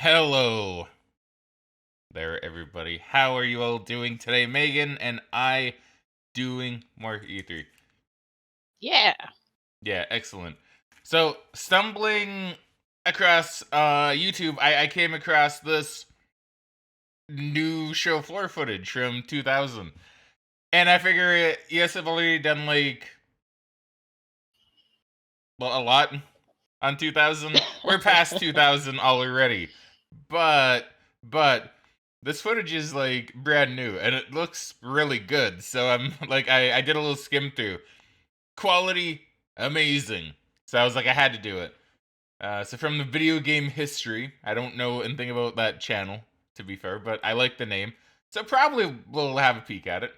Hello there, everybody. How are you all doing today? Megan and I doing more E3. Yeah. Yeah, excellent. So, stumbling across YouTube, I came across this new Showfloor footage from 2000. And I figure, yes, I've already done, a lot on 2000. We're past 2000 already. But this footage is brand new and it looks really good. So I'm I did a little skim through. Quality amazing. So I was like I had to do it. So from the video game history, I don't know anything about that channel to be fair, but I like the name. So probably we'll have a peek at it.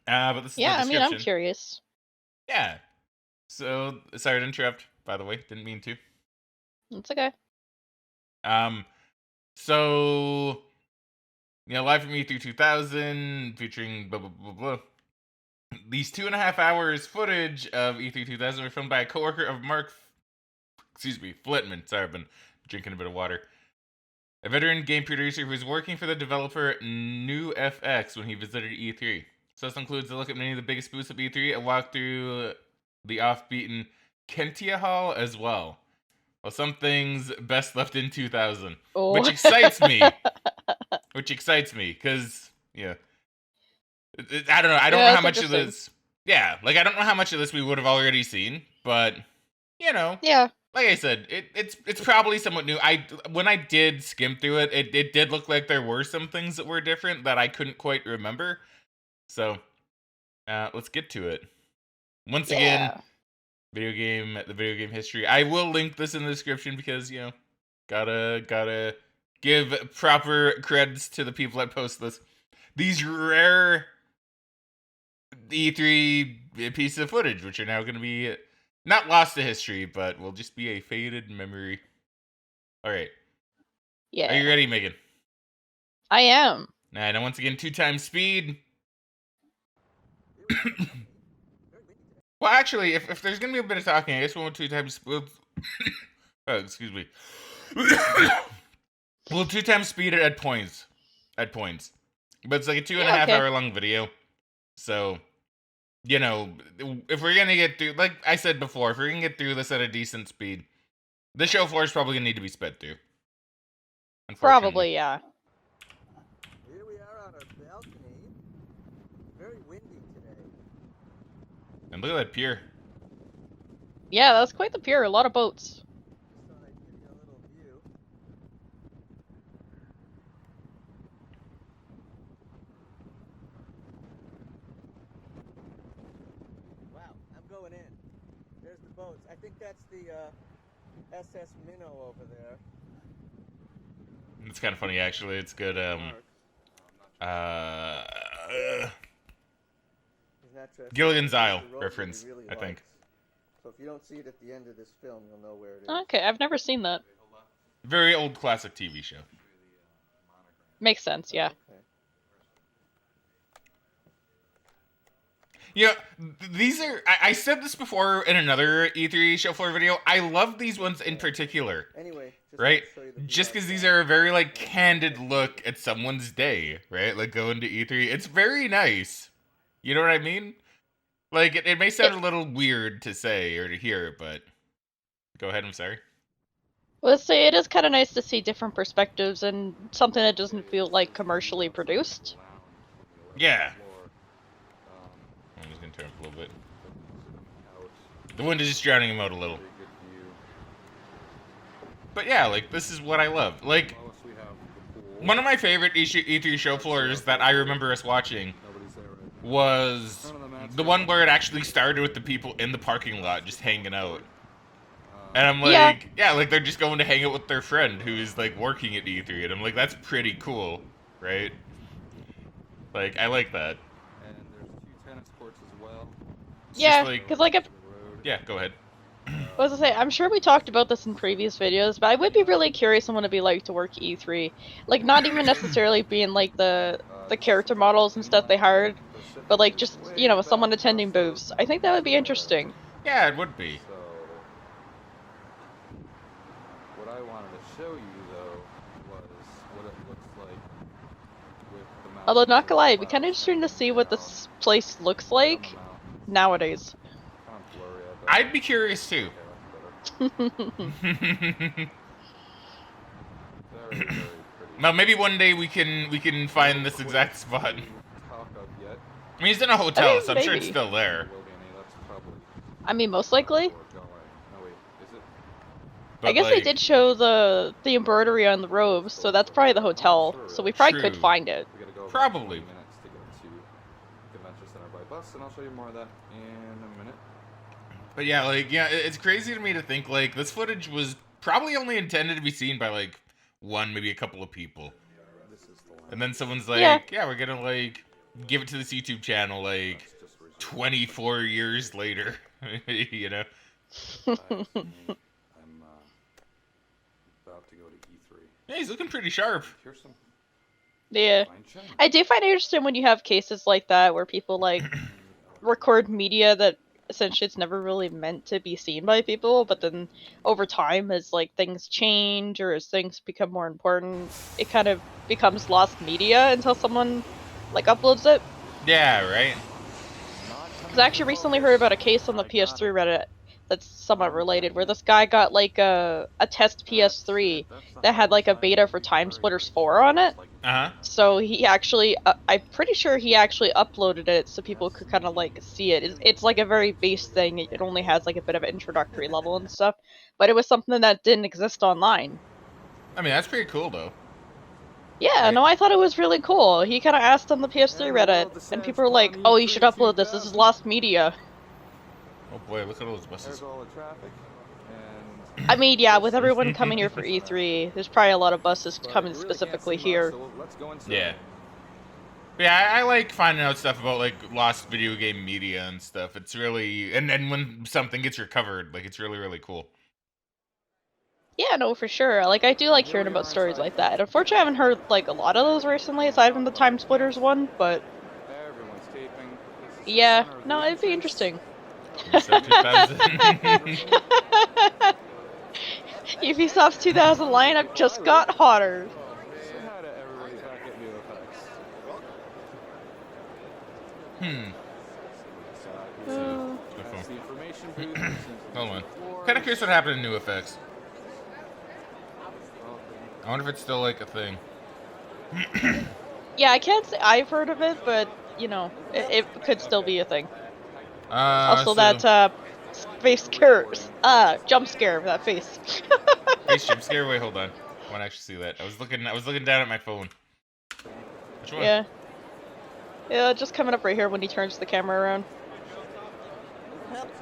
But this is the Yeah, I mean, I'm description. curious. Yeah. So sorry to interrupt, by the way. Didn't mean to. It's okay. So live from E3 2000, featuring blah blah blah blah. These 2.5 hours footage of E3 2000 were filmed by a coworker of Mark, Flitman. Sorry, I've been drinking a bit of water. A veteran game producer who was working for the developer New FX when he visited E3. So this includes a look at many of the biggest booths of E3, a walk through the off-beaten Kentia Hall as well. Well, some things best left in 2000, which excites me. Because I don't know. I don't know how much of this. Yeah, I don't know how much of this we would have already seen, but Yeah. Like I said, it's probably somewhat new. When I did skim through it, it did look like there were some things that were different that I couldn't quite remember. So, let's get to it. Once again, the video game history. I will link this in the description because gotta give proper creds to the people that post this. These rare E3 pieces of footage, which are now going to be not lost to history, but will just be a faded memory. All right. Yeah. Are you ready, Megan? I am. And once again, 2x speed. Well, actually, if there's going to be a bit of talking, I guess we'll 2x speed. Oh, excuse me. We'll 2x speed it at points. But it's like a 2.5 hour long video. So, if we're going to get through, like I said before, if we're going to get through this at a decent speed, the show floor is probably going to need to be sped through. Probably, yeah. Here we are on our balcony. Very windy today. And look at that pier. Yeah, that's quite the pier. A lot of boats. Just thought I'd give you a little view. Wow, I'm going in. There's the boats. I think that's the SS Minnow over there. It's kind of funny, actually. It's good. Gilligan's Isle reference, I think. So if you don't see it at the end of this film, you'll know where it is. Okay, I've never seen that. Very old classic TV show. Makes sense, yeah. Okay. Yeah, these are. I said this before in another E3 show floor video. I love these ones in particular. Anyway, right? Just because these are a very candid look at someone's day, right? Like going to E3, it's very nice. You know what I mean? Like it may sound a little weird to say or to hear, but go ahead. I'm sorry. Let's say it is kind of nice to see different perspectives and something that doesn't feel like commercially produced. Yeah. I'm just gonna turn up a little bit. The wind is just drowning him out a little. But yeah, this is what I love. One of my favorite E3 show floors that I remember us watching was the one where it actually started with the people in the parking lot just hanging out. And I'm like, yeah, they're just going to hang out with their friend who's working at E3, and I'm like, that's pretty cool, right? I like that. And there's 2 tennis courts as well. Yeah, because yeah, go ahead. I was gonna say, I'm sure we talked about this in previous videos, but I would be really curious on what it'd be like to work E3. Not even necessarily being the character models and stuff they hired, but just, someone attending booths. I think that would be interesting. Yeah, it would be. What I wanted to show you though was what it looks like with the mountains. Although not and gonna lie, the it'd be kind of clouds interesting to see hanging what down this place looks from the like mountains. nowadays. Kind of blurry, I bet. I'd be curious too. Okay, that's better. Very, very pretty. Well, maybe one day we can find this exact spot. To talk of yet. I mean, he's in a hotel, mean, so I'm sure it's maybe. still there. Will be any, that's probably I mean, most likely. where we're going. No wait, is it? But I guess they like, did show the embroidery on the robes, so that's probably the hotel. So we probably could True. find it. We gotta go about Probably. 20 minutes to get to Convention Center by bus, and I'll show you more of that in a minute. But yeah, like, yeah, it's crazy to me to think, like, this footage was probably only intended to be seen by, like, one, maybe a couple of people. This is the one. And then someone's like, Yeah. yeah, we're gonna, like, give it to this YouTube channel, like, That's just reserved. 24 years later. You know? I'm about to go to E3. Yeah, he's looking pretty sharp. Here's some Yeah. fine china. I do find it interesting when you have cases like that where people like record media that essentially it's never really meant to be seen by people, but then over time as like things change or as things become more important, it kind of becomes lost media until someone like uploads it. Yeah, right? Because I actually recently heard about a case on the PS3 Reddit that's somewhat related, where this guy got like a test PS3 that had like a beta for Time Splitters 4 on it. Uh-huh. So he actually, I'm pretty sure he actually uploaded it so people could kind of like see it. It's like a very base thing. It only has like a bit of an introductory level and stuff, but it was something that didn't exist online. I mean, that's pretty cool, though. Yeah, Right. no, I thought it was really cool. He kind of asked on the PS3 Reddit, and people were like, "Oh, you should upload this. This is lost media." Oh boy, look at all those There's buses. all the traffic. And I mean, yeah, with everyone coming here for E3, there's probably a lot of buses but coming you really can't specifically see much, here. so let's go inside. Yeah. Yeah, I like finding out stuff about, like, lost video game media and stuff. It's really... And when something gets recovered, like, it's really, really cool. Yeah, no, for sure. Like, I do like hearing about stories like that. And unfortunately, I haven't heard, like, a lot of those recently, aside from the Time Splitters one, but Everyone's taping. This is the yeah, center of no, the it'd be entrance. interesting. Ubisoft 2000. Ubisoft's 2000 lineup just got hotter. Say hi to everybody back at New Effects. Uh, That's the information booth. Hold on. Kind of curious what happened in New Effects. I wonder if it's still, like, a thing. yeah, I can't say I've heard of it, but, you know, it could still be a thing. Also, So- that, face scare, jump scare, that face. Face jump scare? Wait, hold on. I want to actually see that. I was looking down at my phone. Which one? Yeah. Yeah, just coming up right here when he turns the camera around.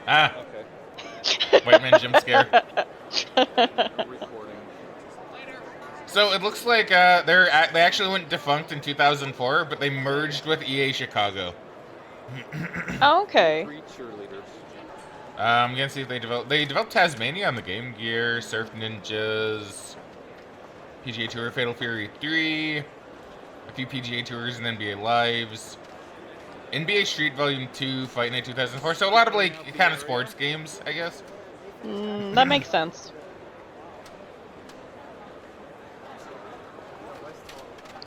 Ah, Okay. White Man jump scare. Recording. So it looks like they actually went defunct in 2004, but they merged with EA Chicago. Oh, okay. 3 cheerleaders. I'm gonna see if they developed Tasmania on the Game Gear, Surf Ninjas, PGA Tour, Fatal Fury 3, a few PGA Tours and NBA Lives, NBA Street Volume 2, Fight Night 2004. So a lot of like kind of sports games, I guess. That makes sense.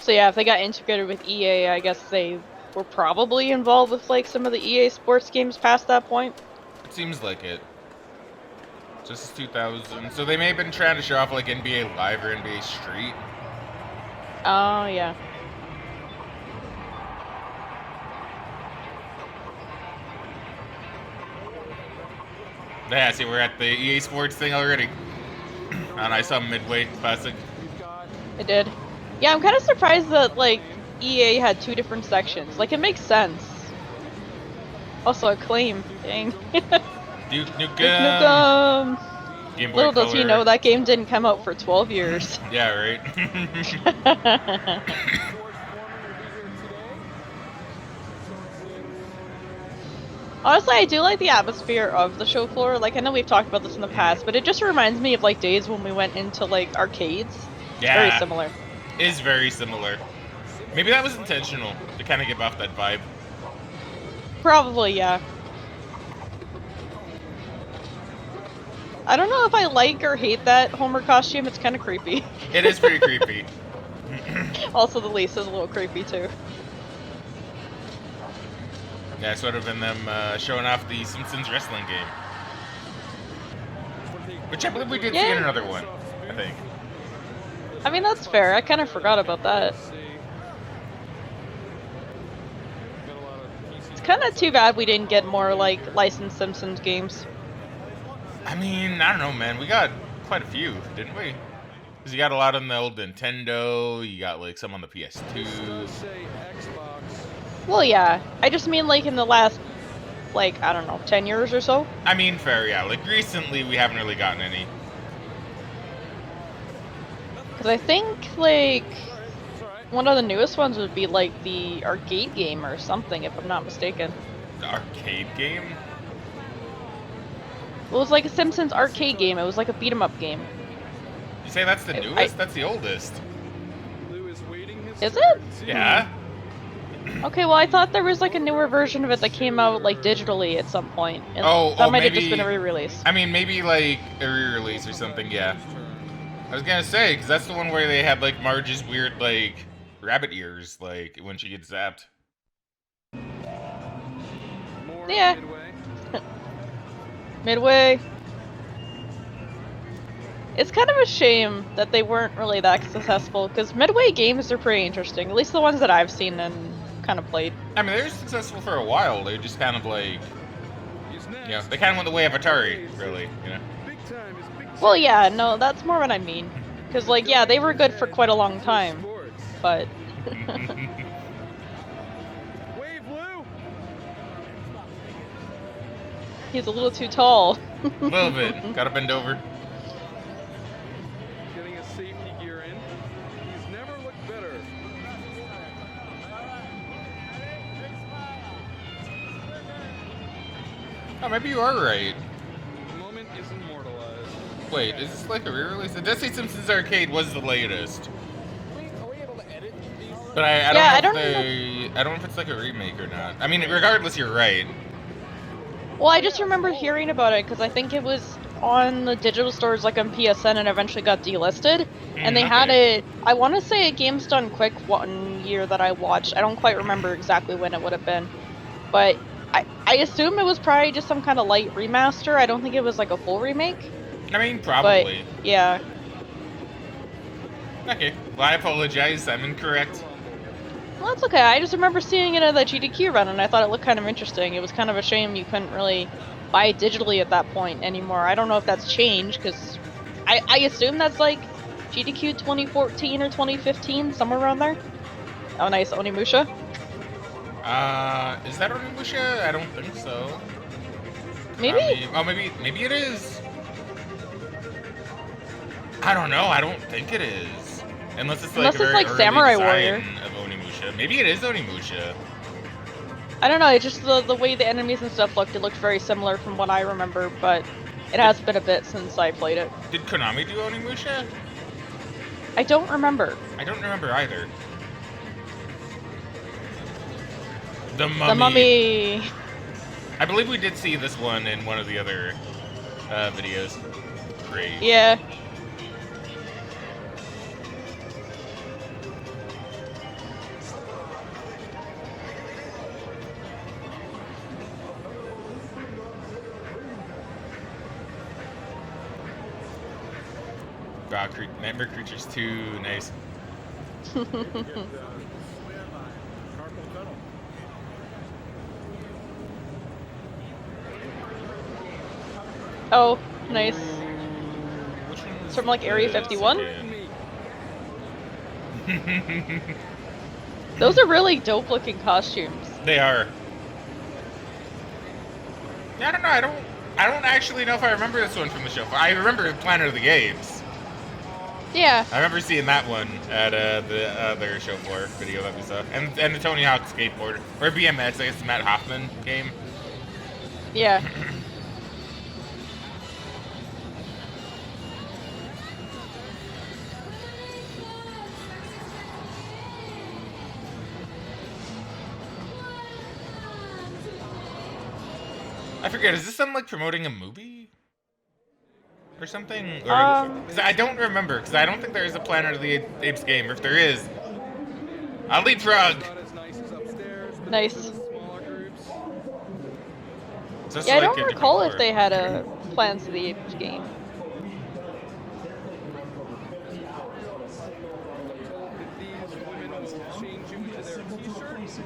So yeah, if they got integrated with EA, I guess they were probably involved with like some of the EA sports games past that point. It seems like it. Just 2000. So they may have been trying to show off like NBA Live or NBA Street. Oh, yeah. Yeah, see, we're at the EA Sports thing already. And I saw Midway Classic. It did. Yeah, I'm kind of surprised that, like, EA had 2 different sections. Like, it makes sense. Also, Acclaim. Dang. Duke Nukem. Nukem. Game Boy Little does he Color. know that game didn't come out for 12 years. Yeah, right. Honestly, I do like the atmosphere of the show floor. Like, I know we've talked about this in the past, but it just reminds me of, like, days when we went into, like, arcades. It's Yeah. very similar. Is very similar. Maybe that was intentional to kind of give off that vibe. Probably, yeah. I don't know if I like or hate that Homer costume. It's kind of creepy. It is pretty creepy. Also, the lace is a little creepy too. Yeah, sort of in them showing off the Simpsons wrestling game. Which I believe we did see in another one, I think. I mean, that's fair. I kind of forgot about that. It's kind of too bad we didn't get more, like, licensed Simpsons games. I mean, I don't know, man. We got quite a few, didn't we? Because you got a lot on the old Nintendo, you got, like, some on the PS2. Well, yeah. I just mean, like, in the last, like, I don't know, 10 years or so? I mean, fair, yeah. Like, recently, we haven't really gotten any. Because I think, like, one of the newest ones would be, like, the arcade game or something, if I'm not mistaken. The arcade game? It was like a Simpsons arcade game. It was like a beat-em-up game. You say that's the newest? That's the oldest. Is it? Yeah. Okay, well, I thought there was, like, a newer version of it that came out, like, digitally at some point. And Oh, that might have maybe, just been a re-release. I mean, maybe, like, a re-release or something, yeah. I was gonna say, because that's the one where they had, like, Marge's weird, like, rabbit ears, like, when she gets zapped. Yeah. Midway. It's kind of a shame that they weren't really that successful, because Midway games are pretty interesting. At least the ones that I've seen and kind of played. I mean, they were successful for a while. They just kind of, like, you know, they kind of went the way of Atari, really, you know? Well, yeah, no, that's more what I mean. Because, like, yeah, they were good for quite a long time, but... He's a little too tall. A little bit. Gotta bend over. Getting his safety gear in. He's never looked better. Oh, maybe you are right. The moment is immortalized. Wait, is this like a re-release? It does say Simpsons Arcade was the latest. Are we able to edit these? But I Yeah, don't know I don't know if it's like a remake or not. I mean, regardless, you're right. Well, I just remember hearing about it, because I think it was on the digital stores, like on PSN, and eventually got delisted. And they had it, I want to say, a Games Done Quick one year that I watched. I don't quite remember exactly when it would have been. But I assume it was probably just some kind of light remaster. I don't think it was like a full remake. I mean, probably. But, yeah. Okay. Well, I apologize. I'm incorrect. Well, that's okay. I just remember seeing it at the GDQ run, and I thought it looked kind of interesting. It was kind of a shame you couldn't really buy it digitally at that point anymore. I don't know if that's changed, because I assume that's like GDQ 2014 or 2015, somewhere around there. Oh, nice. Onimusha. Is that Onimusha? I don't think so. Maybe? Maybe it is. I don't know. I don't think it is. Unless it's like Unless it's like Samurai Warrior. Of Onimusha. Maybe it is Onimusha. I don't know. It's just the way the enemies and stuff looked. It looked very similar from what I remember, but it has been a bit since I played it. Did Konami do Onimusha? I don't remember. I don't remember either. The Mummy. The Mummy. I believe we did see this one in one of the other videos. Great. Yeah. God, Nightmare Creatures 2, nice. Oh, nice. It's from like Area 51? Those are really dope looking costumes. They are. I don't know, I don't actually know if I remember this one from the show. I remember Planet of the Apes. Yeah. I remember seeing that one at the other Showfloor video that we saw. And the Tony Hawk skateboard. Or BMX, I guess the Matt Hoffman game. Yeah. I forget, is this them like promoting a movie? or something? Because I don't remember. Because I don't think there is a Planet of the Apes game. Or if there is, I'll leapfrog. Not as nice as upstairs, but Nice. this is smaller groups. Just Yeah, I like don't a different recall if floor. they had a Plans of the Apes game. These women will change you into their t-shirts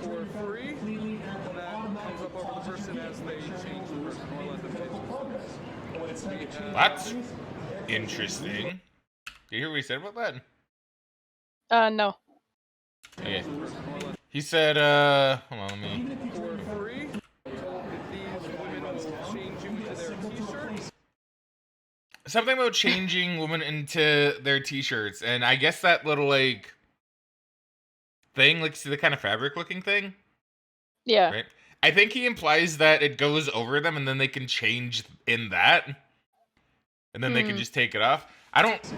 for free, and that comes up over the person as they change the person, or let them change. That's interesting. Did you hear what he said about that? No. Okay. He said, hold on, let me. For free, these women will change you into their t-shirts. Something about changing women into their t-shirts, and I guess that little, like, thing, like, see the kind of fabric-looking thing? Yeah. Right? I think he implies that it goes over them, and then they can change in that. And then they can just take it off. I don't, For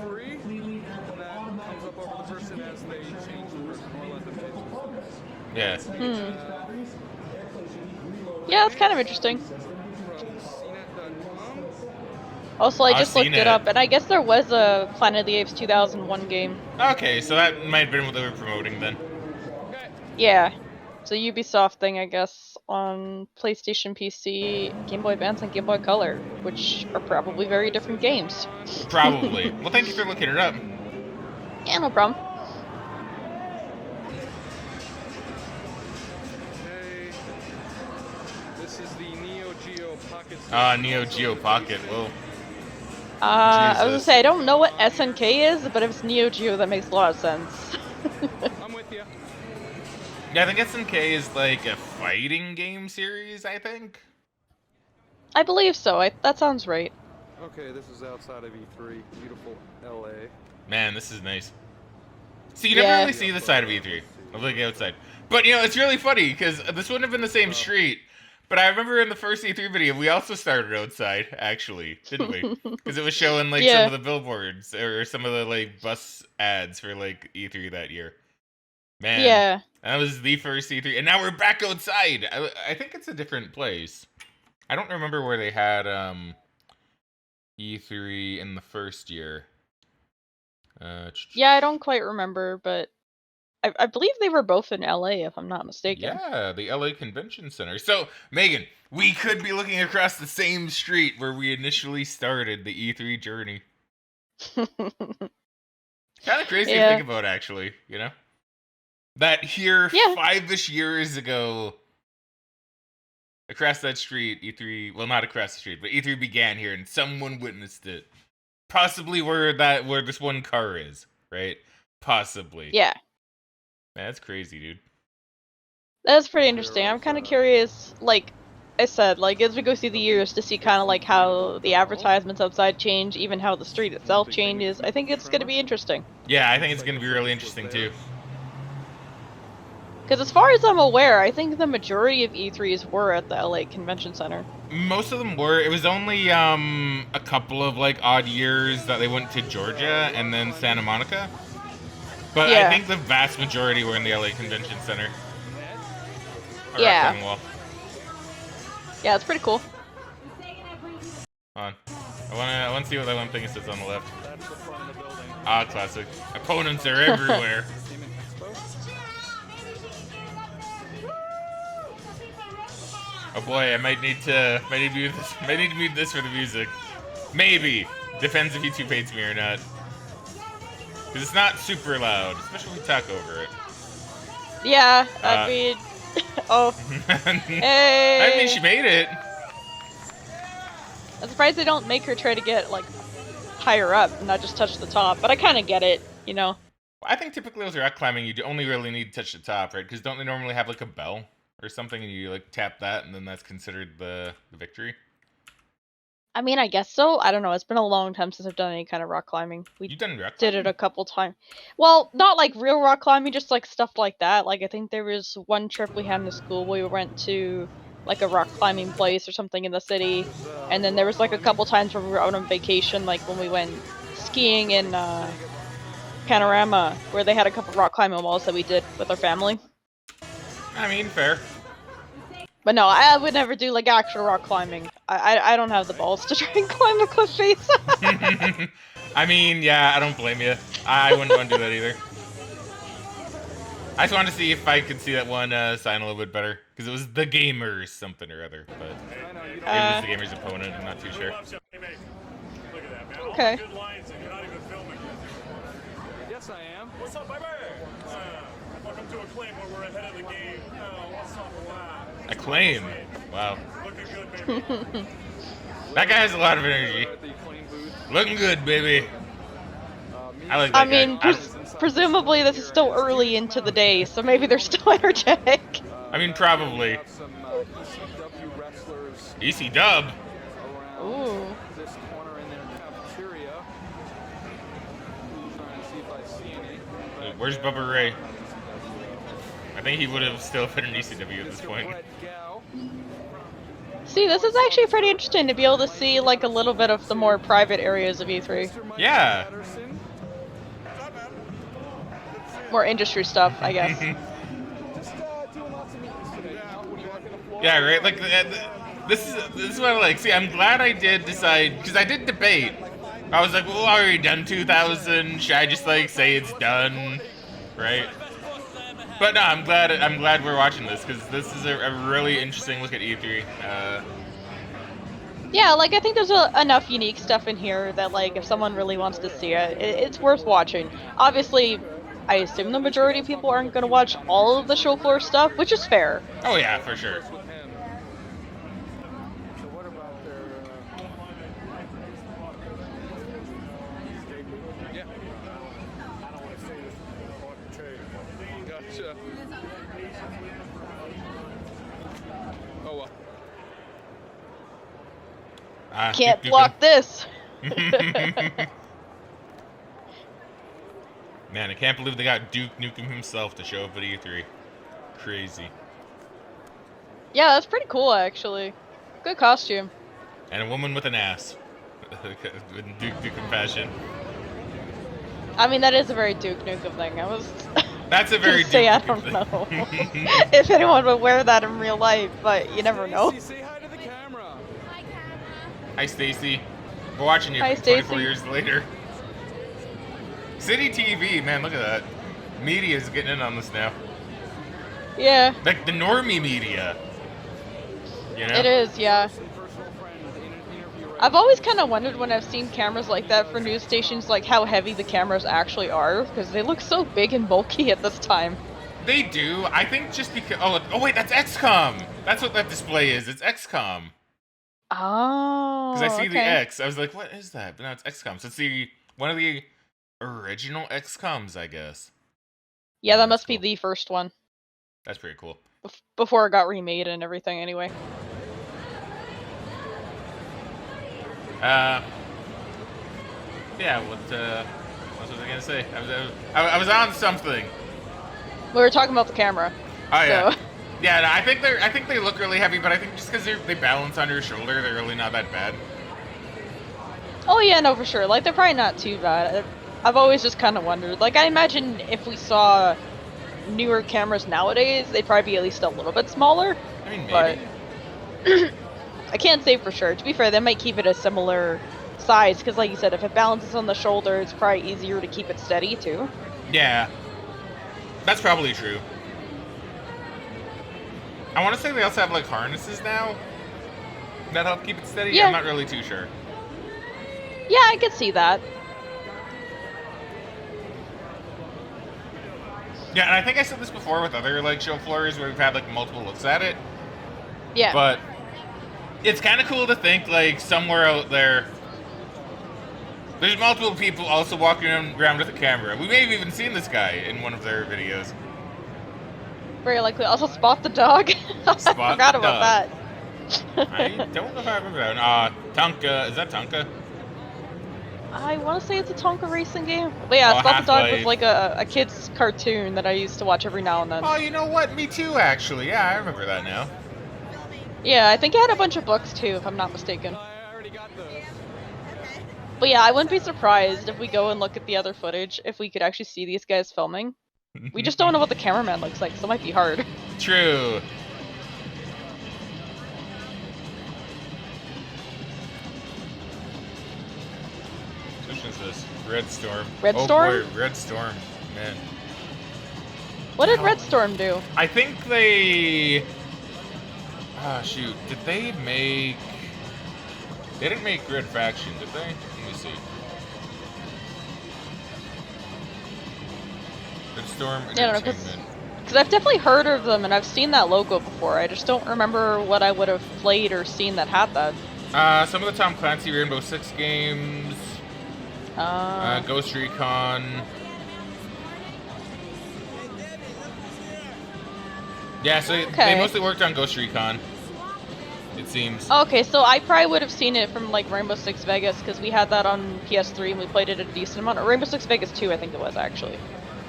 free, and that comes up over the person as they change the person, or let them change. Yeah. Yeah, that's kind of interesting. From CNET.com. Also, I I've just looked seen it it. up, and I guess there was a Planet of the Apes 2001 game. Okay, so that might have been what they were promoting then. Yeah. It's a Ubisoft thing, I guess, on PlayStation, PC, Game Boy Advance, and Game Boy Color, which are probably very different games. Probably. Well, thank you for looking it up. Yeah, no problem. Hey, this is the Neo Geo Pocket. Neo Geo Pocket. Whoa. I was gonna Jesus. say, I don't know what SNK is, but if it's Neo Geo, that makes a lot of sense. I'm with you. Yeah, I think SNK is like a fighting game series, I think. I believe so. That sounds right. Okay, this is outside of E3, beautiful LA. Man, this is nice. So you never Yeah. really see the side of E3. Of like outside. But, you know, it's really funny, because this wouldn't have been the same street. But I remember in the first E3 video, we also started outside, actually, didn't we? Because it was showing, like, Yeah. some of the billboards, or some of the, like, bus ads for, like, E3 that year. Man. Yeah. That was the first E3, and now we're back outside. I think it's a different place. I don't remember where they had E3 in the first year. Yeah, I don't quite remember, but I believe they were both in LA, if I'm not mistaken. Yeah, the LA Convention Center. So, Megan, we could be looking across the same street where we initially started the E3 journey. Kind of crazy to Yeah. think about, actually, you know? That here, Yeah. 5-ish years ago, across that street, E3, well, not across the street, but E3 began here, and someone witnessed it. Possibly where this one car is, right? Possibly. Yeah. Man, that's crazy, dude. That's pretty interesting. I'm kind of curious, like I said, like as we go through the years to see kind of like how the advertisements outside change, even how the street itself changes. I think it's going to be interesting. Yeah, I think it's going to be really interesting, too. Because as far as I'm aware, I think the majority of E3s were at the LA Convention Center. Most of them were. It was only a couple of like odd years that they went to Georgia and then Santa Monica. But Yeah. I think the vast majority were in the LA Convention Center. Or Yeah. Rock Climbing Wall. Yeah, it's pretty cool. Hold on. I want to see what that one thing says on the left. That's the front of the building. Ah, classic. Opponents are everywhere. Gaming Expo. Oh boy, I might need to mute this for the music. Maybe. Depends if YouTube hates me or not. Because it's not super loud, especially if we talk over it. Yeah, I mean, oh, hey. I mean, she made it. I'm surprised they don't make her try to get like higher up and not just touch the top. But I kind of get it, you know. I think typically with rock climbing, you only really need to touch the top, right? Because don't they normally have like a bell or something, and you like tap that, and then that's considered the victory? I mean, I guess so. I don't know. It's been a long time since I've done any kind of rock climbing. We You've done rock did climbing? it a couple times. Well, not like real rock climbing, just like stuff like that. Like I think there was one trip we had in the school where we went to like a rock climbing place or something in the city, and then there was like a couple times where we were out on vacation, like when we went skiing in Panorama, where they had a couple rock climbing walls that we did with our family. I mean, fair. But no, I would never do like actual rock climbing. I don't have the balls to try and climb a cliff face. I mean, yeah, I don't blame you. I wouldn't want to do that either. I just wanted to see if I could see that one sign a little bit better, because it was the Gamer's something or other, but it was the Gamer's opponent. I'm not too sure. Okay. Yes, I am. What's up, baby? Welcome to Acclaim, where we're ahead of the game. What's up, wow? Acclaim. Wow. Looking good, baby. That guy has a lot of energy. At the Acclaim booth. Looking good, baby. I like I that mean, guy. presumably this is still early into the day, so maybe they're still energetic. I mean, probably. Have some ECW wrestlers EC Dub. around Ooh. this corner in their cafeteria. Trying to see if I see any. Where's Bubba Ray? I think he would have still been in ECW at this point. Brett Gow. See, this is actually pretty interesting to be able to see like a little bit of the more private areas of E3. Yeah. Patterson. More industry stuff, I guess. Just doing lots of meetings today. What do you like on the floor? Yeah, right. Like this is what I like. See, I'm glad I did decide, because I did debate. I was like, well, I already done 2000. Should I just like say it's done, right? But no, I'm glad we're watching this, because this is a really interesting look at E3. Yeah, like I think there's enough unique stuff in here that like if someone really wants to see it, it's worth watching. Obviously, I assume the majority of people aren't going to watch all of the Showfloor stuff, which is fair. Oh yeah, for sure. With him. So what about their? Yeah. I don't want to say this. Gotcha. Oh well. Can't block this. Man, I can't believe they got Duke Nukem himself to show up at E3. Crazy. Yeah, that's pretty cool actually. Good costume. And a woman with an ass. Duke Nukem fashion. I mean, that is a very Duke Nukem thing. I was That's a very gonna say Duke I Nukem don't thing. know if anyone would wear that in real life, but you never know. Stacy, say hi to the camera. Hi, Stacy. We're watching you Hi, 24 Stacy. years later. City TV, man, look at that. Media's getting in on this now. Yeah, Like the normie media. You know? it is. Yeah. Personal friend in an interview right I've always kind of wondered when I've seen cameras like that for news stations, like how heavy the cameras actually are, because they look so big and bulky at this time. They do. I think just because. Oh wait, that's XCOM. That's what that display is. It's XCOM. Oh. Because I see the okay. X. I was like, what is that? But no, it's XCOM. So it's one of the original XCOMs, I guess. Yeah, that That's must be cool. the first one That's pretty cool. before it got remade and everything. Anyway. Yeah. What was I gonna say? I was on something. We were talking about the camera. Oh yeah. So. Yeah, no, I think they look really heavy, but I think just because they balance on your shoulder, they're really not that bad. Oh yeah, no, for sure. Like they're probably not too bad. I've always just kind of wondered. Like I imagine if we saw newer cameras nowadays, they'd probably be at least a little bit smaller. I mean, But maybe. I can't say for sure. To be fair, they might keep it a similar size because, like you said, if it balances on the shoulder, it's probably easier to keep it steady too. Yeah. That's probably true. I want to say they also have like harnesses now that help keep it steady. Yeah. I'm not really too sure. Yeah, I could see that. Yeah, and I think I said this before with other like show floors where we've had like multiple looks at it. Yeah. But it's kind of cool to think like somewhere out there's multiple people also walking around with a camera. We may have even seen this guy in one of their videos. Very likely. Also, Spot the dog. I Spot forgot the about dog. that. I don't know if I remember that one. Tonka, is that Tonka? I want to say it's a Tonka racing game. But yeah, Oh, Spot the dog Half-Life. was like a kid's cartoon that I used to watch every now and then. Oh, you know what? Me too, actually. Yeah, I remember that now. Yeah, I think it had a bunch of books too, if I'm not mistaken. I already got those. But yeah, I wouldn't be surprised if we go and look at the other footage if we could actually see these guys filming. We just don't know what the cameraman looks like, so it might be hard. True. Which is this? Red Storm. Red Oh Storm? boy, Red Storm. Man. What did Red Storm do? I think they... Ah, shoot. Did they make... They didn't make Red Faction, did they? Let me see. Red Storm Yeah, I don't know, Entertainment. Because I've definitely heard of them and I've seen that logo before. I just don't remember what I would have played or seen that had that. Some of the Tom Clancy Rainbow Six games. Ghost Recon. Yeah, so they Okay. mostly worked on Ghost Recon. It seems. Okay, so I probably would have seen it from like Rainbow Six Vegas because we had that on PS3 and we played it a decent amount. Or Rainbow Six Vegas 2, I think it was actually.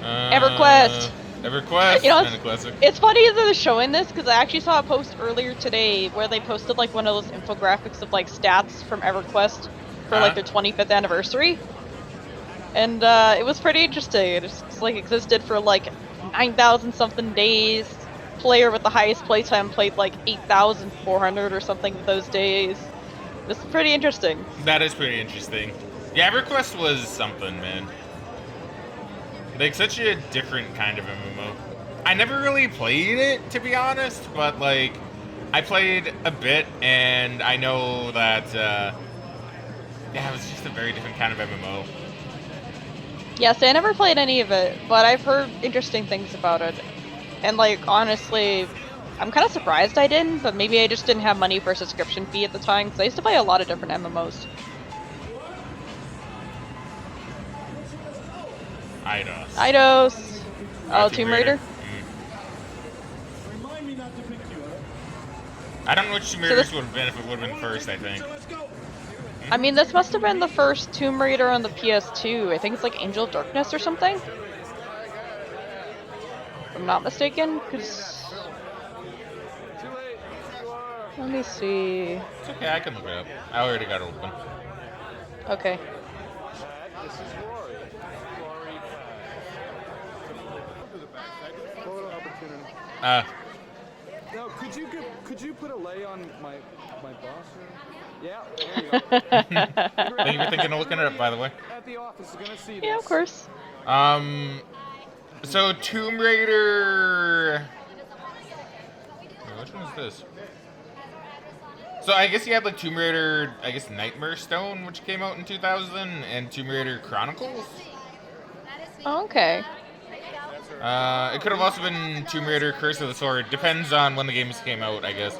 EverQuest. EverQuest. You know, Kinda classic. It's funny that they're showing this because I actually saw a post earlier today where they posted like one of those infographics of like stats from EverQuest for like their 25th anniversary, and it was pretty interesting. It just like existed for like 9,000 something days. Player with the highest playtime played like 8,400 or something of those days. It's pretty interesting. That is pretty interesting. Yeah, EverQuest was something, man. Like, such a different kind of MMO. I never really played it, to be honest, but, like, I played a bit, and I know that, yeah, it was just a very different kind of MMO. Yes, I never played any of it, but I've heard interesting things about it. And, like, honestly, I'm kind of surprised I didn't, but maybe I just didn't have money for a subscription fee at the time, because I used to play a lot of different MMOs. Eidos. Eidos! Oh, Tomb Raider? Remind me not to pick you up. I don't know which Tomb Raiders would have been if it would have been first, I think. I mean, this must have been the first Tomb Raider on the PS2. I think it's like Angel of Darkness or something? If I'm not mistaken, because... Let me see... It's okay, I can look it up. I already got it open. Okay. This is Rory. Rory Photo opportunity. Now, could you put a lay on my boss here? Yeah, there you go. Thank you for thinking of looking it up, by the way. At the office is gonna see this. Yeah, of course. So Tomb Raider... Wait, which one is this? So I guess you had like Tomb Raider, I guess Nightmare Stone, which came out in 2000, and Tomb Raider Chronicles. Oh, okay. It could have also been Tomb Raider Curse of the Sword. Depends on when the games came out, I guess.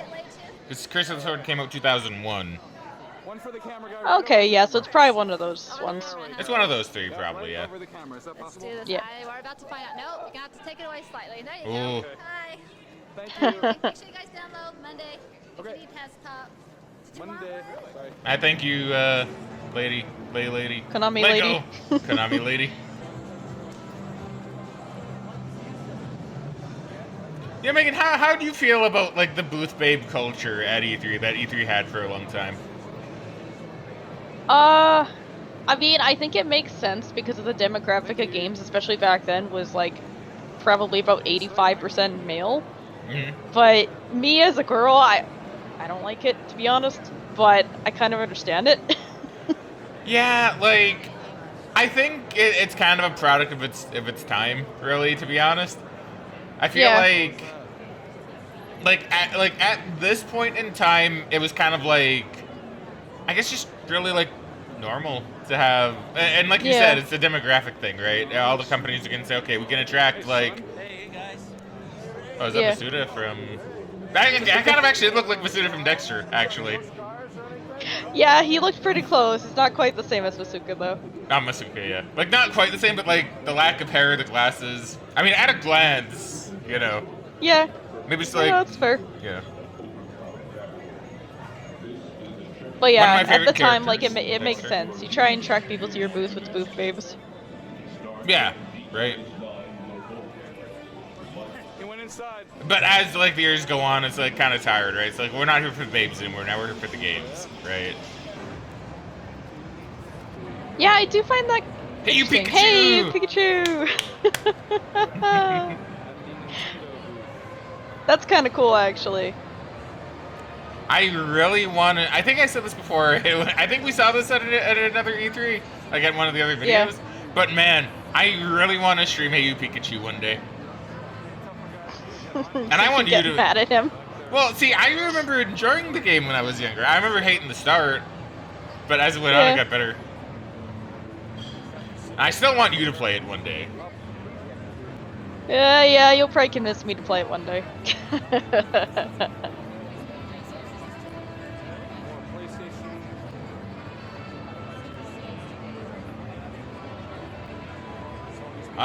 Because Curse of the Sword came out 2001. One for the camera guy. Okay, yeah, so it's probably one of those ones. It's one of those three, probably, yeah. Over the camera. Is that Let's do possible? this. Yeah. We're about to find out. Nope, you're gonna have to take it away slightly. There you Ooh. go. Hi. Thank you. Make sure you guys download Monday. If Okay. you need desktop. Monday. Bye. I thank you, lady. Konami Let lady. go. Konami lady. Yeah, Megan, how do you feel about, like, the booth babe culture at E3 that E3 had for a long time? I mean, I think it makes sense because of the demographic of games, especially back then, was like probably about 85% male. Mm-hmm. But me as a girl, I don't like it, to be honest, but I kind of understand it. Yeah, like, I think it's kind of a product of its time, really, to be honest. I feel Yeah. like at this point in time, it was kind of like, I guess just really like normal to have, and like you Yeah. said, it's a demographic thing, right? All the companies are gonna say, okay, we can attract like, oh, is that Yeah. Masuda from? I kind of actually look like Masuda from Dexter, actually. Yeah, he looked pretty close. It's not quite the same as Masuka, though. Not Masuka, yeah. Like, not quite the same, but, like, the lack of hair, the glasses. I mean, at a glance, you know. Yeah, Maybe it's no, like, that's fair. yeah. But yeah, my at the favorite time, like, it characters, makes Dexter. sense. You try and attract people to your booth with booth babes. Yeah, right. He went inside. But as, like, the years go on, it's, like, kind of tired, right? It's like, we're not here for the babes anymore, now we're here for the games, right? Yeah, I do find that Hey, you interesting. Pikachu! Hey, Pikachu! That's kind of cool, actually. I really want to. I think I said this before. I think we saw this at another E3, like at one of the other videos. Yeah. But man, I really want to stream Hey You Pikachu one day. And I want you get to- mad at him. Well, see, I remember enjoying the game when I was younger. I remember hating the start, but as it went on, it got better. I still want you to play it one day. Yeah, you'll probably convince me to play it one day.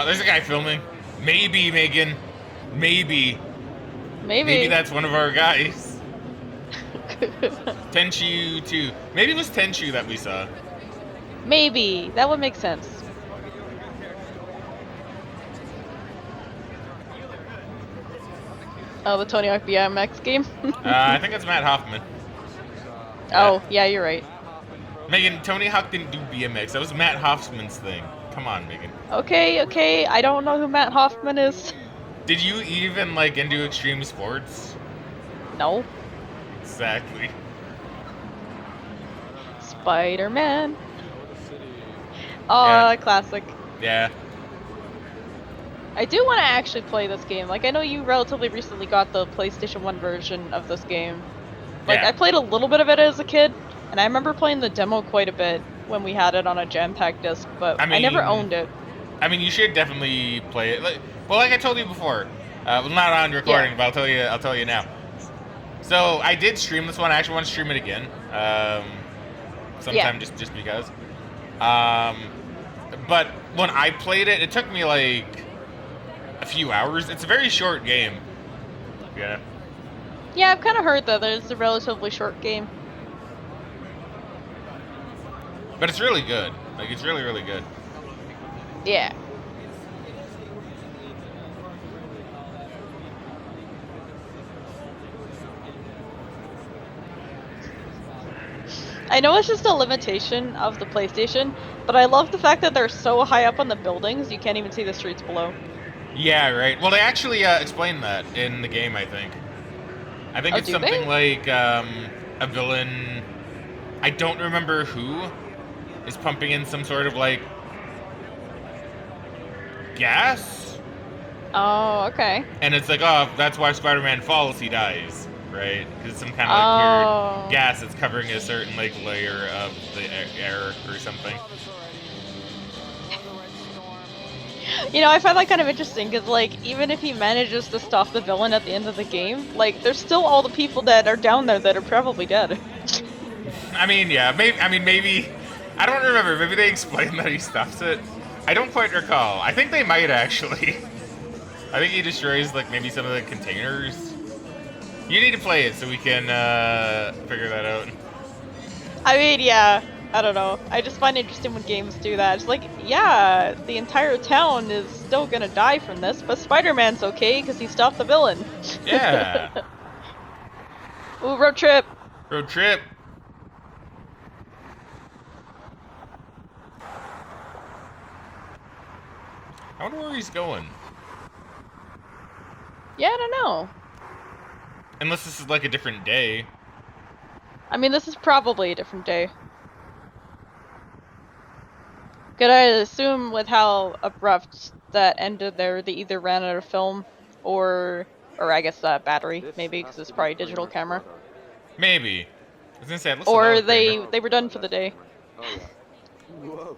There's a guy filming. Maybe, Megan. Maybe that's one of our guys. Tenchu 2. Maybe it was Tenchu that we saw. Maybe. That would make sense. Oh, the Tony Hawk BMX game? I think it's Matt Hoffman. Oh, yeah, you're right. Megan, Tony Hawk didn't do BMX. That was Matt Hoffman's thing. Come on, Megan. Okay, I don't know who Matt Hoffman is. Did you even, like, into extreme sports? No. Exactly. Spider-Man. Oh, classic. Yeah. I do want to actually play this game. Like, I know you relatively recently got the PlayStation 1 version of this game. Like, Yeah. I played a little bit of it as a kid, and I remember playing the demo quite a bit when we had it on a jam-packed disc, but I never mean, owned it. I mean, you should definitely play it. Like I told you before, well, not on recording, but I'll tell you now. So I did stream this one. I actually want to stream it again, sometime just because. But when I played it, it took me like a few hours. It's a very short game. Yeah. Yeah, I've kind of heard that it's a relatively short game. But it's really good. Like, it's really, really good. Yeah. I know it's just a limitation of the PlayStation, but I love the fact that they're so high up on the buildings you can't even see the streets below. Yeah, right. Well, they actually explained that in the game, I think. I think Oh, it's do something they? like a villain. I don't remember who is pumping in some sort of like gas, Oh, okay. and it's like, oh, that's why Spider-Man falls, he dies, right? Because it's some kind of like weird gas that's covering a certain like layer of the air or something. You know, I find that kind of interesting because, like, even if he manages to stop the villain at the end of the game, like, there's still all the people that are down there that are probably dead. I mean, yeah, maybe. I don't remember. Maybe they explained that he stops it. I don't quite recall. I think they might actually. I think he destroys like maybe some of the containers. You need to play it so we can figure that out. I mean, yeah, I don't know. I just find it interesting when games do that. It's like, yeah, the entire town is still gonna die from this, but Spider-Man's okay because he stopped the villain. Yeah. Ooh, road trip. Road trip. I wonder where he's going. Yeah, I don't know. Unless this is like a different day. I mean, this is probably a different day. Could I assume with how abrupt that ended there, they either ran out of film or I guess battery, maybe, because it's probably a digital camera. Maybe. I was gonna say, it looks a Or lot they cleaner. were done for the day. Whoa.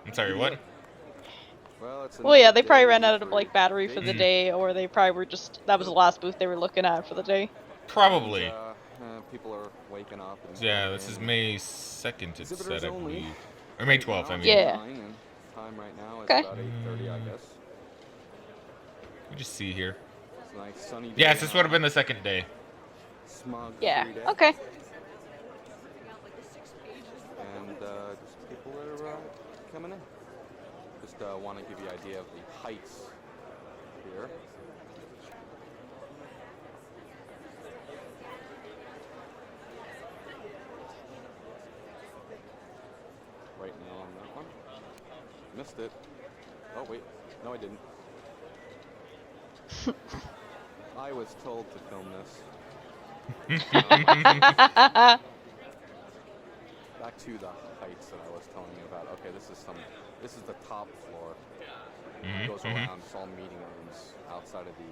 I'm sorry, what? Well, yeah, they probably ran out of like battery for the day, or they probably were just that was the last booth they were looking at for the day. Probably. People are waking up. And Yeah, this is May 2nd, it's said, I only. believe. Or May 12th, I mean. Yeah. Time right now is Okay. about 8:30, I guess. Let me just see here. It's a nice sunny day. Yes, this would have been the second day. Smog Yeah. free day. Okay. And just people that are coming in. Just want to give you an idea of the heights here. Right now on that one. Missed it. Oh wait, no I didn't. I was told to film this. Back to the heights that I was telling you about. Okay, this is the top floor. It goes around, it's all meeting rooms outside of the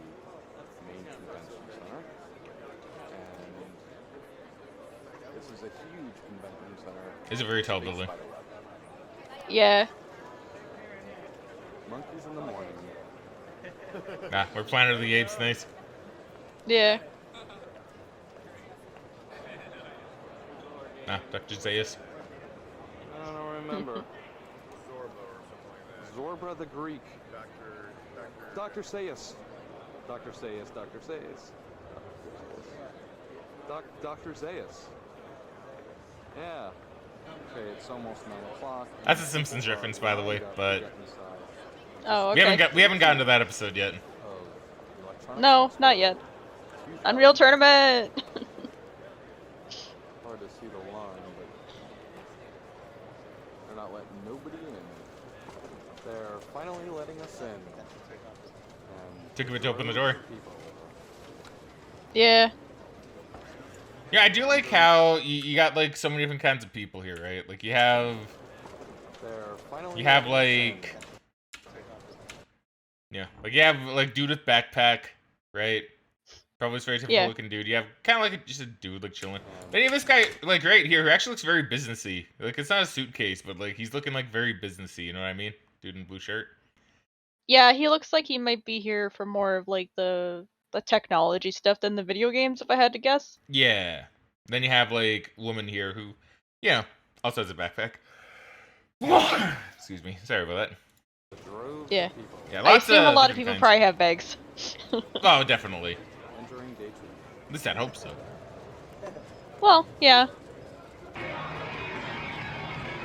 main convention center. And this is a huge convention center. It's a very tall Big building. spider web. Yeah. Monkeys in the morning. Nah, we're Planet of the Apes, nice. Yeah. Nah, Dr. Zaius. I don't remember. Zorba the Greek. Dr. Zaius. Dr. Zaius. Dr. Zaius. Dr. Zaius. Yeah. Okay, it's almost 9 o'clock. That's a Simpsons reference, by the way, but Oh, okay. we haven't gotten to that episode yet. No, not yet. Unreal Tournament! Hard to see the line, but they're not letting nobody in. They're finally letting us in. And Took a bit to open the door. people. Yeah. Yeah, I do like how you got like so many different kinds of people here, right? Like you have Finally You have letting us like, yeah, like you have like dude with backpack, right? Probably a very typical Yeah. looking dude. You have kind of like just a dude like chilling. But you have this guy like right here who actually looks very businessy. Like it's not a suitcase, but like he's looking like very businessy. You know what I mean? Dude in blue shirt. Yeah, he looks like he might be here for more of like the technology stuff than the video games, if I had to guess. Yeah. Then you have like woman here who, you know, also has a backpack. Excuse me. Sorry about that. droves Yeah. of people Yeah, I lots assume a lot of different people kinds. probably have bags. Oh, definitely. entering day 2. At least I'd hope so. Well, yeah.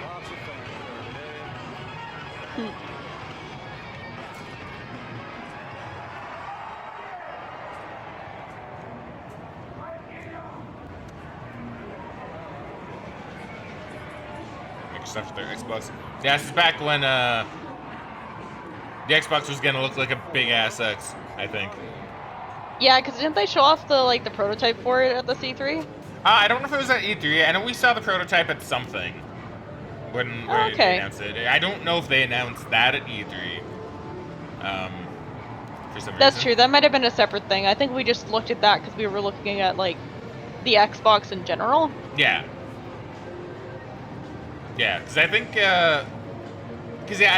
Lots of fans there today. Make stuff with their Xbox. Yeah, this is back when the Xbox was gonna look like a big ass X, I think. Yeah, because didn't they show off the prototype for it at the C3? I don't know if it was at E3. I know we saw the prototype at something when Oh, they okay. announced it. I don't know if they announced that at E3. For some That's reason. true. That might have been a separate thing. I think we just looked at that because we were looking at like the Xbox in general. Yeah. Yeah, because I think, because yeah,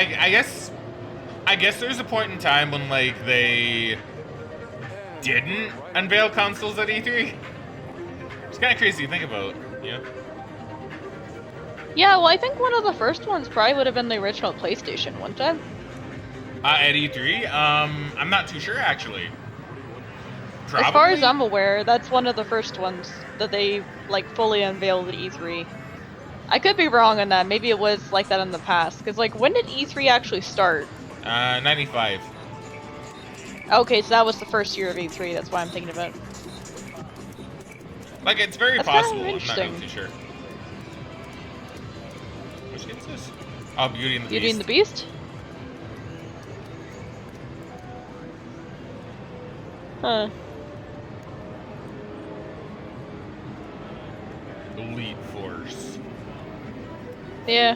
I guess there's a point in time when like they didn't unveil consoles at E3. It's kind of crazy to think about, you know? Yeah, well, I think one of the first ones probably would have been the original PlayStation, wouldn't it? At E3, I'm not too sure actually. Probably. As far as I'm aware, that's one of the first ones that they like fully unveiled at E3. I could be wrong on that. Maybe it was like that in the past. Because like, when did E3 actually start? 95. Okay, so that was the first year of E3. That's why I'm thinking of it. Like it's very That's kind of possible. I'm not interesting. really too sure. Which game's this? Oh, Beauty and the Beauty Beast. and the Beast? Huh. Elite Force. Yeah.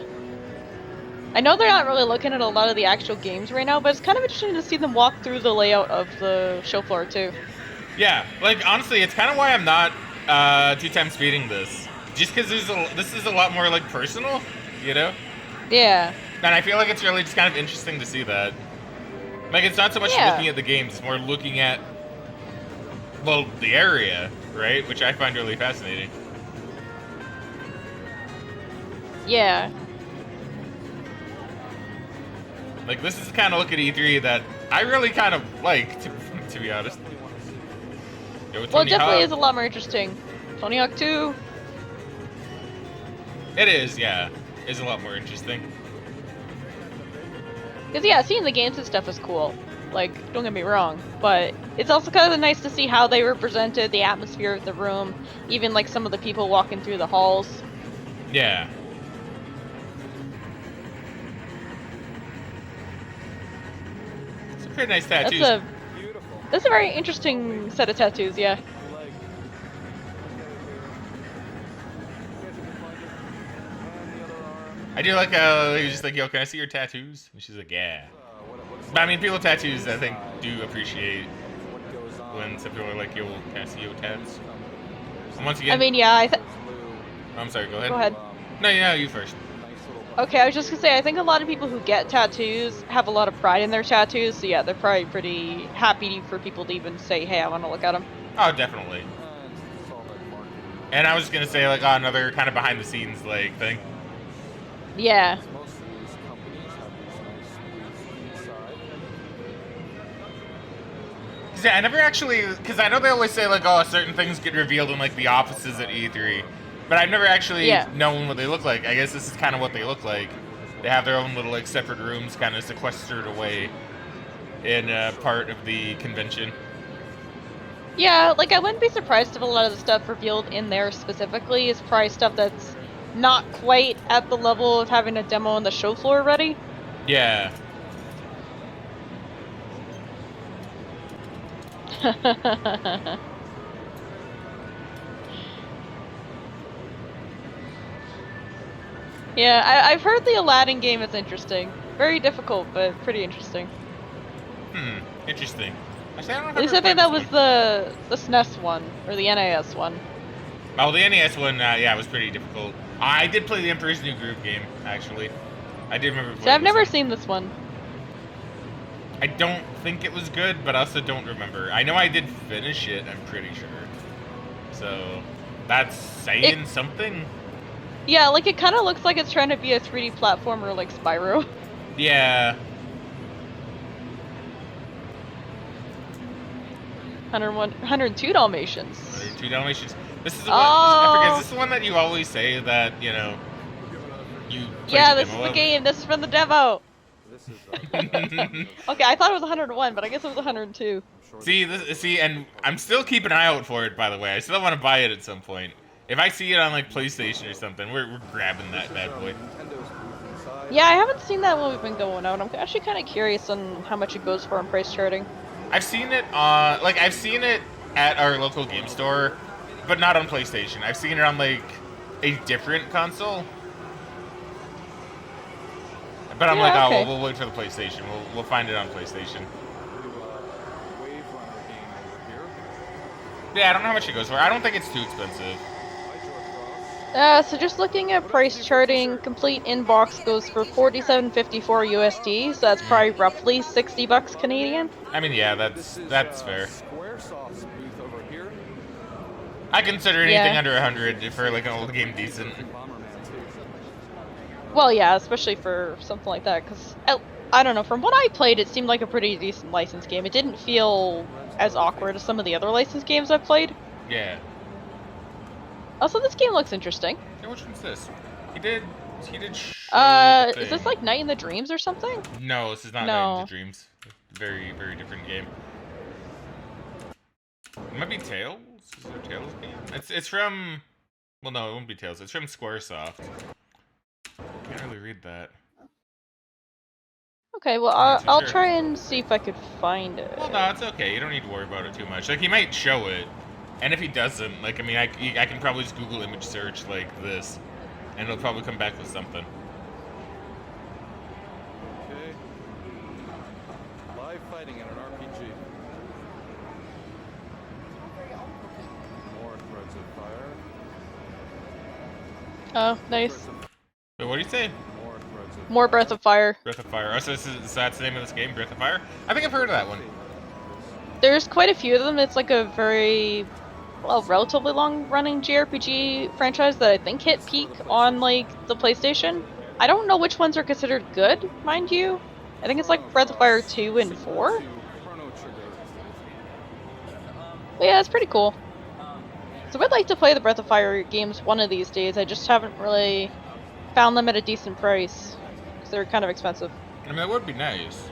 I know they're not really looking at a lot of the actual games right now, but it's kind of interesting to see them walk through the layout of the show floor too. Yeah, like honestly, it's kind of why I'm not 2x speeding this. Just because this is a lot more like personal, you know? Yeah. And I feel like it's really just kind of interesting to see that. Like it's not so much Yeah. looking at the games, it's more looking at, well, the area, right? Which I find really fascinating. Yeah. Like this is the kind of look at E3 that I really kind of like, to be honest. Yeah, with Well, it Tony definitely Hawk- is a lot more interesting. Tony Hawk 2. It is, yeah. It's a lot more interesting. Because, yeah, seeing the games and stuff is cool. Like, don't get me wrong. But it's also kind of nice to see how they represented the atmosphere of the room. Even, like, some of the people walking through the halls. Yeah. Some pretty nice tattoos. That's a very interesting set of tattoos, yeah. I do like how he was just like, yo, can I see your tattoos? And she's like, yeah. But I mean, people with tattoos, I think, do appreciate when some people are like, yo, can I see your tats? And once again, I mean, yeah, I'm sorry, go ahead. Go ahead. No, you first. Okay, I was just gonna say, I think a lot of people who get tattoos have a lot of pride in their tattoos, so yeah, they're probably pretty happy for people to even say, hey, I want to look at them. Oh, definitely. And I was just gonna say, like, another kind of behind the scenes, like, thing. Yeah. Yeah, I never actually, because I know they always say, like, oh, certain things get revealed in, like, the offices at E3. But I've never actually known what they look like. I guess this is kind of what they look like. They have their own little, like, separate rooms kind of sequestered away in part of the convention. Yeah, like, I wouldn't be surprised if a lot of the stuff revealed in there specifically is probably stuff that's not quite at the level of having a demo on the show floor ready. Yeah. Yeah, I've heard the Aladdin game is interesting. Very difficult, but pretty interesting. Interesting. Actually, I don't know if At least I think that was the SNES one, or the NES one. Oh, the NES one, yeah, was pretty difficult. I did play the Emperor's New Groove game, actually. I did remember playing See, I've never seen this one. I don't think it was good, but I also don't remember. I know I did finish it, I'm pretty sure. So, that's saying something? Yeah, like, it kind of looks like it's trying to be a 3D platformer like Spyro. Yeah. 102 Dalmatians. 102 Dalmatians. This is the one, I forget, is this the one that you always say that, you know, you Yeah, this is the game. This is from the demo. Okay, I thought it was 101, but I guess it was 102. See, and I'm still keeping an eye out for it, by the way. I still want to buy it at some point. If I see it on, like, PlayStation or something, we're grabbing that bad boy. Yeah, I haven't seen that when we've been going out. I'm actually kind of curious on how much it goes for on price charting. I've seen it on, like, I've seen it at our local game store, but not on PlayStation. I've seen it on, like, a different console. But I'm like, oh, well, we'll wait for the PlayStation. We'll find it on PlayStation. Yeah, I don't know how much it goes for. I don't think it's too expensive. So just looking at price charting, complete inbox goes for $47.54 USD, so that's probably roughly $60 Canadian. I mean, yeah, that's fair. I consider anything under 100 for like an old game decent. Well, yeah, especially for something like that, because I don't know. From what I played, it seemed like a pretty decent licensed game. It didn't feel as awkward as some of the other licensed games I've played. Yeah. Also, this game looks interesting. Yeah, which one's this? He did show is this like Night in the Dreams or something? No, this is not Night in the Dreams. Very, very different game. It might be Tales? Is there a Tales game? It's from... Well, no, it won't be Tales. It's from Squaresoft. Can't really read that. Okay, well, I'll try and see if I could find it. Well, no, it's okay. You don't need to worry about it too much. Like, he might show it. And if he doesn't, like, I mean, I can probably just Google image search, like, this. And it'll probably come back with something. Okay. Live fighting in an RPG. More threads of fire. Oh, nice. Wait, what do you say? More Breath of Fire. Breath of Fire. Oh, so that's the name of this game, Breath of Fire? I think I've heard of that one. There's quite a few of them. It's like a very, well, relatively long-running JRPG franchise that I think hit peak on, like, the PlayStation. I don't know which ones are considered good, mind you. I think it's like Breath of Fire 2 and 4. But yeah, it's pretty cool. So I'd like to play the Breath of Fire games one of these days. I just haven't really found them at a decent price. Because they're kind of expensive. I mean, that would be nice.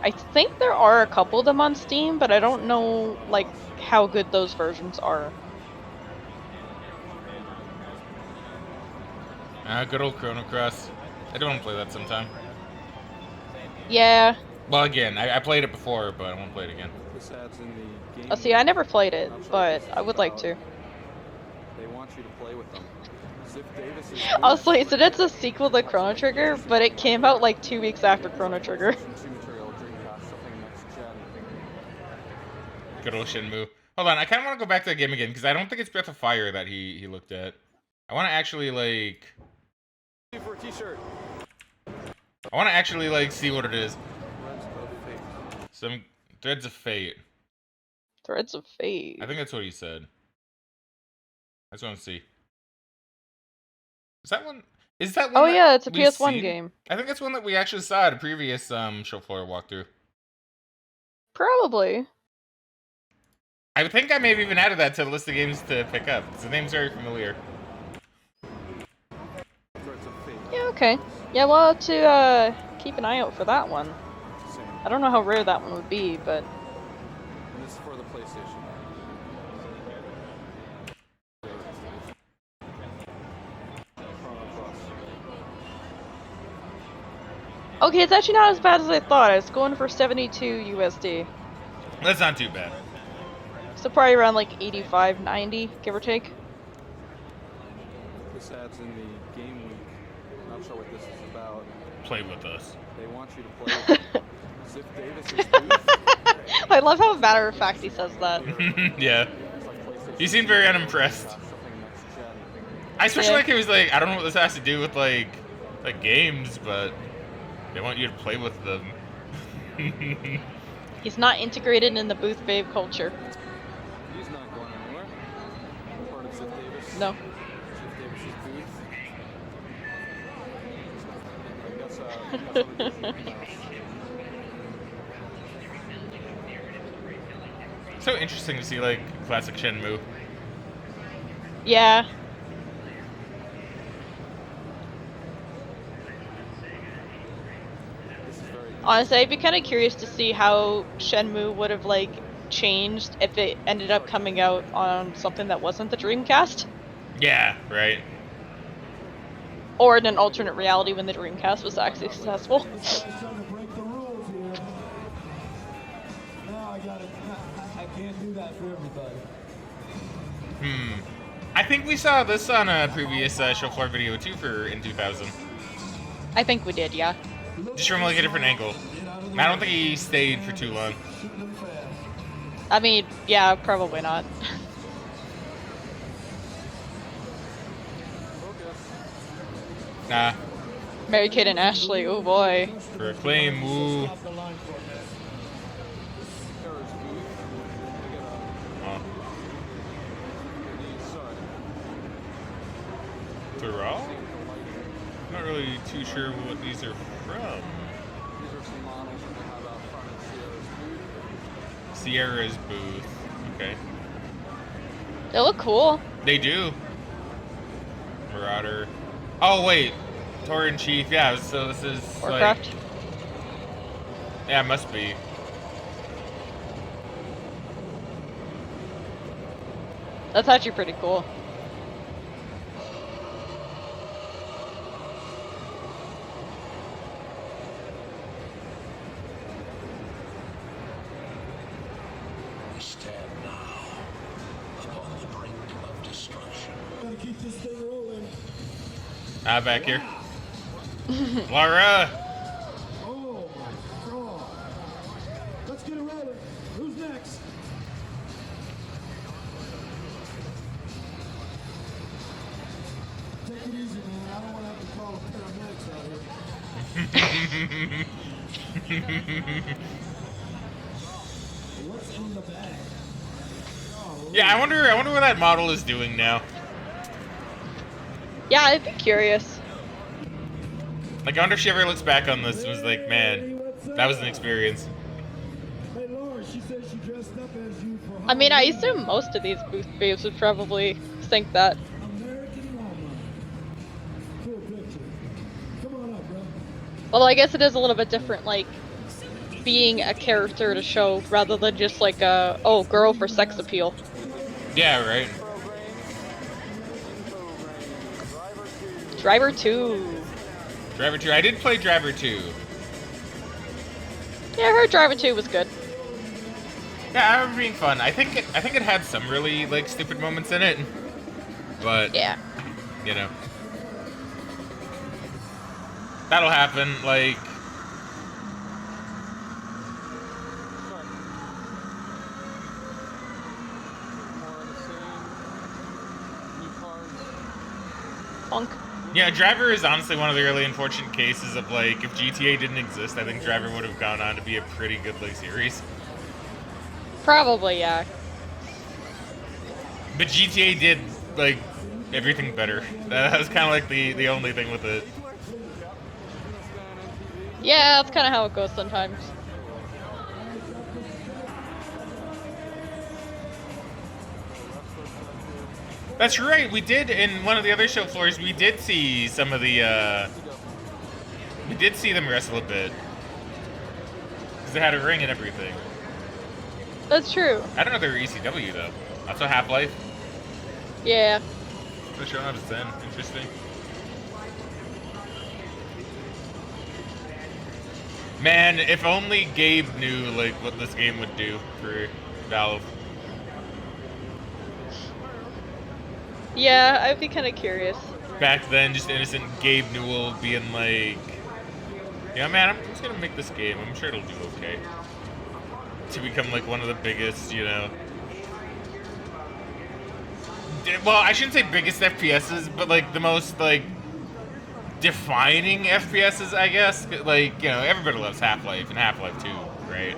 I think there are a couple of them on Steam, but I don't know, like, how good those versions are. Good old Chrono Cross. I do want to play that sometime. Yeah. Well, again, I played it before, but I won't play it again. Oh, see, I never played it, but I would like to. They want you to play with them. Davis is Honestly, so that's a sequel to Chrono Trigger, but it came out like 2 weeks after Chrono Trigger. material Dreamcast, something next gen. Good old Shenmue. Hold on, I kind of want to go back to that game again because I don't think it's Breath of Fire that he looked at. I want to actually like. For a t-shirt. I want to actually like see what it is. Threads of Fate. Some Threads of Fate. Threads of Fate. I think that's what he said. I just want to see. Is that one? Is that one? Oh that yeah, it's a we've PS1 seen? game. I think that's one that we actually saw at a previous Showfloor walkthrough. Probably. I think I may have even added that to the list of games to pick up. 'Cause the name's very familiar. Threads of Fate. Yeah, okay. Yeah, we'll have to keep an eye out for that one. I don't know how rare that one would be, but And this is for the PlayStation. Chrono Cross. okay, it's actually not as bad as I thought. It's going for 72 USD. That's not too bad. So probably around like 85, 90, give or take. This ad's in the game week. Not sure what this is about. Play with us. They want you to play Ziff Davis's booth. I love how matter of fact he says that. Yeah. It's like PlayStation. You seem very unimpressed. Something next gen. I especially Yeah. like he was like, I don't know what this has to do with like games, but they want you to play with them. He's not integrated in the booth babe culture. He's not going anywhere. Part of Ziff Davis. No. Ziff Davis's booth. I guess that's what it is. So interesting to see like classic Shenmue. Yeah. This is very Honestly, I'd be kind of curious to see how Shenmue would have like changed if it ended up coming out on something that wasn't the Dreamcast, Yeah, right. or in an alternate reality when the Dreamcast was actually successful. This guy's trying to break the rules here. No, I can't do that for everybody. I think we saw this on a previous Showfloor video too in 2000. I think we did, yeah. Just from like a different angle. And I don't think he stayed for too long. Shooting them fast. I mean, yeah, probably not. Nah. Mary Kate and Ashley, oh boy. For Acclaim, woo. Stop the line for a minute. Terror's booth. They get Oh. these, Thurl? Not really too sure what these are from. these are some models that they have out front at Sierra's Sierra's booth. booth. Okay. They look cool. They do. Marauder. Oh wait. Tor in Chief. Yeah, so this is Warcraft. like. Yeah, it must be. That's actually pretty cool. Stand now upon the brink of destruction. Gotta keep this thing rolling. Ah, back here. Laura! Oh my god. Let's get it rolling. Who's next? Take it easy, man. I don't want to have to call the paramedics out here. What's in the bag? Oh, Yeah, I wonder what that model is doing now. Yeah, I'd be curious. Like, I wonder if she ever looks back on this and was like, man, that was an experience. Hey, Laura, she said she dressed up as you for I mean, I assume most of these booth babes would probably think that. American Walmart. Cool picture. Come on up, bro. Although I guess it is a little bit different, like, being a character to show rather than just like a, oh, girl for sex appeal. Yeah, right. Driver 2. Driver 2. I did play Driver 2. Yeah, I heard Driver 2 was good. Yeah, I remember being fun. I think it had some really like stupid moments in it, but Yeah. you know. That'll happen, like... Sorry. More of the same. New cars. Punk. Yeah, Driver is honestly one of the really unfortunate cases of, like, if GTA didn't exist, I think Driver would have gone on to be a pretty good, like, series. Probably, yeah. But GTA did, like, everything better. That was kind of like the only thing with it. Yeah, that's kind of how it goes sometimes. That's right, we did, in one of the other show floors, we did see some of the, we did see them wrestle a bit. Because they had a ring and everything. That's true. I don't know if they were ECW, though. That's a Half-Life. Yeah. They're showing up as 10. Interesting. Man, if only Gabe knew, like, what this game would do for Valve. Yeah, I'd be kind of curious. Back then, just innocent Gabe Newell being like, yeah, man, I'm just gonna make this game. I'm sure it'll do okay. To become, like, one of the biggest, you know... Well, I shouldn't say biggest FPSs, but, like, the most, like, defining FPSs, I guess. Like, you know, everybody loves Half-Life and Half-Life 2, right?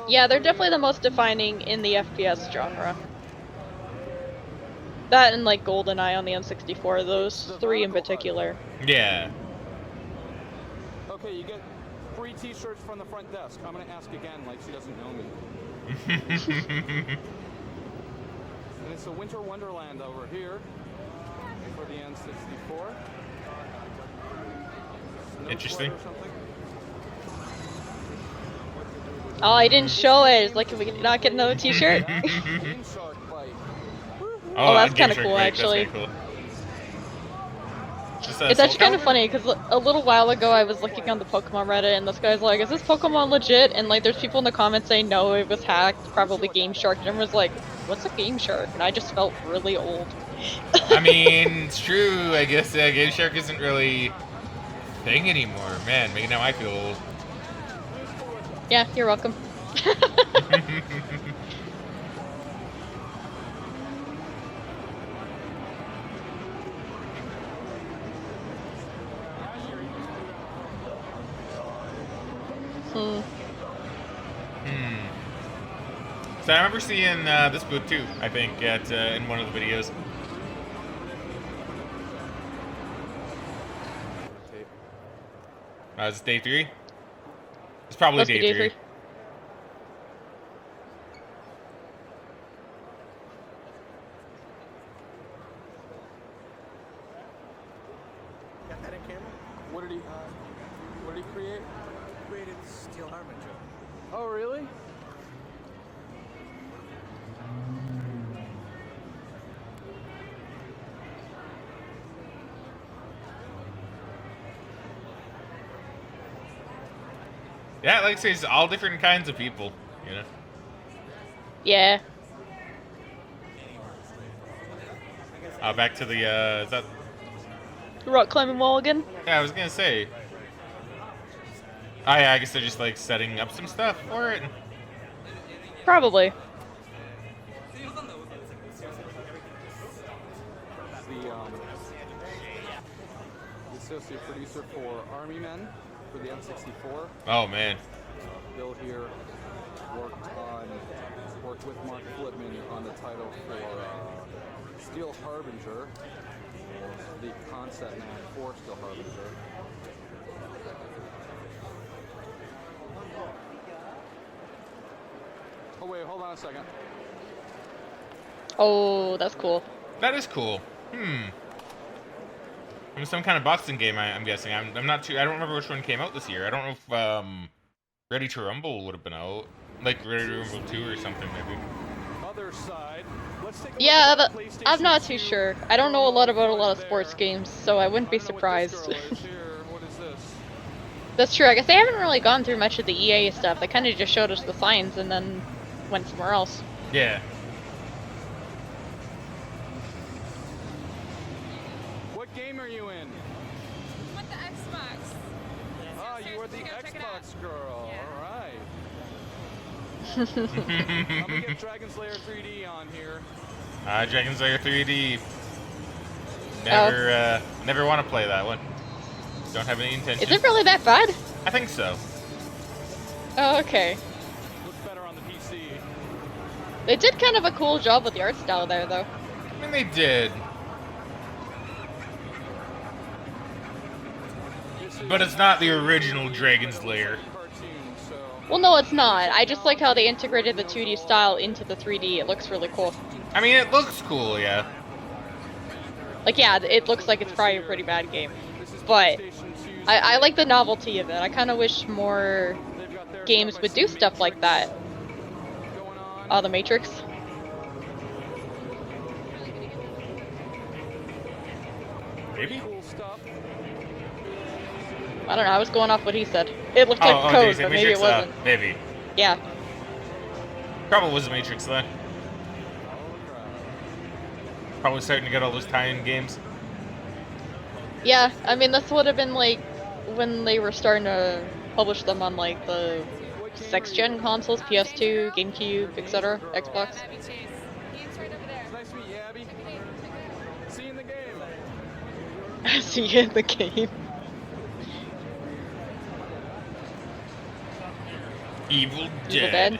Yeah, they're definitely the most defining in the FPS genre. That and, like, GoldenEye on the N64, those three in particular. Yeah. Okay, you get free t-shirts from the front desk. I'm gonna ask again like she doesn't know me. And it's a winter wonderland over here for the N64. Interesting. Oh, I didn't show it. It's like, can we not get another t-shirt? Oh, that's kind of cool, actually. Cool. It's actually kind of funny, because a little while ago I was looking on the Pokemon Reddit, and this guy's like, is this Pokemon legit? And, like, there's people in the comments saying, no, it was hacked, probably Game Shark. And everyone's like, what's a Game Shark? And I just felt really old. I mean, it's true, I guess. Game Shark isn't really a thing anymore. Man, now I feel old. Yeah, you're welcome. So I remember seeing this booth too, I think, at in one of the videos. Is it day 3? It's probably Must be day 3. Got that in camera? What did he create? Created Steel Harbinger. Oh, really? Yeah, like I say, it's all different kinds of people, you know? Yeah. Back to the, is that... Rock climbing wall again? Yeah, I was gonna say. Oh yeah, I guess they're just, like, setting up some stuff for it. Probably. The associate producer for Army Men for the N64. Oh, man. Bill here worked with Mark Flipman on the title for Steel Harbinger, the concept man for Steel Harbinger. Oh wait, hold on a second. Oh, that's cool. That is cool. I mean, some kind of boxing game, I'm guessing. I'm not too... I don't remember which one came out this year. I don't know if Ready to Rumble would have been out. Like Ready to Rumble 2 or something, maybe. Other side. Let's take a Yeah, look at but the I'm not PlayStation too 2. sure. I don't know a lot about a lot of sports games, so I wouldn't be I don't know what surprised. this girl is here. What is this? That's true. I guess they haven't really gone through much of the EA stuff. They kind of just showed us the signs and then went somewhere else. Yeah. Deluxe Girl. Alright. I'm gonna get Dragon Slayer 3D on here. Dragon Slayer 3D. Never want to play that one. Don't have any intention. Is it really that bad? I think so. Oh, okay. Looks better on the PC. They did kind of a cool job with the art style there, though. I mean, they did. But it's not the original Dragon Slayer. Cartoon, so Well, no, it's not. I just like how they integrated the 2D style into the 3D. It looks really cool. I mean, it looks cool, yeah. Like, yeah, it looks like it's probably a pretty bad game. But I like the novelty of it. I kind of wish more games would do stuff like that. Oh, The Matrix. Maybe? cool stuff. I don't know. I was going off what he said. It looked like did code, you say but maybe it Matrix? wasn't. Maybe. Yeah. Probably was the Matrix then. Probably starting to get all those tie-in games. Yeah, I mean, this would have been like when they were starting to publish them on like the 6th-gen consoles, PS2, Gamecube, etc., Xbox. It's nice to meet you, Abby. See you in the game. See you in the game. Evil Dead. Evil Dead.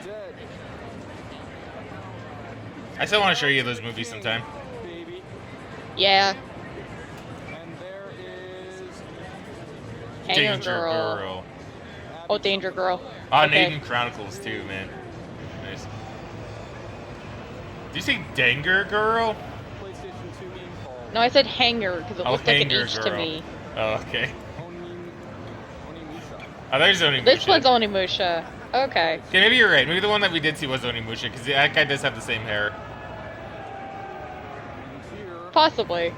I still want to show you those movies sometime. Baby. Yeah. And there is Hanger Danger Girl. Girl. Oh, Danger Girl. Oh, Okay. Naden Chronicles too, man. Nice. Did you say Danger Girl? PlayStation 2 game called No, I said Hanger because it Oh, looked like an Hanger H to Girl. me. Oh, okay. Onimusha. Oh, there's Onimusha. This one's Onimusha. Okay. Okay, maybe you're right. Maybe the one that we did see was Onimusha, because that guy does have the same hair. And here Possibly.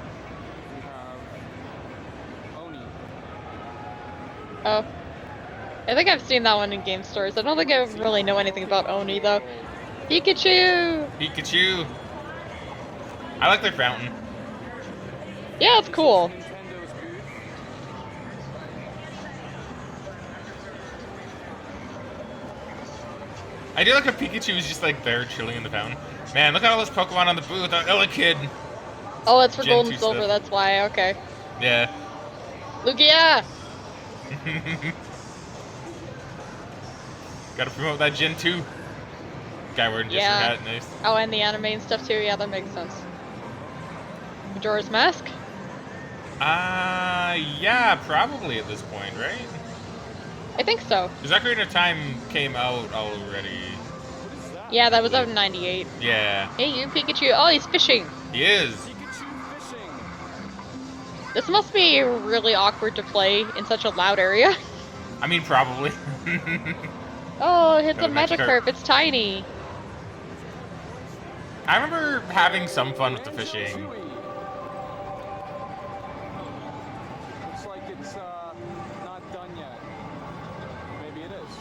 we have Oni. Oh. I think I've seen that one in game stores. I don't think I really know anything about Oni, though. Pikachu! Pikachu. I like their fountain. Yeah, it's cool. Nintendo's booth. I do like how Pikachu is just like there chilling in the fountain. Man, look at all those Pokemon on the booth. Oh, kid. Oh, it's for Gen gold 2 and silver, stuff. that's why. Okay. Yeah. Lugia! Gotta promote that Gen 2. Guy wearing just a Yeah. hat, nice. Oh, and the anime and stuff, too. Yeah, that makes sense. Majora's Mask? Yeah, probably at this point, right? I think so. Because Ocarina of Time came out already. Yeah, that was out in 98. Yeah, Hey, you, Pikachu. Oh, he's fishing. he is. Pikachu fishing. This must be really awkward to play in such a loud area. I mean, probably. Oh, it's Got a a Magikarp. Magikarp. It's tiny. I remember having some fun with the fishing. Chewy. Looks like it's not done yet. Maybe it is.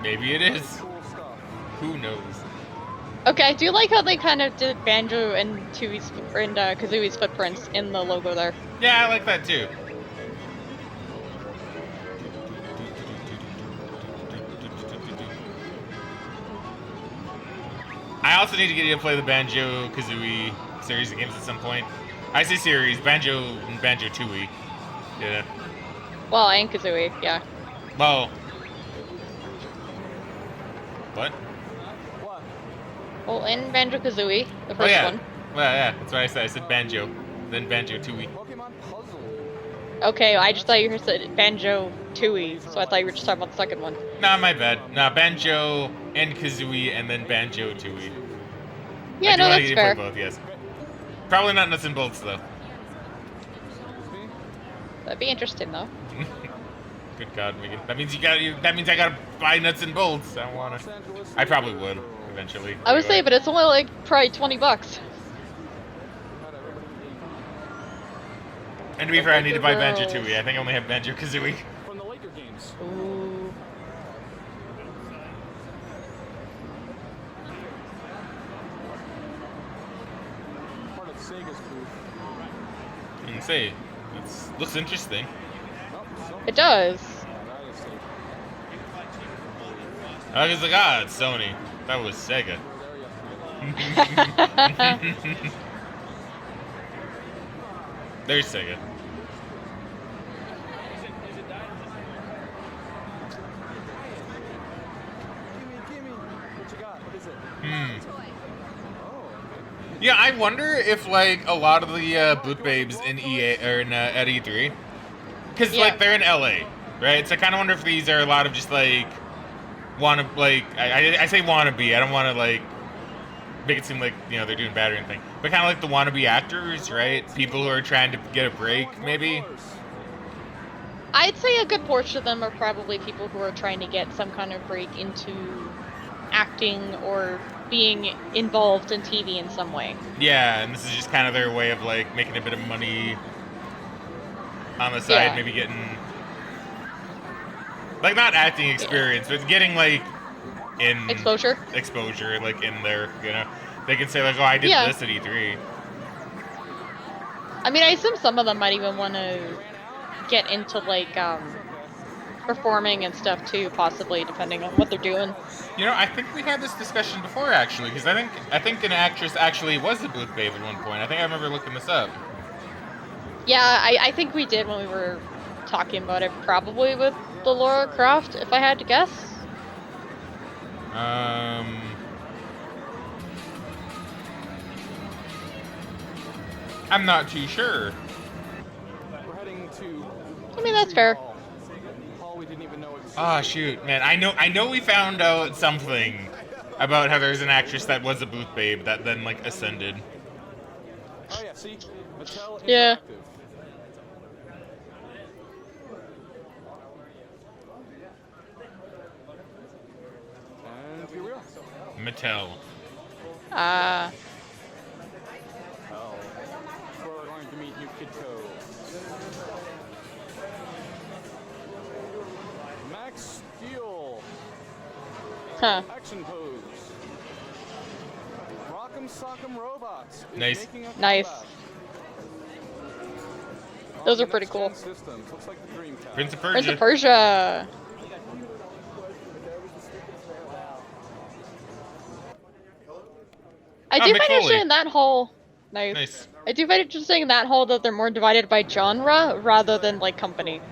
Maybe it is. Cool stuff. Who knows? Okay, I do like how they kind of did Banjo and Kazooie's footprints in the logo there. Yeah, I like that too. I also need to get you to play the Banjo-Kazooie series of games at some point. I say series, Banjo and Banjo-Tooie. Yeah. Well, and Kazooie, yeah. Well. What? What? Well, and Banjo-Kazooie, the first Oh yeah. one. Well, yeah, that's what I said. I said Banjo, then Banjo-Tooie. Pokemon Puzzle. Okay, I just thought you said Banjo-Tooie, so I thought you were just talking about the second one. Nah, my bad. Nah, Banjo and Kazooie, and then Banjo-Tooie. Yeah, I do no, wanna that's get you to fair. play both, yes. Probably not nuts and bolts though. That'd be interesting, though. Good God, Megan. That means That means I gotta buy nuts and bolts. I don't wanna. I probably would eventually. I would say, but it's only like probably $20. And to be fair, I need to buy Girls. Banjo-Tooie. I think I only have Banjo-Kazooie. From the Laker games. Ooh. Part of Sega's booth. And say, looks interesting. Nope, Sony. It does. That is I was like, ah, it's Sony. That was Sega. There's Sega. Gimme. What you got? What is it? Yeah, I wonder if like a lot of the boot babes in EA or at E3, because like they're in LA, right? So I kind of wonder if these are a lot of just like I say wannabe. I don't want to like make it seem like they're doing bad or anything, but kind of like the wannabe actors, right? People who are trying to get a break, maybe. I'd say a good portion of them are probably people who are trying to get some kind of break into acting or being involved in TV in some way. Yeah, and this is just kind of their way of like making a bit of money on the side, maybe getting like not acting experience, but getting like in exposure, like in there, they can say like, oh, I did this at E3. I mean, I assume some of them might even want to get into like performing and stuff too, possibly, depending on what they're doing. I think we had this discussion before actually, because I think an actress actually was a booth babe at one point. I think I remember looking this up. Yeah, I think we did when we were talking about it, probably with the Lara Croft, if I had to guess. I'm not too sure. We're heading to. I mean, that's fair. Hall we didn't even know existed. Oh shoot, man! I know we found out something about how there's an actress that was a booth babe that then like ascended. Oh yeah, see, Mattel yeah. Interactive. And here we are. Mattel. Ah. Well, we're going to meet new Kidco. Max Steel. Huh. Action pose. Rock'em Sock'em Robots. Nice. Nice. Those are pretty cool. Systems. Looks like the Dreamcast. Prince of Persia. Prince of Persia. I do find interesting in that whole. Nice. I do find interesting in that whole that they're more divided by genre rather than like company.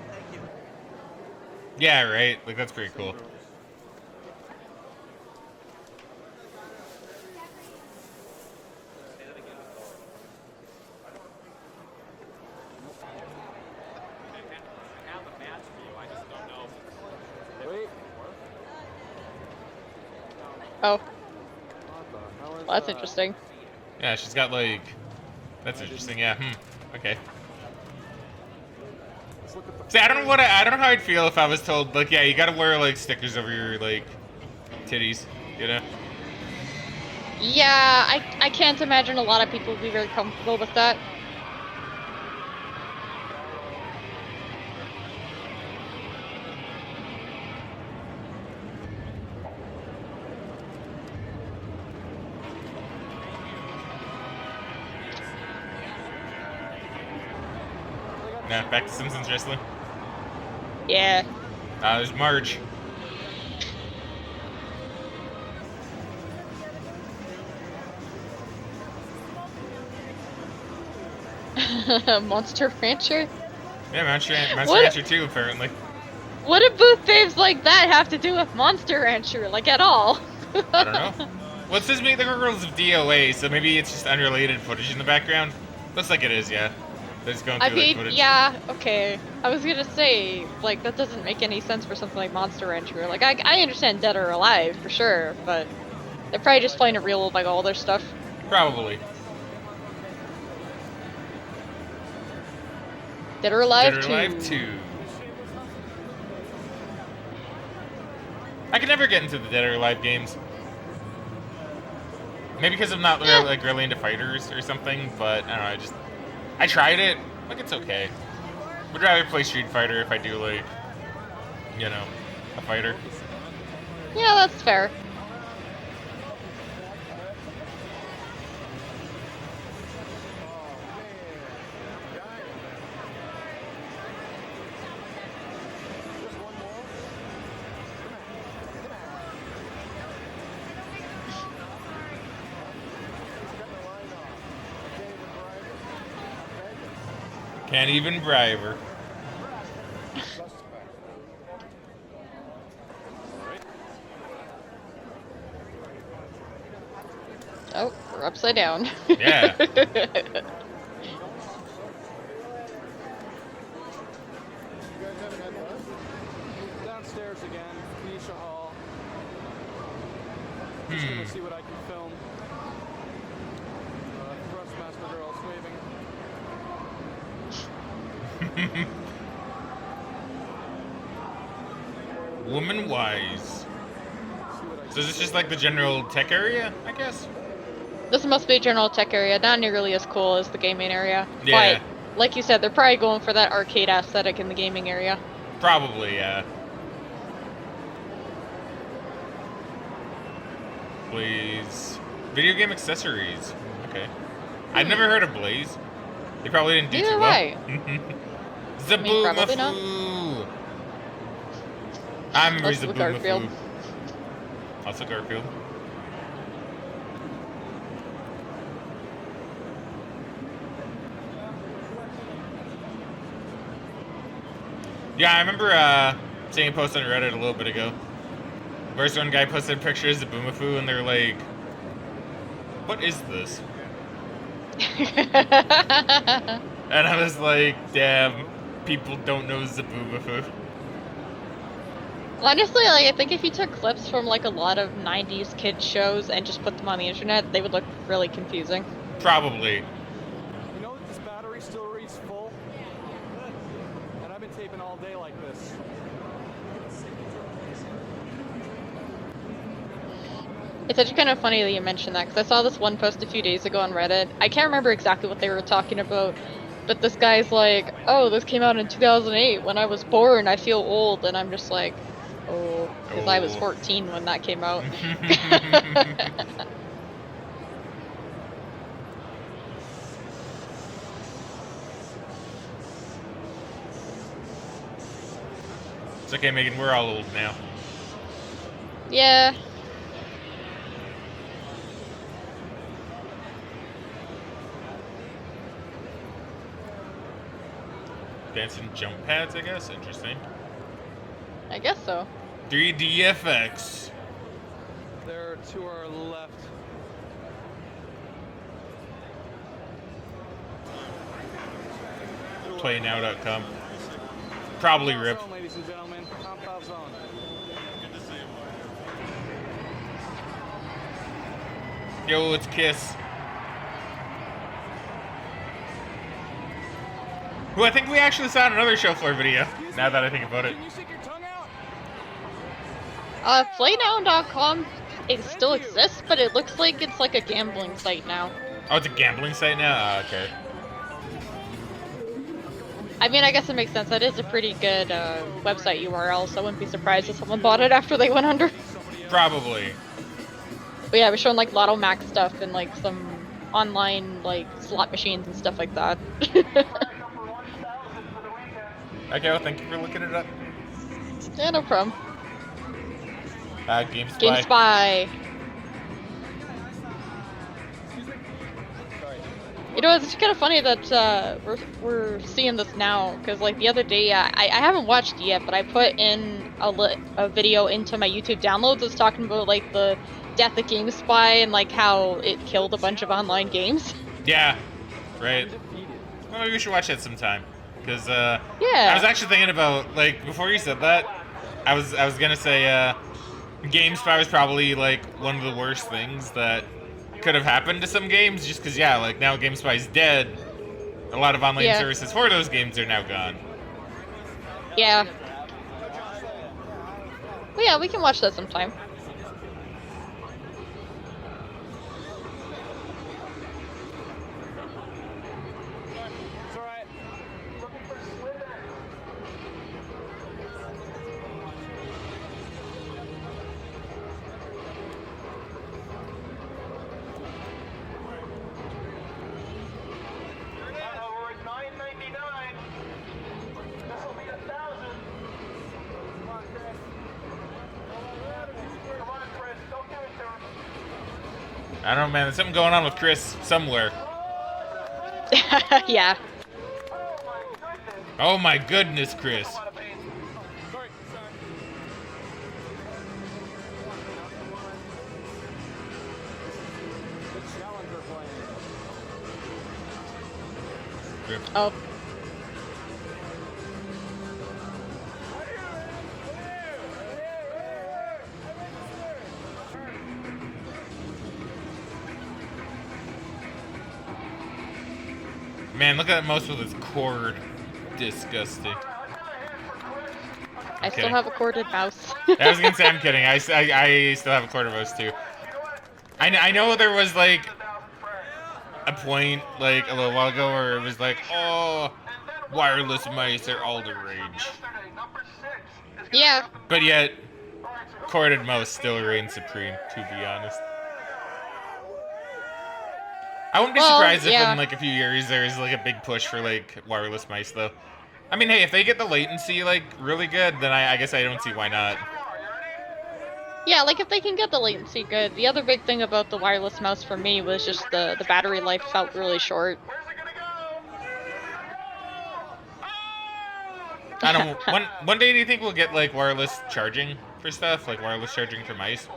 Yeah, right. Like that's pretty cool. Oh. Well, that's interesting. Yeah, she's got like. That's interesting. Yeah. Okay. See, I don't know how I'd feel if I was told like, yeah, you gotta wear like stickers over your like titties, Yeah, I can't imagine a lot of people would be very comfortable with that. Nah, back to Simpsons wrestling. Yeah. There's Marge. Monster Rancher? Yeah, Monster Rancher too, apparently. What do booth babes like that have to do with Monster Rancher? Like, at all? I don't know. Well, it says make the girls of DOA, so maybe it's just unrelated footage in the background. Looks like it is, yeah. They're just going through like, footage. Yeah, okay. I was gonna say, like, that doesn't make any sense for something like Monster Rancher. Like, I understand Dead or Alive, for sure, but they're probably just playing it real with, like, all their stuff. Probably. Dead or Alive 2. Dead or Alive 2. I can never get into the Dead or Alive games. Maybe because I'm not really into fighters or something, but I don't know, I tried it, like it's okay. Would rather play Street Fighter if I do like, a fighter. Yeah, that's fair. Can't even bribe her. Oh, we're upside down. Yeah. Downstairs again, Nisha Hall. Just gonna see what I can film. Thrustmaster girls waving. Woman wise. So is this just like the general tech area, I guess? This must be a general tech area, not nearly as cool as the gaming area. Yeah. But, like you said, they're probably going for that arcade aesthetic in the gaming area. Probably, yeah. Blaze. Video game accessories. Okay. I've never heard of Blaze. They probably didn't do Neither too have well. probably not. Zaboo-mafoo. I remember Also Garfield. Zaboo-mafoo. Also Garfield. Yeah, I remember seeing a post on Reddit a little bit ago. Where one guy posted pictures of Boomafoo and they're like, what is this? And I was like, damn, people don't know Zaboomafoo. Honestly, like, I think if you took clips from like a lot of 90s kids shows and just put them on the internet, they would look really confusing. Probably. You know that this battery still reads full? And I've been taping all day like this. It's actually kind of funny that you mentioned that, because I saw this one post a few days ago on Reddit. I can't remember exactly what they were talking about, but this guy's like, oh, this came out in 2008. When I was born, I feel old. And I'm just like, oh, because I was 14 when that came out. It's okay, Megan, we're all old now. Yeah. Dancing jump pads, I guess. Interesting. I guess so. 3DFX. They're to our left. PlayNow.com. Probably RIP. Zone, ladies and gentlemen. Compound zone. Yo, it's Kiss. Who I think we actually saw in another Showfloor video, now that I think about it. Can you stick your tongue out? PlayNow.com, it still exists, but it looks like it's like a gambling site now. Oh, it's a gambling site now? Oh, okay. I mean, I guess it makes sense. That is a pretty good website URL, so I wouldn't be surprised if someone bought it after they went under. Probably. But yeah, it was showing like Lotto Max stuff and like some online like slot machines and stuff like that. Okay, well, thank you for looking it up. Yeah, no problem. GameSpy. GameSpy. You know, it's kind of funny that we're seeing this now, because like the other day, I haven't watched it yet, but I put in a video into my YouTube downloads that's talking about like the death of GameSpy and like how it killed a bunch of online games. Yeah, right. Well, maybe we should watch that sometime. Because yeah. I was actually thinking about, like, before you said that, I was gonna say GameSpy was probably like one of the worst things that could have happened to some games, just because, yeah, like now GameSpy's dead. A lot of online services for those games are now gone. Yeah. Well, yeah, we can watch that sometime. I don't know, man. There's something going on with Chris somewhere. Yeah. Oh my goodness, Chris. Sorry. The Challenger plane. Oh. Man, look at that mouse with its cord. Disgusting. I still have a corded mouse. I was gonna say, I'm kidding. I still have a corded mouse too. I know there was like a point like a little while ago where it was like, oh, wireless mice are all the rage. Yeah. But yet, corded mouse still reigns supreme, to be honest. I wouldn't be surprised if in like a few years there's like a big push for like wireless mice though. I mean, hey, if they get the latency like really good, then I guess I don't see why not. Yeah, like if they can get the latency good. The other big thing about the wireless mouse for me was just the battery life felt really short. I don't know. One day do you think we'll get like wireless charging for stuff? Like wireless charging for mice?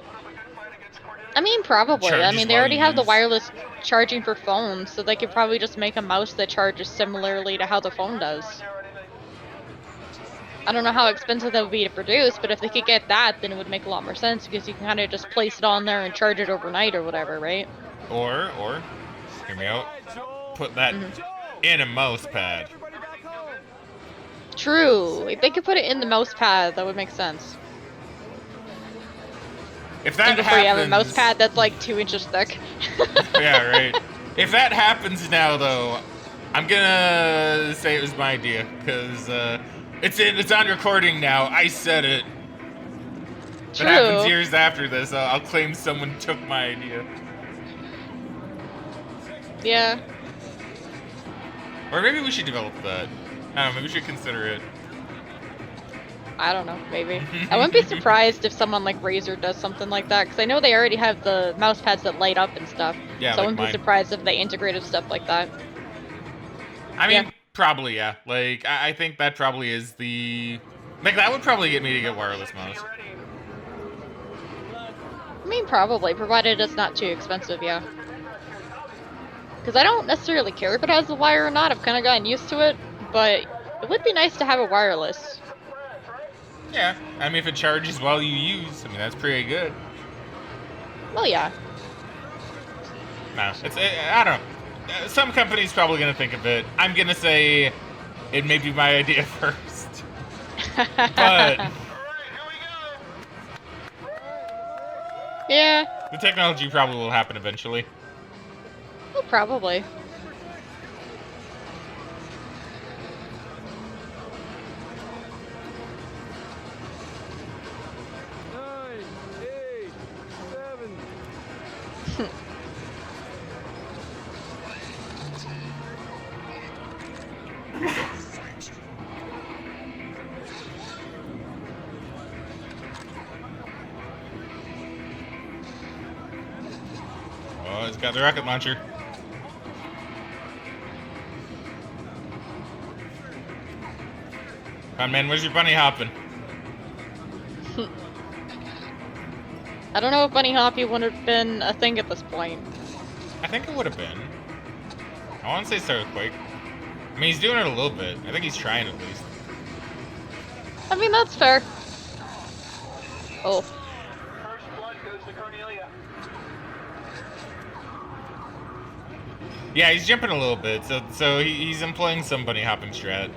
I mean, probably. Charges I mean, they while already you have the use. wireless charging for phones, so they could probably just make a mouse that charges similarly to how the phone does. I don't know how expensive that would be to produce, but if they could get that, then it would make a lot more sense, because you can kind of just place it on there and charge it overnight or whatever, right? Or, hear me out, put that in a mouse pad. True. If they could put it in the mouse pad, that would make sense. If that And before you have a happens, mouse pad that's like 2 inches thick. yeah, right. If that happens now, though, I'm gonna say it was my idea because it's on recording now. I said it. If it happens years after this, I'll claim someone took my idea. Yeah. Or maybe we should develop that. I don't know. Maybe we should consider it. I don't know, maybe. I wouldn't be surprised if someone like Razer does something like that, because I know they already have the mouse pads that light up and stuff. Yeah, so I like wouldn't mine. be surprised if they integrated stuff like that. I mean, probably, yeah. Like, I think that probably is the... Like, that would probably get me to get wireless mouse. I mean, probably, provided it's not too expensive, yeah. Because I don't necessarily care if it has a wire or not. I've kind of gotten used to it, but it would be nice to have a wireless. Yeah, I mean, if it charges while you use, I mean, that's pretty good. Well, yeah. No, I don't know. Some company's probably going to think of it. I'm going to say it may be my idea first. But... Yeah. The technology probably will happen eventually. Well, probably. Oh, it's got the rocket launcher. Come on, man, where's your bunny hopping? I don't know if bunny hopping would have been a thing at this point. I think it would have been. I want to say Starquake. I mean, he's doing it a little bit. I think he's trying at least. I mean, that's fair. Oh. Yeah, he's jumping a little bit, so he's employing some bunny hopping strat.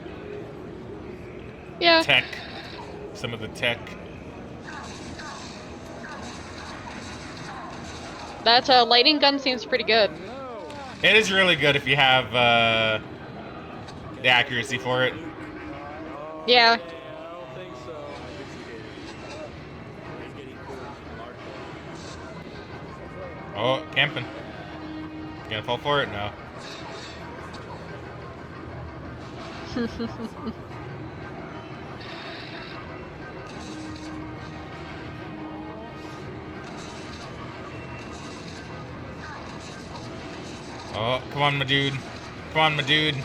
Yeah. Tech. Some of the tech. That lighting gun seems pretty good. It is really good if you have the accuracy for it. Yeah. Oh, camping. Gonna fall for it? No. Oh, come on, my dude. Come on, my dude.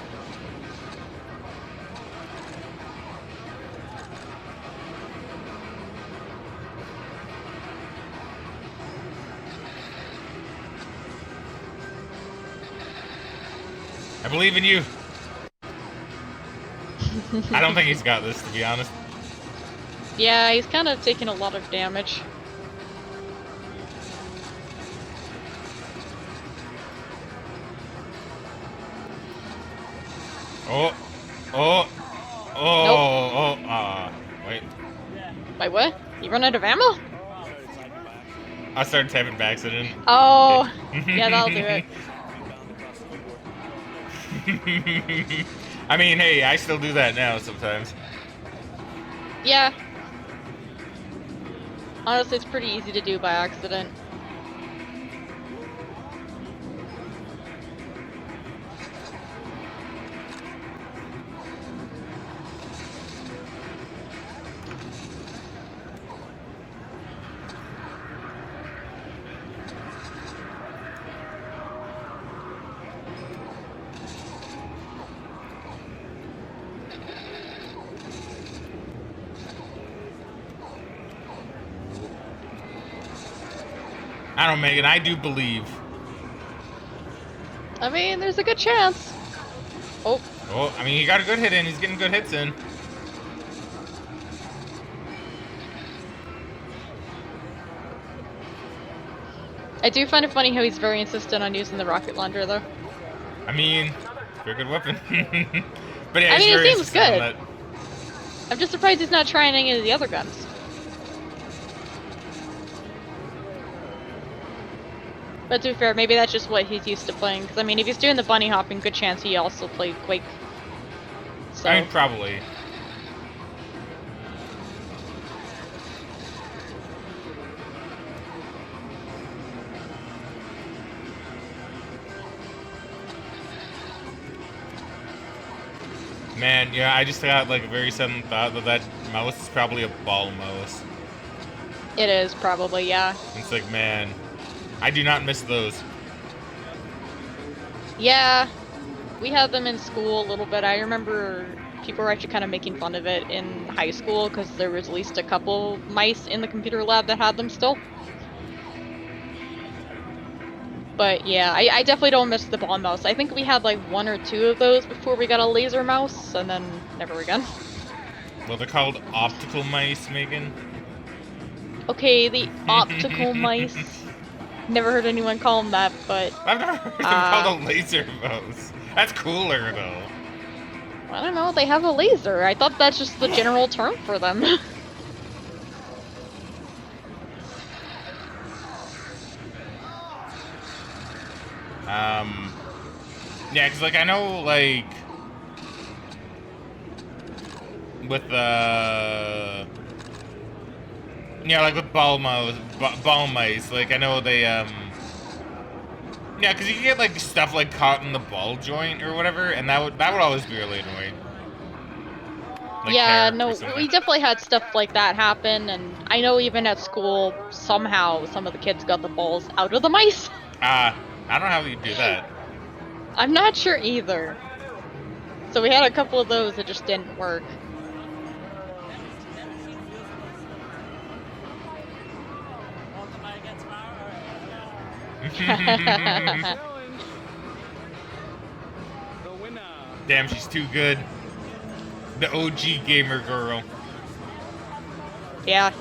I believe in you. I don't think he's got this, to be honest. Yeah, he's kind of taking a lot of damage. Oh, oh, oh, Nope. oh, wait. Wait, what? You run out of ammo? I started tapping by accident. Oh, yeah, that'll do it. I mean, hey, I still do that now sometimes. Yeah. Honestly, it's pretty easy to do by accident. I don't know, Megan, I do believe. I mean, there's a good chance. Oh. Oh, I mean, he got a good hit in. He's getting good hits in. I do find it funny how he's very insistent on using the rocket launcher, though. I mean, very good weapon. But yeah, I mean, he's it very seems insistent on good. that. I'm just surprised he's not trying any of the other guns. But to be fair, maybe that's just what he's used to playing. Because, I mean, if he's doing the bunny hopping, good chance he also played Quake. So. I mean, probably. Man, yeah, I just got like a very sudden thought that that mouse is probably a ball mouse. It is, probably, yeah. It's like, man, I do not miss those. Yeah, we had them in school a little bit. I remember people were actually kind of making fun of it in high school because there was at least a couple mice in the computer lab that had them still. But yeah, I definitely don't miss the ball mouse. I think we had like 1 or 2 of those before we got a laser mouse, and then never again. Well, they're called optical mice, Megan. Okay, the optical mice. Never heard anyone call them that, but... I've never heard them called a laser mouse. That's cooler, though. I don't know, they have a laser. I thought that's just the general term for them. Yeah, because, like, I know, like, with, yeah, like, with ball mice, like, I know they, yeah, because you can get, like, stuff, like, caught in the ball joint or whatever, and that would always be really annoying. Like yeah, hair no, or something. we definitely had stuff like that happen, and I know even at school, somehow some of the kids got the balls out of the mice. I don't know how you do that. I'm not sure either. So we had a couple of those that just didn't work. The winner. Damn, she's too good. The OG gamer girl. Yeah.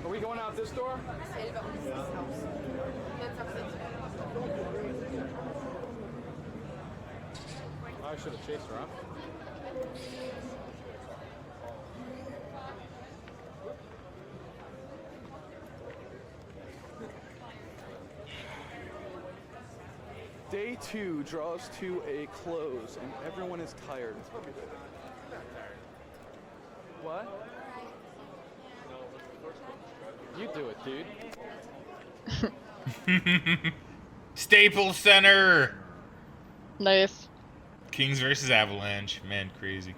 Are we going out this door? I should have chased her up. Day 2 draws to a close, and everyone is tired. What? You do it, dude. Staples Center. Nice. Kings versus Avalanche. Man, crazy.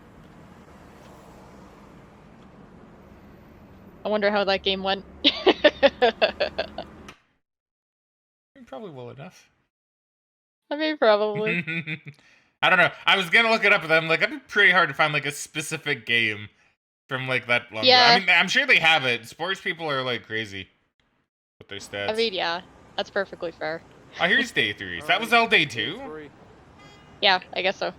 I wonder how that game went. Probably well enough. I mean, probably. I don't know. I was gonna look it up, but I'm like, it'd be pretty hard to find like a specific game from like that long ago. Yeah. I mean, I'm sure they have it. Sports people are like crazy with their stats. I mean, yeah, that's perfectly fair. Oh, here's day 3. So that was all day 2? Yeah, I guess so.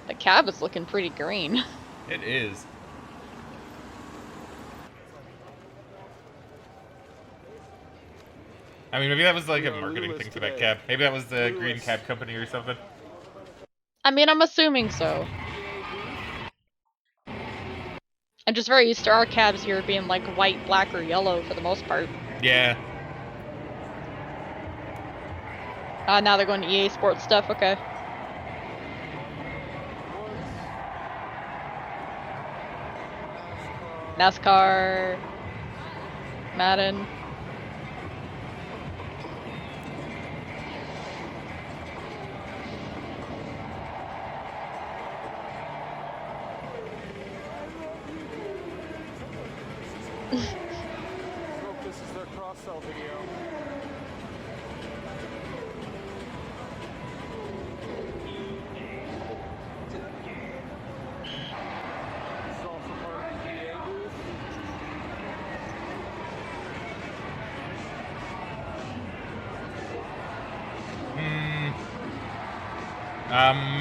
The cab is looking pretty green. It is. I mean, maybe that was like a marketing thing for that cab. Maybe that was the green cab company or something. I mean, I'm assuming so. I'm just very used to our cabs here being like white, black, or yellow for the most part. Yeah. Now they're going to EA Sports stuff, okay. NASCAR, Madden. This is their cross-sell video. This is also part of the EA booth.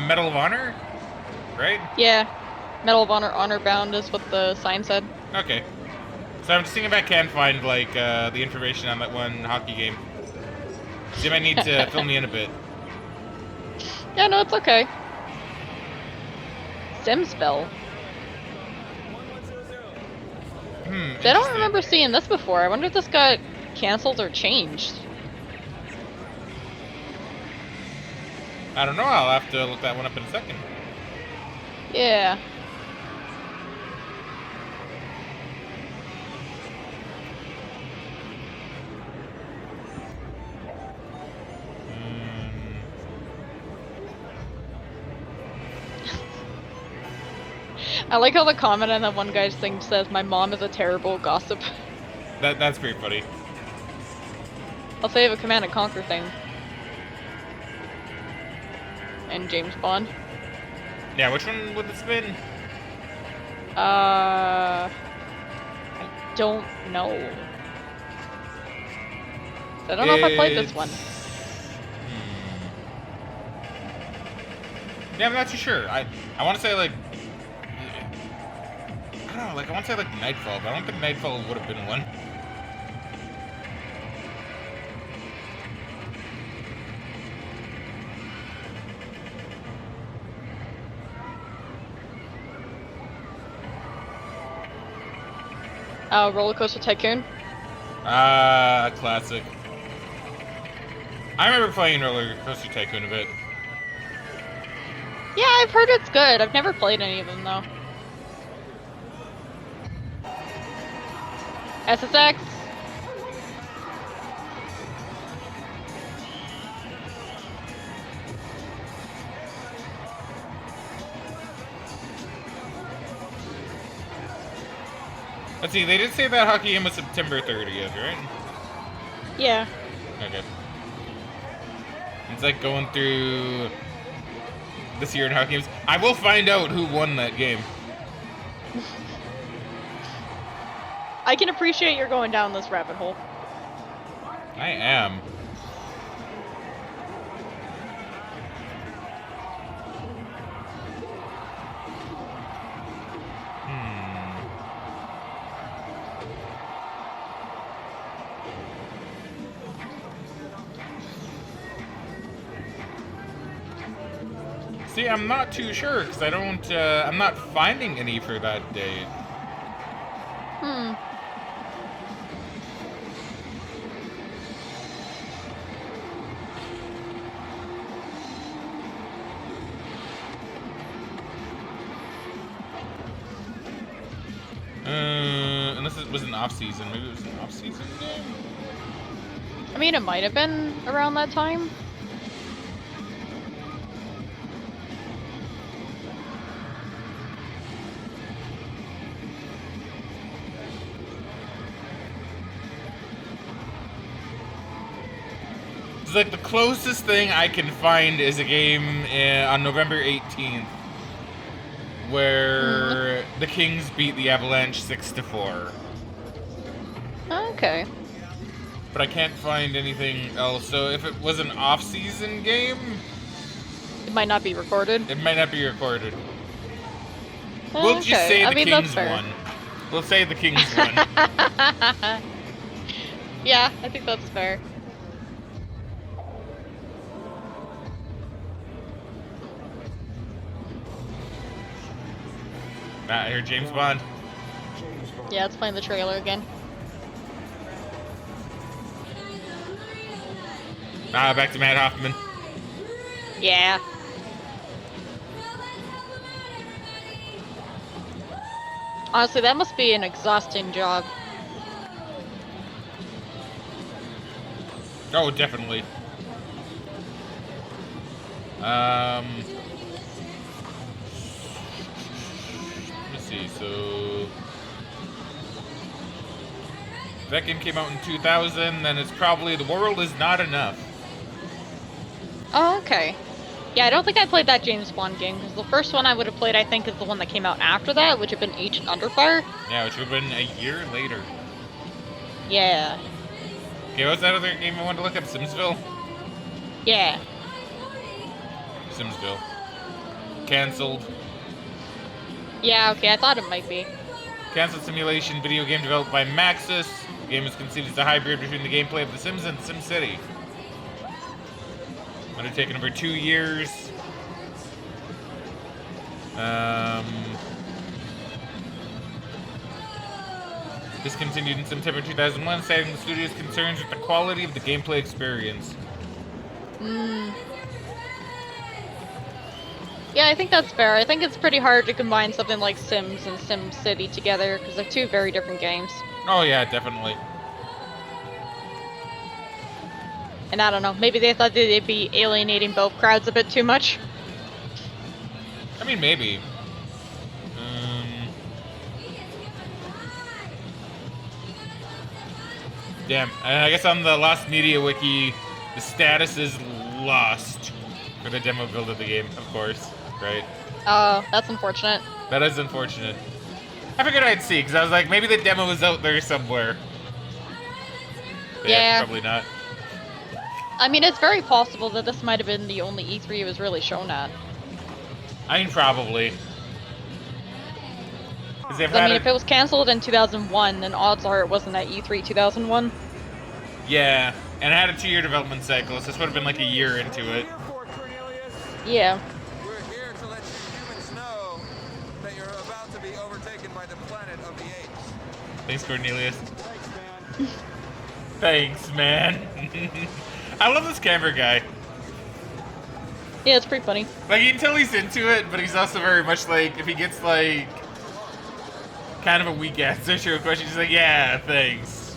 Medal of Honor? Right? Yeah. Medal of Honor, Honor Bound is what the sign said. Okay. So I'm just seeing if I can find, like, the information on that one hockey game. So you might need to fill me in a bit. Yeah, no, it's okay. Simsville. I don't remember seeing this before. I wonder if this got canceled or changed. I don't know. I'll have to look that one up in a second. Yeah. I like how the comment on that one guy's thing says, "My mom is a terrible gossip." That's pretty funny. I'll save a Command and Conquer thing. And James Bond. Yeah, which one would this have been? I don't know. I don't know if I played this one. Yeah, I'm not too sure. I want to say like I don't know, like I want to say like Nightfall, but I don't think Nightfall would have been one. Roller Coaster Tycoon. Classic. I remember playing Roller Coaster Tycoon a bit. Yeah, I've heard it's good. I've never played any of them though. SSX. Let's see, they did say that hockey game was September 30th, right? Yeah. Okay. It's like going through this year in hockey games. I will find out who won that game. I can appreciate you're going down this rabbit hole. I am. See, I'm not too sure because I don't. I'm not finding any for that date. Unless it was an off-season. Maybe it was an off-season game? I mean, it might have been around that time. It's like the closest thing I can find is a game on November 18th where the Kings beat the Avalanche 6-4. Okay. But I can't find anything else. So if it was an off-season game, It might not be recorded. it might not be recorded. We'll just Okay, say I the mean, that's Kings fair. won. We'll say the Kings won. Yeah, I think that's fair. I hear James Bond. Yeah, it's playing the trailer again. Back to Matt Hoffman. Yeah. Honestly, that must be an exhausting job. Oh, definitely. Let's see. So that game came out in 2000. Then it's probably The World Is Not Enough. Oh, okay. Yeah, I don't think I played that James Bond game, because the first one I would have played, I think, is the one that came out after that, which would have been Agent Underfire. Yeah, which would have been a year later. Yeah. Okay, what's that other game I wanted to look up? Simsville? Yeah. Simsville. Cancelled. Yeah, okay, I thought it might be. Cancelled simulation video game developed by Maxis. The game is conceived as a hybrid between the gameplay of The Sims and SimCity. Undertaken over 2 years. Discontinued in September 2001, citing the studio's concerns with the quality of the gameplay experience. Yeah, I think that's fair. I think it's pretty hard to combine something like Sims and SimCity together, because they're two very different games. Oh yeah, definitely. And I don't know, maybe they thought that they'd be alienating both crowds a bit too much. I mean, maybe. Damn. I guess on the Lost Media Wiki, the status is lost for the demo build of the game, of course. Right? Oh, that's unfortunate. That is unfortunate. I figured I'd see, because I was like, maybe the demo is out there somewhere. But Yeah. Probably not. I mean, it's very possible that this might have been the only E3 it was really shown at. I mean, probably. 'Cause they've I had mean, if it was cancelled in 2001, then odds are it wasn't at E3 2001. Yeah, and it had a 2-year development cycle, so this would have been like a year into it. Yeah. We're here to let you humans know that you're about to be overtaken by the planet of the apes. Thanks, Cornelius. Thanks, man. I love this camera guy. Yeah, it's pretty funny. Like, you can tell he's into it, but he's also very much like, if he gets like kind of a weak answer to a question, he's like, yeah, thanks.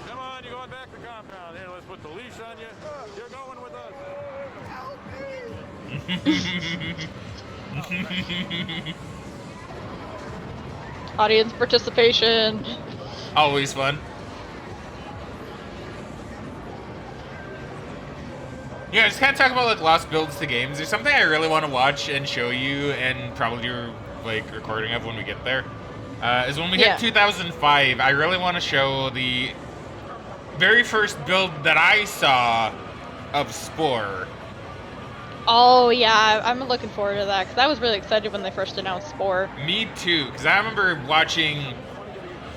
Come on, you're going back to compound. Here, let's put the leash on you. You're going with us. Audience participation. Always fun. Yeah, just kind of talk about like lost builds to games. There's something I really want to watch and show you, and probably do like recording of when we get there. Is when we hit 2005. I really want to show the very first build that I saw of Spore. Oh yeah, I'm looking forward to that, because I was really excited when they first announced Spore. Me too, because I remember watching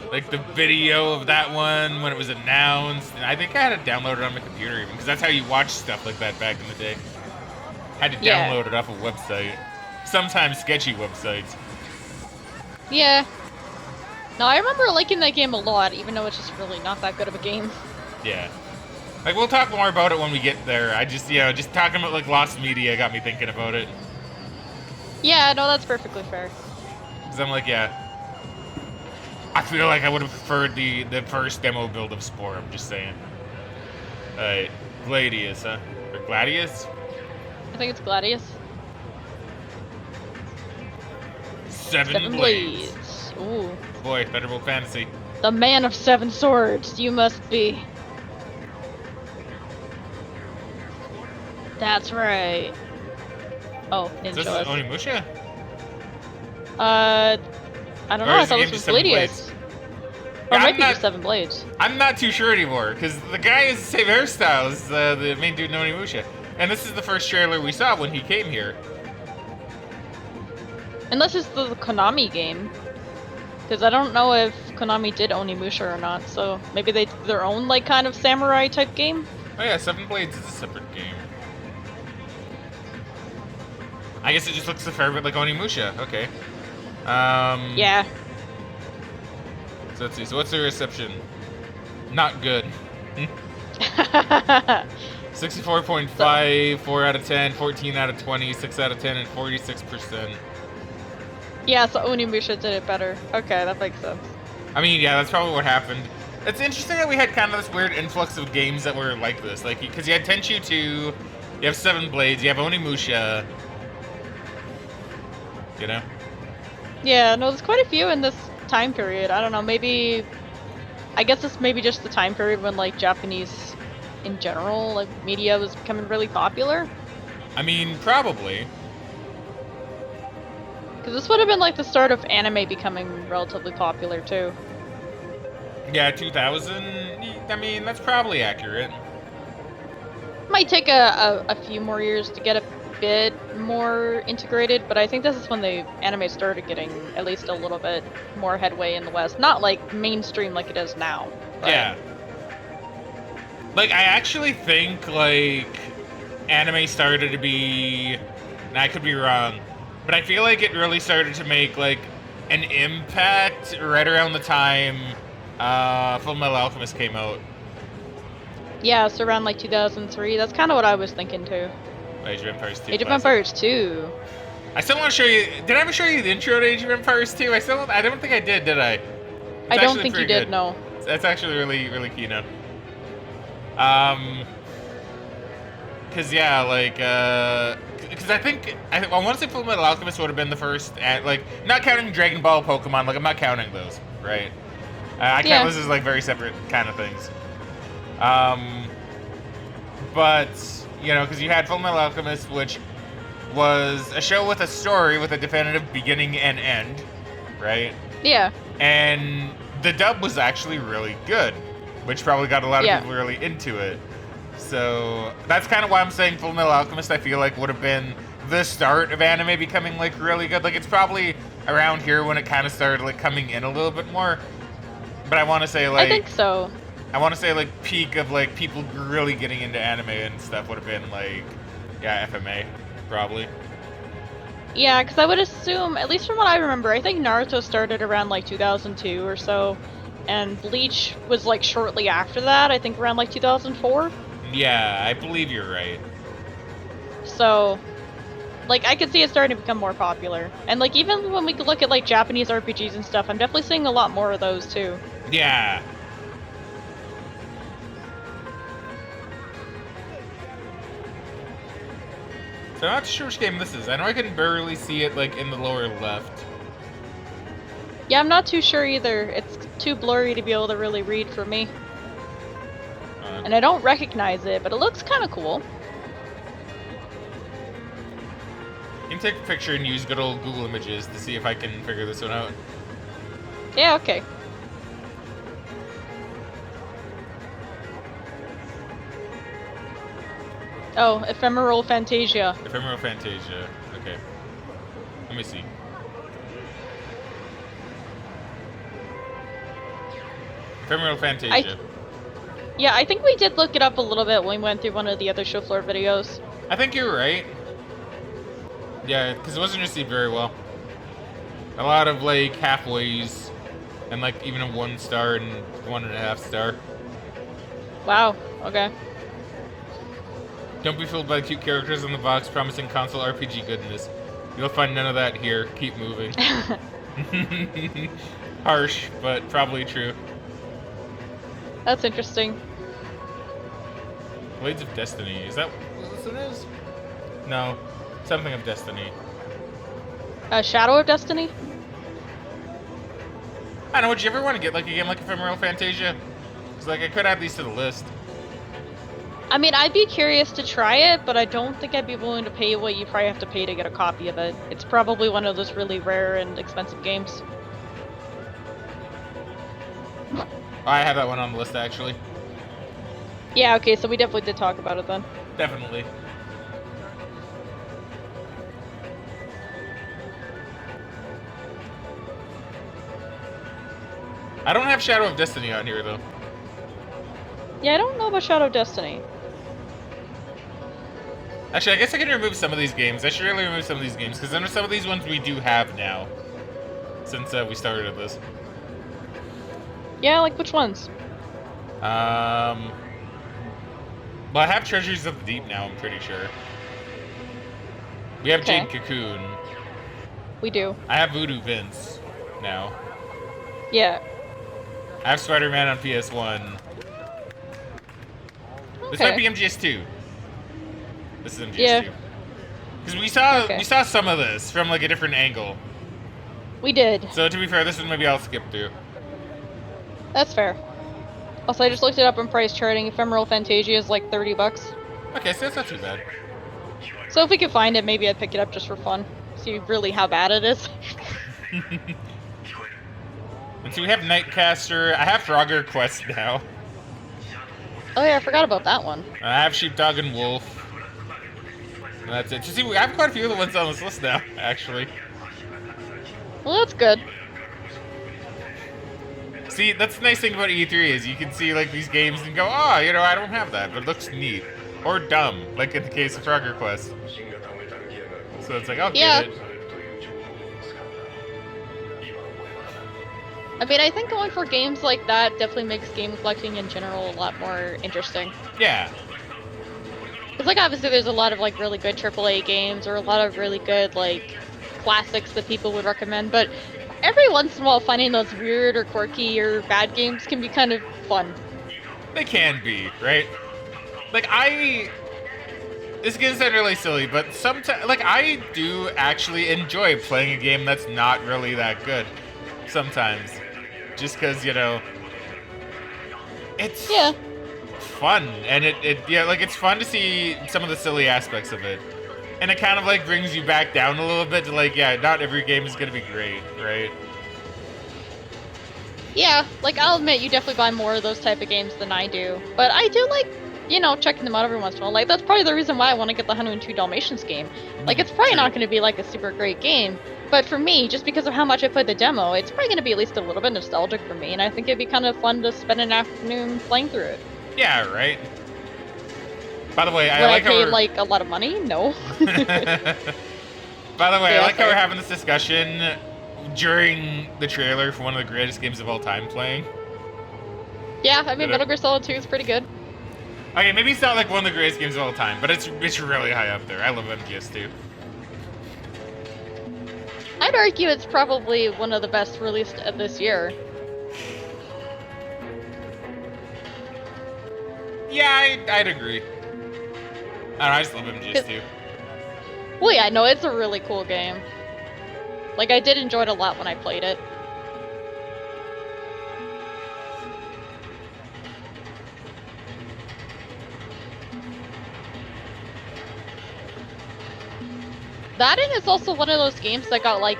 like the video of that one when it was announced, and I think I had it downloaded on my computer even, because that's how you watch stuff like that back in the day. Had to download it off a website, sometimes sketchy websites. Yeah. No, I remember liking that game a lot, even though it's just really not that good of a game. Yeah. Like, we'll talk more about it when we get there. I just, just talking about, like, Lost Media got me thinking about it. Yeah, no, that's perfectly fair. Because I'm like, yeah. I feel like I would have preferred the first demo build of Spore, I'm just saying. Alright. Gladius, huh? Or Gladius? I think it's Gladius. Seven Blades. Ooh. Boy, Thunderbolt Fantasy. The man of 7 swords, you must be. That's right. Oh, Is didn't this show us. Onimusha? I don't know. Or I is the thought game this was just 7 Bladius. Or Yeah, it might I'm be not- just 7 Blades. I'm not too sure anymore, because the guy has the same hairstyle as the main dude in Onimusha. And this is the first trailer we saw when he came here. Unless it's the Konami game. Because I don't know if Konami did Onimusha or not, so maybe they did their own, like, kind of samurai type game? Oh yeah, 7 Blades is a separate game. I guess it just looks a fair bit like Onimusha. Okay. Yeah. So let's see. So what's the reception? Not good. 64.5, 4 out of 10, 14 out of 20, 6 out of 10, and 46%. Yeah, so Onimusha did it better. Okay, that makes sense. I mean, yeah, that's probably what happened. It's interesting that we had kind of this weird influx of games that were like this. Like, because you had Tenchu 2, you have 7 Blades, you have Onimusha. You know? Yeah, no, there's quite a few in this time period. I don't know, maybe... I guess it's maybe just the time period when, like, Japanese, in general, like, media was becoming really popular. I mean, probably. Because this would have been, like, the start of anime becoming relatively popular, too. Yeah, 2000, I mean, that's probably accurate. Might take a few more years to get a bit more integrated, but I think this is when the anime started getting at least a little bit more headway in the West. Not like mainstream like it is now. But Yeah. Like, I actually think, like, anime started to be, and I could be wrong, but I feel like it really started to make, like, an impact right around the time Fullmetal Alchemist came out. yeah, so around like 2003. That's kind of what I was thinking too. Age of Empires 2. Age of classic. Empires 2. I still want to show you. Did I ever show you the intro to Age of Empires 2? I don't think I did I? It's I don't actually think you pretty did, good. no. That's actually really, really key now. Cause yeah, like, cause I want to say Fullmetal Alchemist would have been the first, like, not counting Dragon Ball, Pokemon. Like, I'm not counting those, right? I count those as like very separate kind of things. But you know, because you had Fullmetal Alchemist, which was a show with a story with a definitive beginning and end, right? Yeah. And the dub was actually really good, which probably got a lot of Yeah. people really into it. So that's kind of why I'm saying Fullmetal Alchemist, I feel like, would have been the start of anime becoming, like, really good. Like, it's probably around here when it kind of started, like, coming in a little bit more. But I want to say, like... I think so. I want to say, like, peak of, like, people really getting into anime and stuff would have been, like, yeah, FMA, probably. Yeah, because I would assume, at least from what I remember, I think Naruto started around like 2002 or so, and Bleach was like shortly after that, I think around like 2004. Yeah, I believe you're right. So, like, I could see it starting to become more popular. And like, even when we look at like Japanese RPGs and stuff, I'm definitely seeing a lot more of those too. Yeah. So I'm not sure which game this is. I know I can barely see it, like, in the lower left. Yeah, I'm not too sure either. It's too blurry to be able to really read for me. And I don't recognize it, but it looks kind of cool. You can take a picture and use good old Google Images to see if I can figure this one out. Yeah, okay. Oh, Ephemeral Fantasia. Ephemeral Fantasia. Okay. Let me see. Ephemeral Fantasia. Yeah, I think we did look it up a little bit when we went through one of the other Showfloor videos. I think you're right. Yeah, because it wasn't received very well. A lot of, like, halfways, and, like, even a 1 star and 1.5 star. Wow, okay. Don't be fooled by the cute characters in the box promising console RPG goodness. You'll find none of that here. Keep moving. Harsh, but probably true. That's interesting. Blades of Destiny. Is that what this one is? No. Something of Destiny. Shadow of Destiny? I don't know, would you ever want to get, like, a game like Ephemeral Fantasia? Because, like, I could add these to the list. I mean, I'd be curious to try it, but I don't think I'd be willing to pay what you probably have to pay to get a copy of it. It's probably one of those really rare and expensive games. I have that one on the list, actually. Yeah, okay, so we definitely did talk about it then. Definitely. I don't have Shadow of Destiny on here, though. Yeah, I don't know about Shadow of Destiny. Actually, I guess I can remove some of these games. I should really remove some of these games, because I know some of these ones we do have now. Since we started this. Yeah, like which ones? Well, I have Treasures of the Deep now, I'm pretty sure. We have Okay. Jade Cocoon. We do. I have Voodoo Vince now. Yeah. I have Spider-Man on PS1. This might be MGS2. This is MGS2. Yeah. Because we saw some of this from like a different angle. We did. So to be fair, this one maybe I'll skip through. That's fair. Also, I just looked it up in price charting. Ephemeral Fantasia is like $30. Okay, so that's not too bad. So if we could find it, maybe I'd pick it up just for fun. See really how bad it is. And so we have Nightcaster. I have Frogger Quest now. Oh yeah, I forgot about that one. I have Sheepdog and Wolf. And that's it. You see, I have quite a few of the ones on this list now, actually. Well, that's good. See, that's the nice thing about E3 is you can see like these games and go, oh, you know, I don't have that, but it looks neat. Or dumb, like in the case of Frogger Quest. So it's like, I'll get it. I mean, I think going for games like that definitely makes game collecting in general a lot more interesting. Yeah. Because, like, obviously there's a lot of, like, really good AAA games or a lot of really good, like, classics that people would recommend, but every once in a while finding those weird or quirky or bad games can be kind of fun. They can be, right? Like, this is gonna sound really silly, but sometimes, like, I do actually enjoy playing a game that's not really that good. Sometimes. Just because, you know, it's fun, and it's fun to see some of the silly aspects of it. And it kind of, like, brings you back down a little bit to, like, yeah, not every game is gonna be great, right? Yeah, like, I'll admit you definitely buy more of those type of games than I do. But I do like, you know, checking them out every once in a while. Like, that's probably the reason why I want to get the 102 Dalmatians game. Like, it's probably not going to be, like, a super great game. But for me, just because of how much I played the demo, it's probably going to be at least a little bit nostalgic for me. And I think it'd be kind of fun to spend an afternoon playing through it. Yeah, right? By the way, Would I pay, like, a lot of money? No. By the way, I like how we're having this discussion during the trailer for one of the greatest games of all time playing. Yeah, I mean, Metal Gear Solid 2 is pretty good. Okay, maybe it's not like one of the greatest games of all time, but it's really high up there. I love MGS2. I'd argue it's probably one of the best released this year. Yeah, I'd agree. I don't know, I just love MGS2. Well, yeah, no, it's a really cool game. Like, I did enjoy it a lot when I played it. That and it's also one of those games that got, like,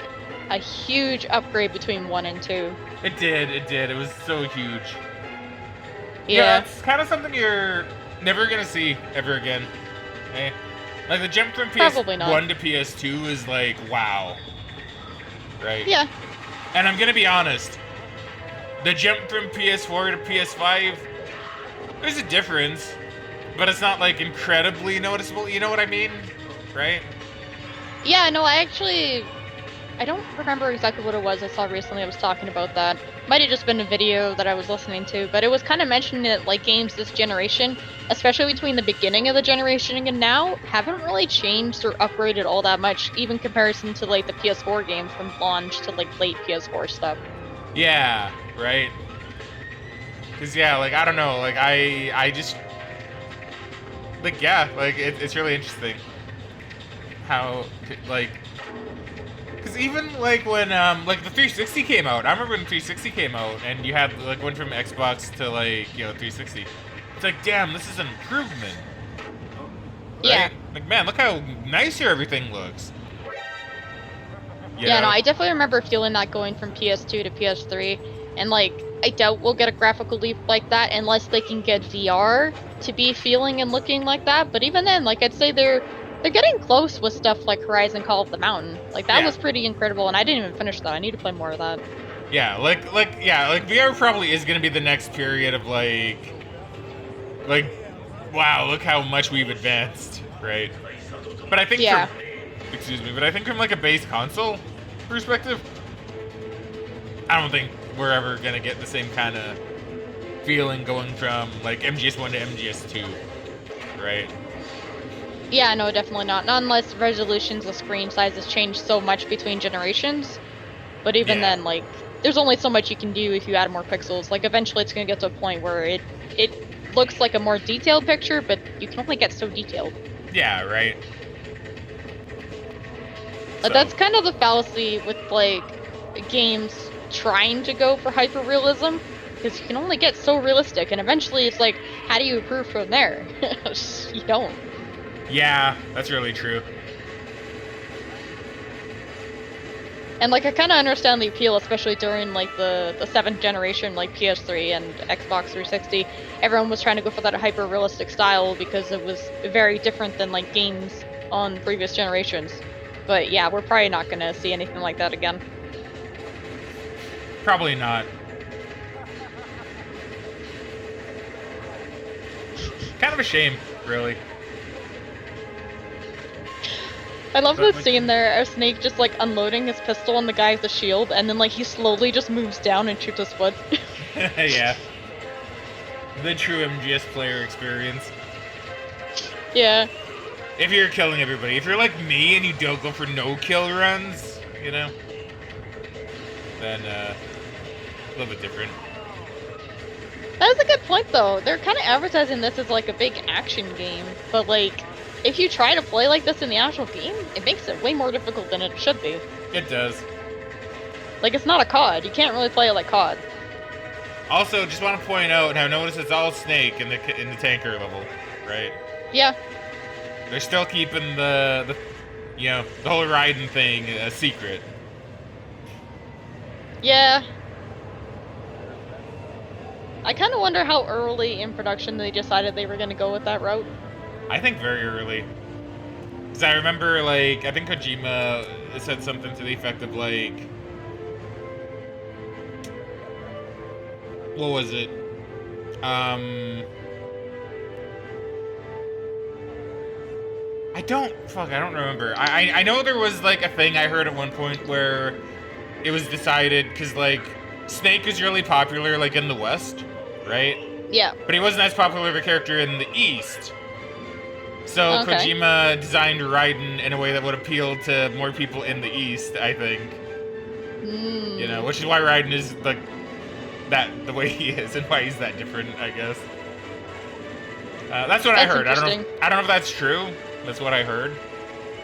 a huge upgrade between 1 and 2. It did. It was so huge. Yeah. It's kind of something you're never gonna see ever again. Eh? Like, the jump from Probably not. PS1 to PS2 is like, wow. Right? Yeah. And I'm gonna be honest. The jump from PS4 to PS5, there's a difference, but it's not, like, incredibly noticeable. You know what I mean? Right? Yeah, no, I don't remember exactly what it was I saw recently. I was talking about that. Might have just been a video that I was listening to, but it was kind of mentioning that, like, games this generation, especially between the beginning of the generation and now, haven't really changed or upgraded all that much, even comparison to, like, the PS4 games from launch to, like, late PS4 stuff. Yeah, right? Because, yeah, like, I don't know, like, I just, like, yeah, like, it's really interesting how, like, because even, like, when, like, the 360 came out, I remember when 360 came out, and you had, like, went from Xbox to, like, you know, 360. It's like, damn, this is an improvement. Yeah. Right? Like, man, look how nicer everything looks. You Yeah, know? no, I definitely remember feeling that going from PS2 to PS3, and like, I doubt we'll get a graphical leap like that unless they can get VR to be feeling and looking like that. But even then, like, I'd say they're getting close with stuff like Horizon Call of the Mountain. Like, that Yeah. was pretty incredible, and I didn't even finish that. I need to play more of that. Yeah, like VR probably is gonna be the next period of like, wow, look how much we've advanced, right? But I think Yeah. but I think from like a base console perspective, I don't think we're ever gonna get the same kind of feeling going from like MGS1 to MGS2, right? Yeah, no, definitely not. Not unless resolutions of screen sizes change so much between generations. But even Yeah. then, like, there's only so much you can do if you add more pixels. Like, eventually it's gonna get to a point where it looks like a more detailed picture, but you can only get so detailed. Yeah, right. But that's kind of the fallacy with, like, games trying to go for hyper-realism, because you can only get so realistic, and eventually it's like, how do you improve from there? You don't. Yeah, that's really true. And, like, I kind of understand the appeal, especially during, like, the 7th generation, like, PS3 and Xbox 360. Everyone was trying to go for that hyper-realistic style because it was very different than, like, games on previous generations. But, yeah, we're probably not going to see anything like that again. Probably not. Kind of a shame, really. I love But, this like- scene there of Snake just, like, unloading his pistol on the guy with the shield, and then, like, he slowly just moves down and shoots his foot. Yeah. The true MGS player experience. Yeah. If you're killing everybody. If you're like me and you don't go for no-kill runs, you know, then, a little bit different. That's a good point, though. They're kind of advertising this as, like, a big action game, but, like, if you try to play like this in the actual game, it makes it way more difficult than it should be. It does. Like, it's not a COD. You can't really play it like COD. Also, just want to point out how notice it's all Snake in the tanker level, right? Yeah. They're still keeping the you know, the whole Raiden thing a secret. Yeah. I kind of wonder how early in production they decided they were going to go with that route. I think very early. Because I remember, like, I think Kojima said something to the effect of, like, what was it? I don't remember. I know there was, like, a thing I heard at one point where it was decided, because, like, Snake is really popular, like, in the West, right? Yeah. But he wasn't as popular of a character in the East. So Okay. Kojima designed Raiden in a way that would appeal to more people in the East, I think. You know, which is why Raiden is, like, the way he is, and why he's that different, I guess. That's what I That's heard. I don't interesting. know if that's true. That's what I heard.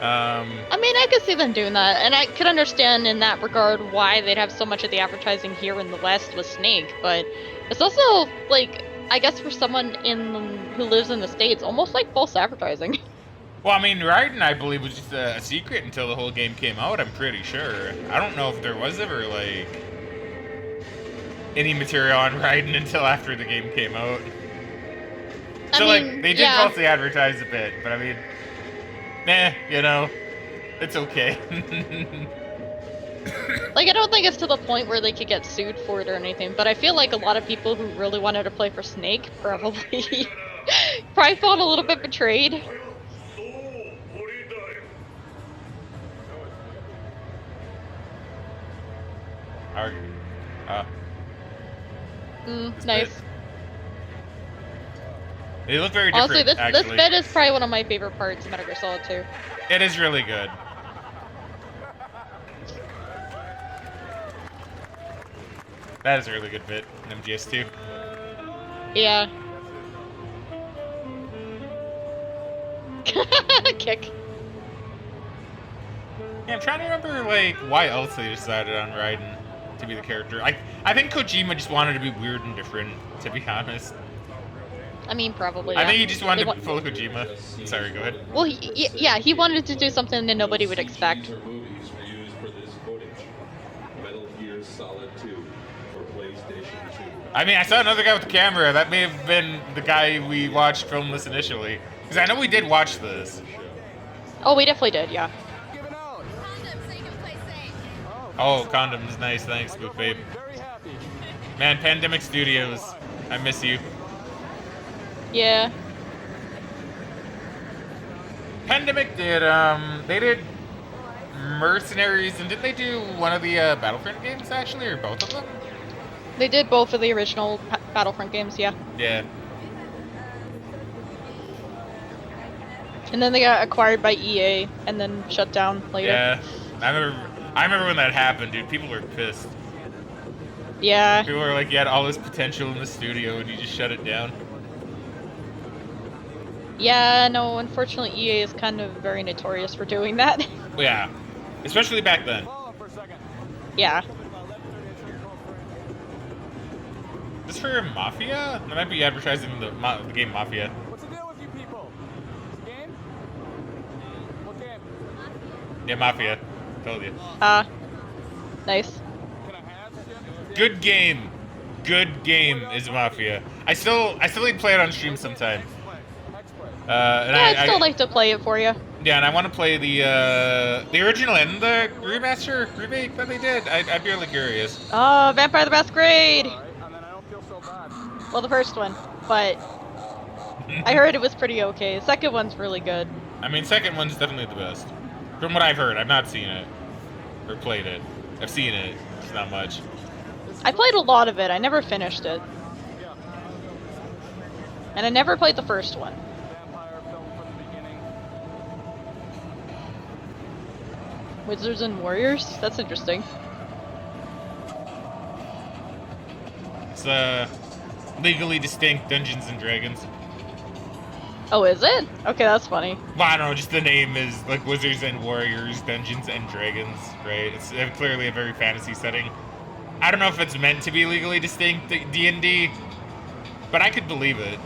I mean, I could see them doing that, and I could understand in that regard why they'd have so much of the advertising here in the West with Snake, but it's also, like, I guess for someone who lives in the States, almost like false advertising. Well, I mean, Raiden, I believe, was just a secret until the whole game came out, I'm pretty sure. I don't know if there was ever, like, any material on Raiden until after the game came out. So, I mean, like, they did yeah. falsely advertise a bit, but I mean, you know, it's okay. Like, I don't think it's to the point where they could get sued for it or anything, but I feel like a lot of people who really wanted to play for Snake probably felt a little bit betrayed. This Nice. bit. They look very different, Honestly, this actually. bit is probably one of my favorite parts of Metal Gear Solid 2. It is really good. That is a really good bit in MGS2. Yeah. Kick. Yeah, I'm trying to remember, like, why else they decided on Raiden to be the character. I think Kojima just wanted to be weird and different, to be honest. I mean, probably. I Yeah. think he just wanted They to follow Kojima. I'm sorry, go ahead. Well, yeah, he wanted to do something that nobody would expect. movies were used for this footage. Metal Gear Solid 2 for PlayStation 2. I mean, I saw another guy with the camera. That may have been the guy we watched film this initially. Because I know we did watch this. Oh, we definitely did, yeah. Oh, condoms. Nice. Thanks, Spook Babe. Man, Pandemic Studios. I miss you. Yeah. Pandemic did, they did Mercenaries, and did they do one of the Battlefront games, actually, or both of them? They did both of the original Battlefront games, yeah. Yeah. And then they got acquired by EA, and then shut down later. Yeah. I remember when that happened, dude. People were pissed. Yeah. People were like, you had all this potential in the studio, and you just shut it down. Yeah, no, unfortunately EA is kind of very notorious for doing that. Yeah. Especially back then. Yeah. Is this for Mafia? That might be advertising the game Mafia. What's the deal with you people? Game? What game? Yeah, Mafia. Told you. Nice. Good game. Good game is Mafia. I still need to play it on stream sometime. And I'd still like to play it for you. Yeah, and I want to play the original and the remake that they did. I'd be really curious. Oh, Vampire the Masquerade! Well, the first one, but I heard it was pretty okay. The second one's really good. I mean, second one's definitely the best. From what I've heard, I've not seen it or played it. I've seen it, it's not much. I played a lot of it. I never finished it. And I never played the first one. Wizards and Warriors? That's interesting. It's legally distinct Dungeons and Dragons. Oh, is it? Okay, that's funny. Well, I don't know, just the name is like Wizards and Warriors, Dungeons and Dragons, right? It's clearly a very fantasy setting. I don't know if it's meant to be legally distinct D&D, but I could believe it.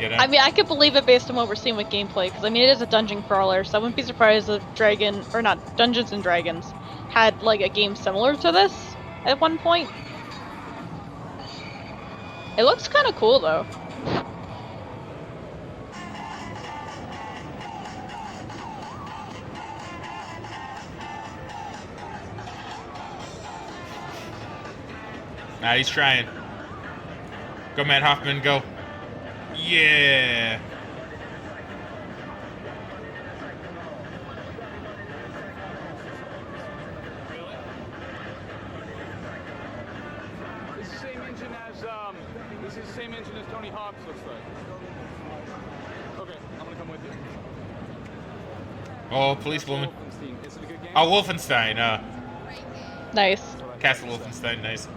You know? I mean, I could believe it based on what we're seeing with gameplay, because I mean, it is a dungeon crawler, so I wouldn't be surprised if Dungeons and Dragons had like a game similar to this at one point. It looks kind of cool though. Nah, he's trying. Go, Matt Hoffman, go. Yeah. This is the same engine as Tony Hawk's looks like. Okay, I'm gonna come with you. Oh, policewoman. Is it a good game? Oh, Wolfenstein. Nice. Castle Wolfenstein, nice.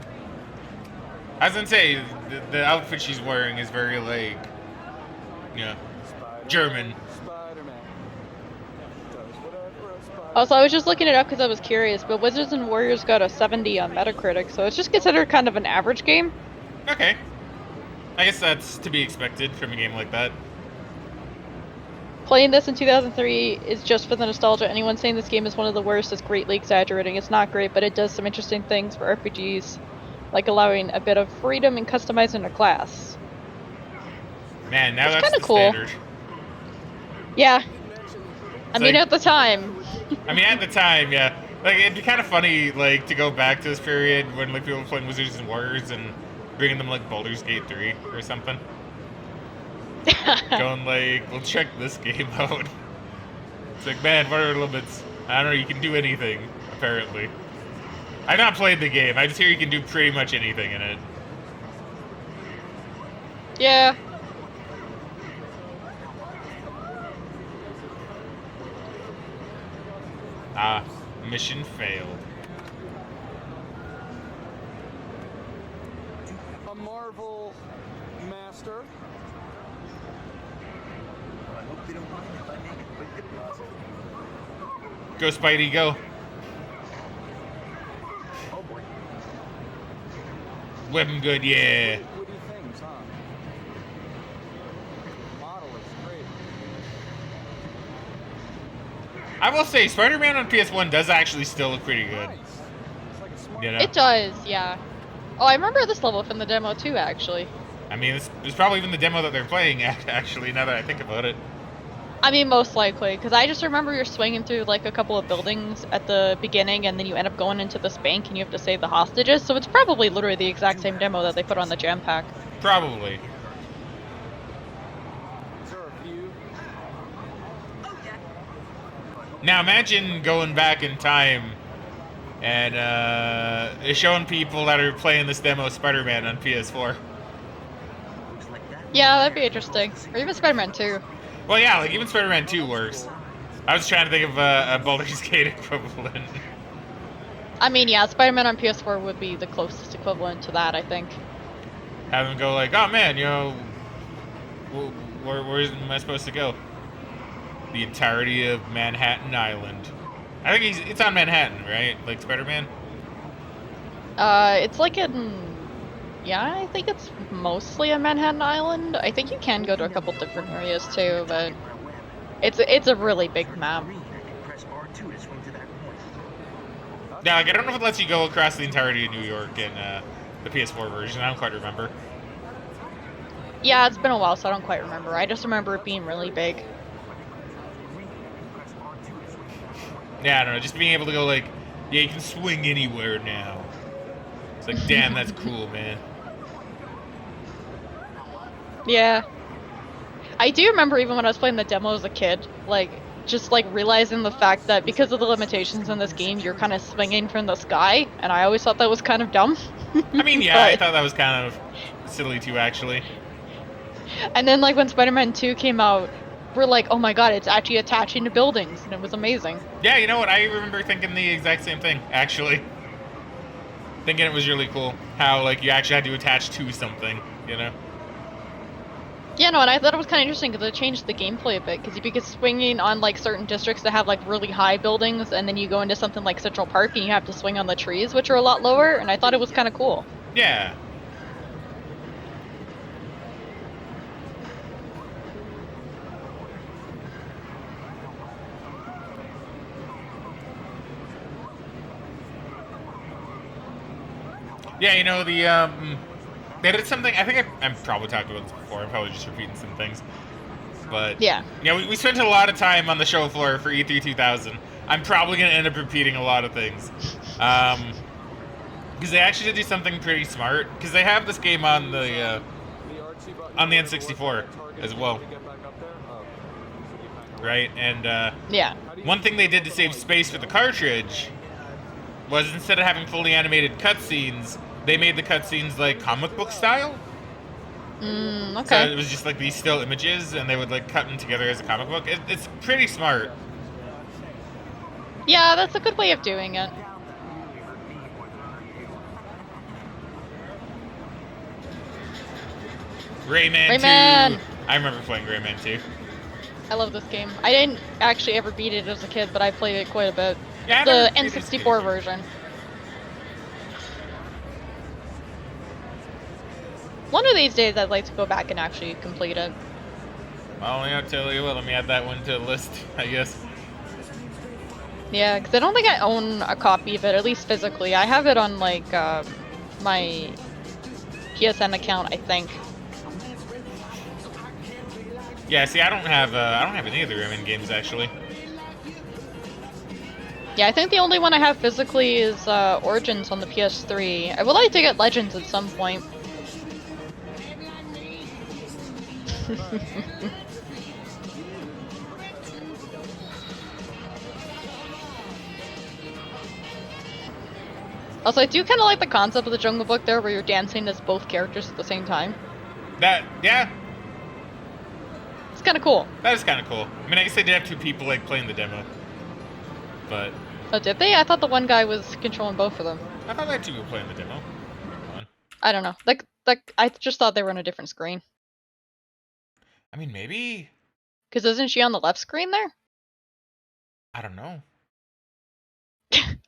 I was gonna say, the outfit she's wearing is very, like, German. Also, I was just looking it up because I was curious, but Wizards and Warriors got a 70 on Metacritic, so it's just considered kind of an average game. Okay. I guess that's to be expected from a game like that. Playing this in 2003 is just for the nostalgia. Anyone saying this game is one of the worst is greatly exaggerating. It's not great, but it does some interesting things for RPGs, like allowing a bit of freedom in customizing a class. Man, now It's that's kinda the cool. standard. Yeah. I mean, like- at the time. I mean, at the time, yeah. Like, it'd be kind of funny, like, to go back to this period when, like, people were playing Wizards and Warriors and bringing them, like, Baldur's Gate 3 or something. Going, like, well, check this game out. It's like, man, what are limits? I don't know, you can do anything, apparently. I've not played the game, I just hear you can do pretty much anything in it. Yeah. Ah, mission failed. A Marvel Master. I hope they don't mind if I make a quick deposit. Go, Spidey, go. Oh boy. Weapon good, yeah. Witty things, huh? I will say, Spider-Man on PS1 does actually still look pretty good. You know? It does, yeah. Oh, I remember this level from the demo too, actually. I mean, it's probably even the demo that they're playing, actually, now that I think about it. I mean, most likely, because I just remember you're swinging through like a couple of buildings at the beginning, and then you end up going into this bank, and you have to save the hostages. So it's probably literally the exact same demo that they put on the jam pack. Probably. Now imagine going back in time and showing people that are playing this demo Spider-Man on PS4. Yeah, that'd be interesting. Or even Spider-Man 2. Well, yeah, like even Spider-Man 2 works. I was trying to think of a Baldur's Gate equivalent. I mean, yeah, Spider-Man on PS4 would be the closest equivalent to that, I think. Have them go like, oh man, you know, where am I supposed to go? The entirety of Manhattan Island. I think it's on Manhattan, right? Like Spider-Man? It's like in... Yeah, I think it's mostly a Manhattan Island. I think you can go to a couple different areas too, but it's a really big map. Yeah, like I don't know if it lets you go across the entirety of New York in the PS4 version. I don't quite remember. Yeah, it's been a while, so I don't quite remember. I just remember it being really big. Yeah, I don't know, just being able to go like, yeah, you can swing anywhere now. It's like, damn, that's cool, man. Yeah. I do remember even when I was playing the demo as a kid, like, just like realizing the fact that because of the limitations in this game, you're kind of swinging from the sky, and I always thought that was kind of dumb. I mean, yeah, I thought that was kind of silly too, actually. And then, like, when Spider-Man 2 came out, we're like, oh my god, it's actually attaching to buildings, and it was amazing. Yeah, you know what? I remember thinking the exact same thing, actually. Thinking it was really cool how, like, you actually had to attach to something, you know? Yeah, no, and I thought it was kind of interesting because it changed the gameplay a bit, because you begin swinging on, like, certain districts that have, like, really high buildings, and then you go into something like Central Park and you have to swing on the trees, which are a lot lower, and I thought it was kind of cool. Yeah. Yeah, you know, they did something, I think I'm probably talked about this before, I'm probably just repeating some things. But, yeah, we spent a lot of time on the show floor for E3 2000. I'm probably going to end up repeating a lot of things. Because they actually did do something pretty smart, because they have this game on the N64 as well. Right? And, yeah. One thing they did to save space for the cartridge was instead of having fully animated cutscenes, they made the cutscenes like comic book style. Okay. So it was just like these still images, and they would like cut them together as a comic book. It's pretty smart. Yeah, that's a good way of doing it. Rayman 2. I remember playing Rayman 2. I love this game. I didn't actually ever beat it as a kid, but I played it quite a bit. Yeah, the N64 version. One of these days, I'd like to go back and actually complete it. Well, I'll tell you what, let me add that one to the list, I guess. Yeah, because I don't think I own a copy of it, at least physically. I have it on, like, my PSN account, I think. Yeah, see, I don't have any of the Rayman games, actually. Yeah, I think the only one I have physically is Origins on the PS3. I would like to get Legends at some point. Also, I do kind of like the concept of the Jungle Book there, where you're dancing as both characters at the same time. Yeah. It's kind of cool. That is kind of cool. I mean, I guess they did have two people, like, playing the demo. But... Oh, did they? I thought the one guy was controlling both of them. I thought they had two people playing the demo. I don't know. Like, I just thought they were on a different screen. I mean, maybe... Because isn't she on the left screen there? I don't know.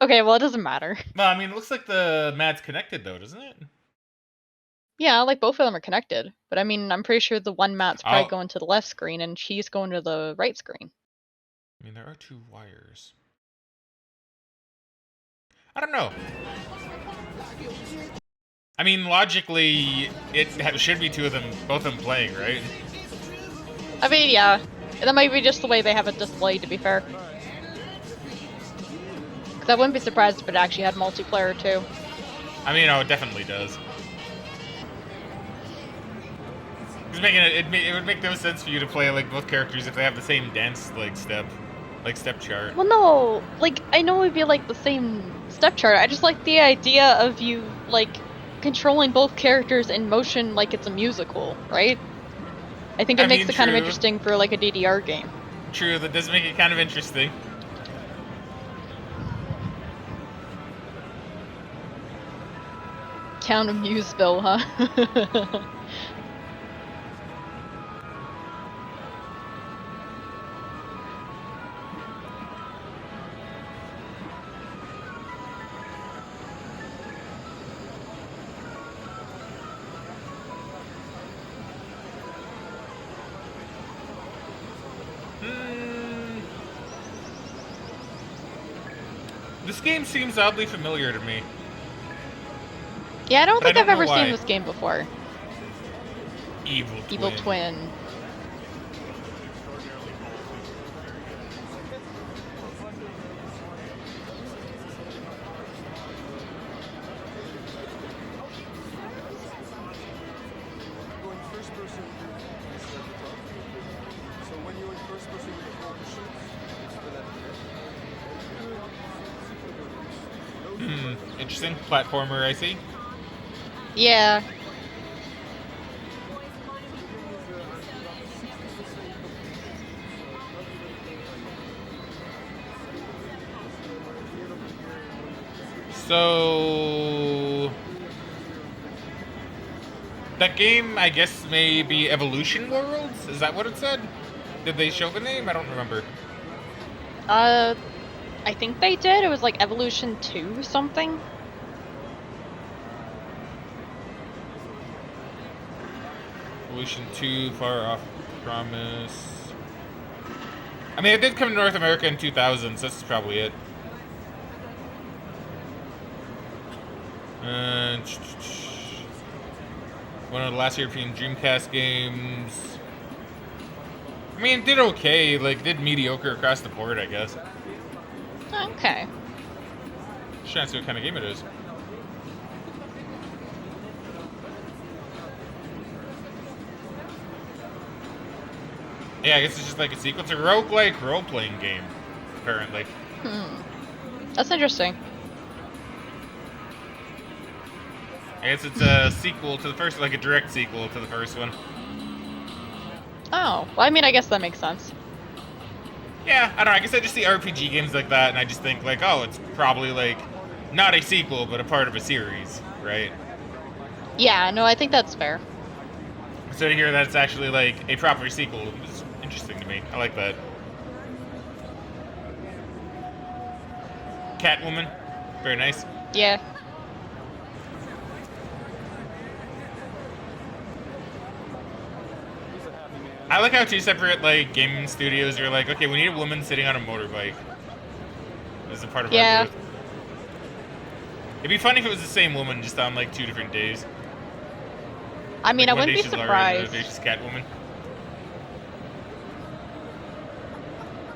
Okay, well, it doesn't matter. Well, I mean, it looks like the mat's connected, though, doesn't it? Yeah, like, both of them are connected. But, I mean, I'm pretty sure the one mat's probably going to the left screen, and she's going to the right screen. I mean, there are 2 wires. I don't know. I mean, logically, it should be 2 of them, both of them playing, right? I mean, yeah. That might be just the way they have it displayed, to be fair. Because I wouldn't be surprised if it actually had multiplayer, too. I mean, oh, it definitely does. It would make no sense for you to play, like, both characters if they have the same dance, like, step chart. Well, no. Like, I know it would be, like, the same step chart. I just like the idea of you, like, controlling both characters in motion like it's a musical, right? I think it makes it kind of interesting for, like, a DDR game. True, that does make it kind of interesting. Count of Museville, huh? This game seems oddly familiar to me. Yeah, I don't think I've ever why. seen this game before. Evil Twin. Interesting. Platformer, I see. Yeah. So that game, I guess, may be Evolution Worlds? Is that what it said? Did they show the name? I don't remember. I think they did. It was like Evolution 2 something. Evolution 2, Far Off Promise. I mean, it did come to North America in 2000, so that's probably it. One of the last European Dreamcast games. I mean, it did okay. Like, did mediocre across the board, I guess. Okay. Just trying to see what kind of game it is. Yeah, I guess it's just like a sequel. It's a roguelike role-playing game, apparently. That's interesting. I guess it's a sequel to the first, like a direct sequel to the first one. Oh, well, I mean, I guess that makes sense. Yeah, I don't know. I guess I just see RPG games like that, and I just think, like, oh, it's probably, like, not a sequel, but a part of a series, right? Yeah, no, I think that's fair. So to hear that it's actually, like, a proper sequel is interesting to me. I like that. Catwoman. Very nice. Yeah. I like how 2 separate, like, gaming studios are like, okay, we need a woman sitting on a motorbike. As a part of our booth. It'd be funny if it was the same woman, just on, like, 2 different days. I mean, like, I wouldn't be surprised. She's Catwoman.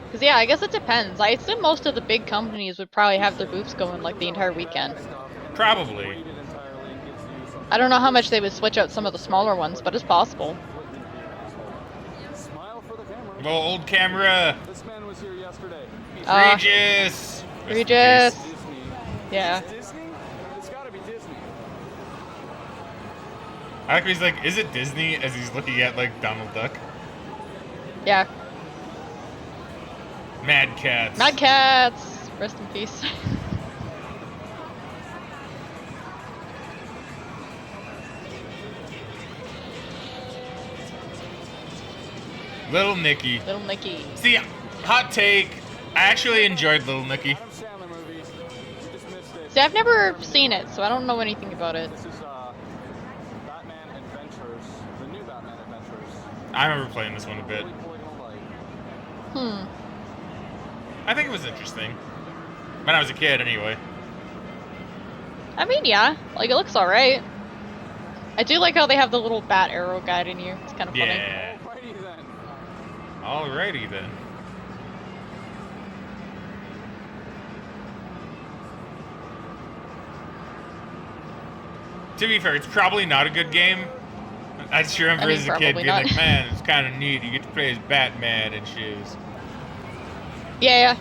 Because, yeah, I guess it depends. I assume most of the big companies would probably have their booths going, like, the entire weekend. Probably. I don't know how much they would switch out some of the smaller ones, but it's possible. Well, old camera. This man was here yesterday. Regis. Regis. Yeah. Disney? It's gotta be Disney. I like he's like, is it Disney? As he's looking at, like, Donald Duck. Yeah. Mad Cats. Mad Cats. Rest in peace. Little Nicky. Little Nicky. See, hot take. I actually enjoyed Little Nicky. See, I've never seen it, so I don't know anything about it. This is Batman Adventures, the new Batman Adventures. I remember playing this one a bit. I think it was interesting. When I was a kid, anyway. I mean, yeah, like it looks alright. I do like how they have the little bat arrow guiding you. It's kind of funny. Yeah. Alrighty then. Alrighty then. To be fair, it's probably not a good game. I just remember as a kid being not. like, man, it's kind of neat. You get to play as Batman and shoes. Yeah.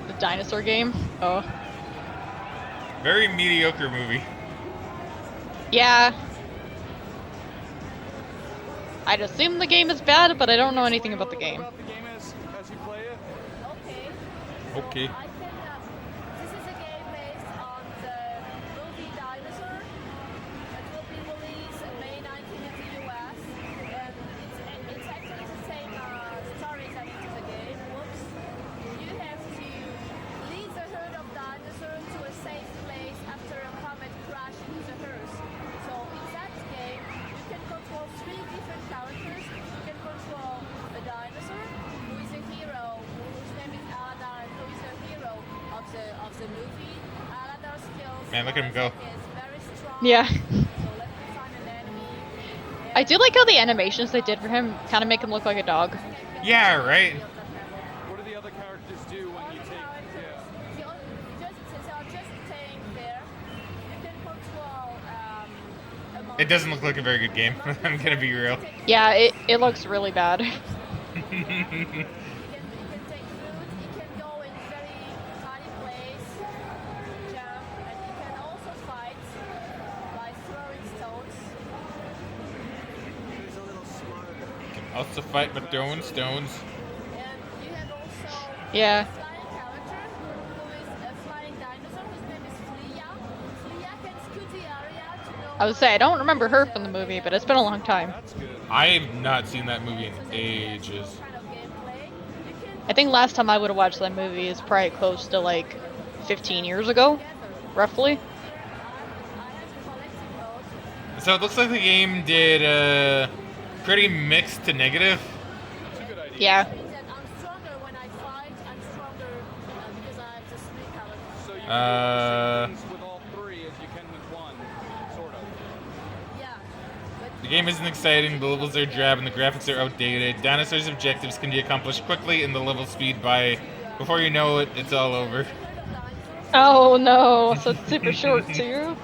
The dinosaur game. Oh. Very mediocre movie. Yeah. I'd assume the game is bad, but I don't know anything about the game. About the game as you play it. Okay. This is a game based on the movie Dinosaur. It will be released May 19th in the US. And it's actually the same story that into the game. Whoops. You have to lead the herd of dinosaurs to a safe place after a comet crashed into the herd. So in that game, you can control 3 different characters. You can control a dinosaur, who is a hero, whose name is Aladar, who is the hero of the movie. Aladar's skills Man, look at him go. is very strong. Yeah. So let me find an enemy. I do like how the animations they did for him kind of make him look like a dog. Yeah, right. What do the other characters do when you take? Yeah. Just staying there. You can control a It doesn't look like a very good game. I'm gonna be real. Yeah, it looks really bad. You can take food, you can go in very tiny place, jump, and you can also fight by throwing stones. He's a little smarter. Also fight with throwing stones. And you have also Yeah. a flying character who is a flying dinosaur whose name is Flea. Flea can scoot the area to know I would say I don't remember her from the movie, but it's been a long time. That's good. I've not seen that movie in ages. kind of gameplay. You can I think last time I would have watched that movie is probably close to like 15 years ago, roughly. I have collecting modes. So it looks like the game did pretty mixed to negative. That's a good idea. Yeah. Means that I'm stronger when I fight. I'm stronger because I have the 3 characters. So you can do the Uh, same things with all 3 as you can with 1, sort of. Yeah. But The game isn't exciting, the levels are drab, and the graphics are outdated. Dinosaurs' objectives can be accomplished quickly in the level speed by, before you know it, it's all over. Oh no, so it's super short too.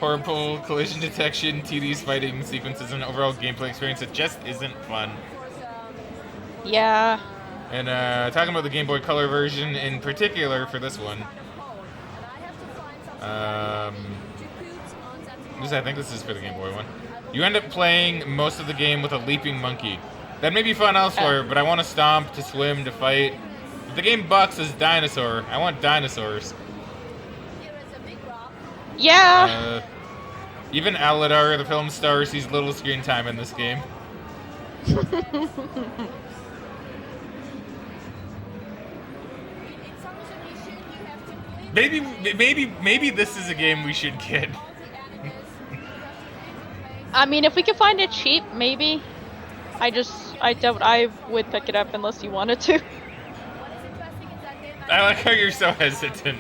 Horrible collision detection, tedious fighting sequences, and overall gameplay experience that just isn't fun. Yeah. And talking about the Game Boy Color version in particular for this one, I think this is for the Game Boy one. You end up playing most of the game with a leaping monkey. That may be fun elsewhere, but I want to stomp, to swim, to fight. If the game bucks as dinosaur, I want dinosaurs. Yeah. Even Aladar, the film star, sees little screen time in this game. Maybe this is a game we should get. I mean, if we could find it cheap, maybe. I doubt I would pick it up unless you wanted to. I like how you're so hesitant.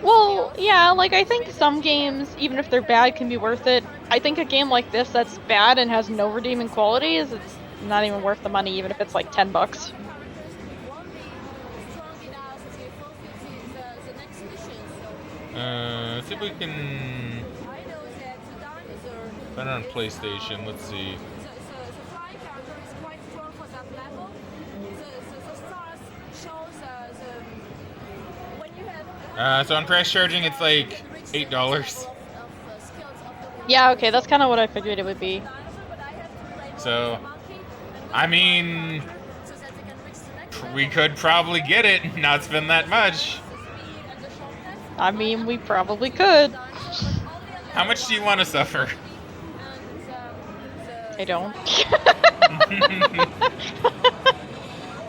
Well, yeah, like I think some games, even if they're bad, can be worth it. I think a game like this that's bad and has no redeeming qualities, it's not even worth the money, even if it's like $10. See if we can find it on PlayStation. Let's see. So on press charging, it's like $8. Yeah, okay, that's kind of what I figured it would be. So, I mean, we could probably get it and not spend that much. I mean, we probably could. How much do you want to suffer? I don't.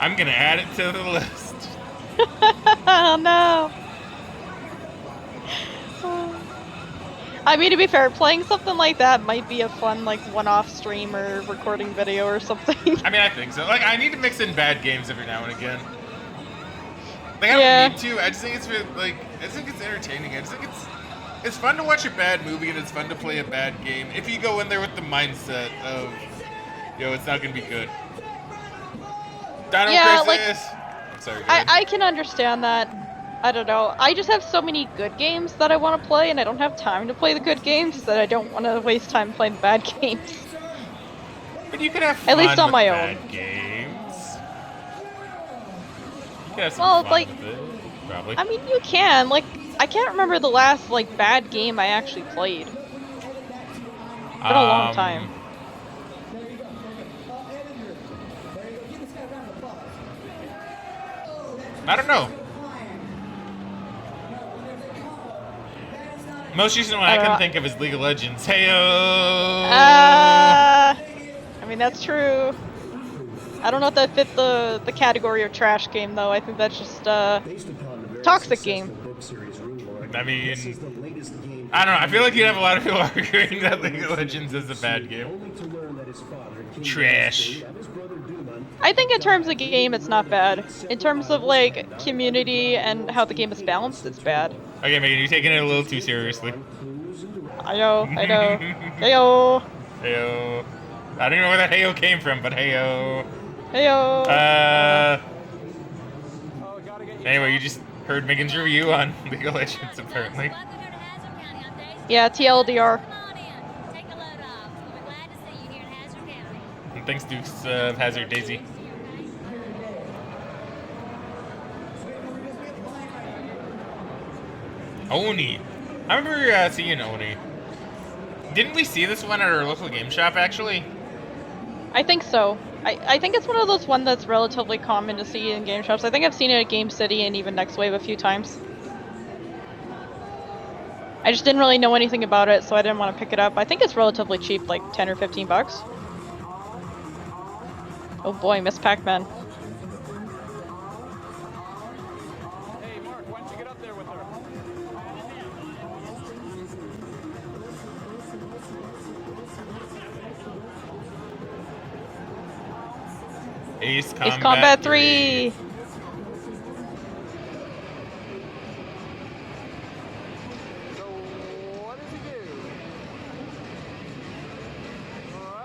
I'm gonna add it to the list. Oh no. I mean, to be fair, playing something like that might be a fun, like, one-off stream or recording video or something. I mean, I think so. Like, I need to mix in bad games every now and again. Like, I Yeah. don't need to. I just think it's like, I just think it's entertaining. I just think it's fun to watch a bad movie and it's fun to play a bad game if you go in there with the mindset of, it's not gonna be good. Dino Yeah, Crisis. Sorry, go ahead. I can understand that. I don't know. I just have so many good games that I want to play, and I don't have time to play the good games that I don't want to waste time playing the bad games. But you can have fun At least on with my bad own. games. You can have some Well, fun like, with it, probably. I mean, you can. Like, I can't remember the last, like, bad game I actually played. It's been a long time. I don't know. Most recent one I can think of is League of Legends. Heyo! I mean, that's true. I don't know if that fit the category of trash game, though. I think that's just toxic game. I mean, I don't know. I feel like you'd have a lot of people arguing that League of Legends is a bad game. Trash. I think in terms of game, it's not bad. In terms of, like, community and how the game is balanced, it's bad. Okay, Megan, you're taking it a little too seriously. I know. Heyo. Heyo. I don't even know where that heyo came from, but heyo. Heyo. Anyway, you just heard Megan's review on League of Legends, apparently. Yeah, TLDR. And thanks, Dukes of Hazard Daisy. Oni. I remember seeing Oni. Didn't we see this one at our local game shop, actually? I think so. I think it's one of those ones that's relatively common to see in game shops. I think I've seen it at Game City and even Next Wave a few times. I just didn't really know anything about it, so I didn't want to pick it up. I think it's relatively cheap, like 10 or 15 bucks. Oh boy, Miss Pac-Man. Hey, Mark, why don't you get up there with her? Ace Ace Combat 3!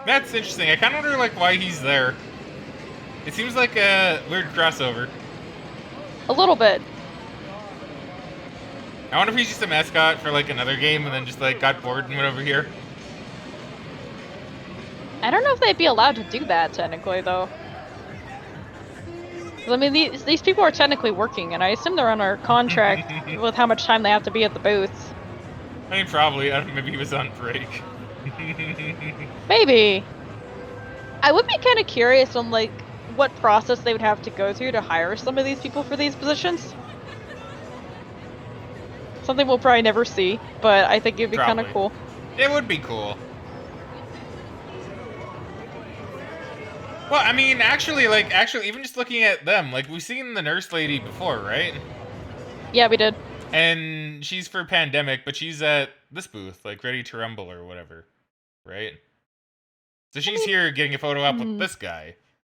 That's interesting. I kind of wonder, like, why he's there. It seems like a weird crossover. A little bit. I wonder if he's just a mascot for, like, another game and then just, like, got bored and went over here. I don't know if they'd be allowed to do that, technically, though. 'Cause, I mean, these people are technically working, and I assume they're under contract with how much time they have to be at the booths. I mean, probably. I don't know, maybe he was on break. Maybe. I would be kind of curious on, like, what process they would have to go through to hire some of these people for these positions. Something we'll probably never see, but I think it'd be kind of cool. It would be cool. Well, I mean, actually, even just looking at them, like, we've seen the nurse lady before, right? Yeah, we did. And she's for Pandemic, but she's at this booth, like, Ready to Rumble or whatever, right? So she's here getting a photo op with this guy.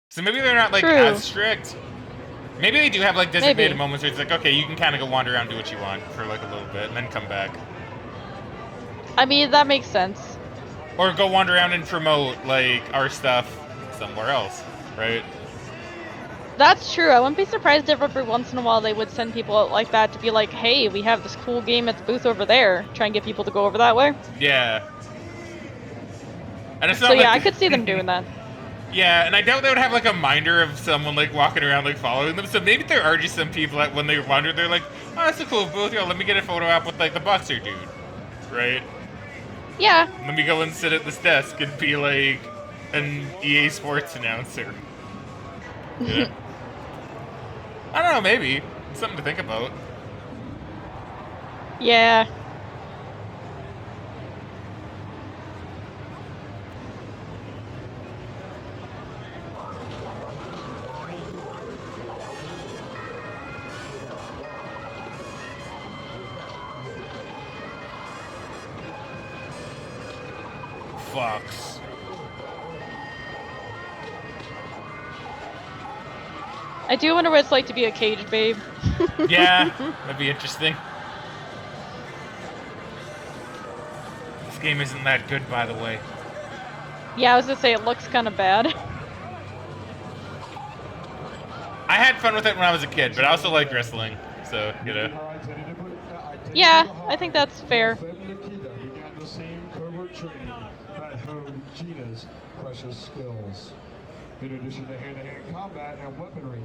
So maybe they're not, like, as strict. Maybe they do have, like, designated moments where it's like, okay, you can kind of go wander around, do what you want for, like, a little bit, and then come back. I mean, that makes sense. Or go wander around and promote, like, our stuff somewhere else, right? That's true. I wouldn't be surprised if every once in a while they would send people out like that to be like, hey, we have this cool game at the booth over there. Try and get people to go over that way. Yeah. And it's not So like yeah, I could see them doing that. Yeah, and I doubt they would have, like, a minder of someone, like, walking around, like, following them. So maybe there are just some people that when they wander, they're like, oh, that's a cool booth. Yo, let me get a photo op with, like, the boxer dude. Right? Yeah. Let me go and sit at this desk and be, like, an EA Sports announcer. Yeah. I don't know, maybe. It's something to think about. Yeah. fucks. I do wonder what it's like to be a cage babe. Yeah, that'd be interesting. This game isn't that good, by the way. Yeah, I was gonna say it looks kind of bad. I had fun with it when I was a kid, but I also liked wrestling, so, you know. Yeah, I think that's fair. began the same covert training that honed Gina's precious skills. In addition to hand-to-hand combat and weaponry,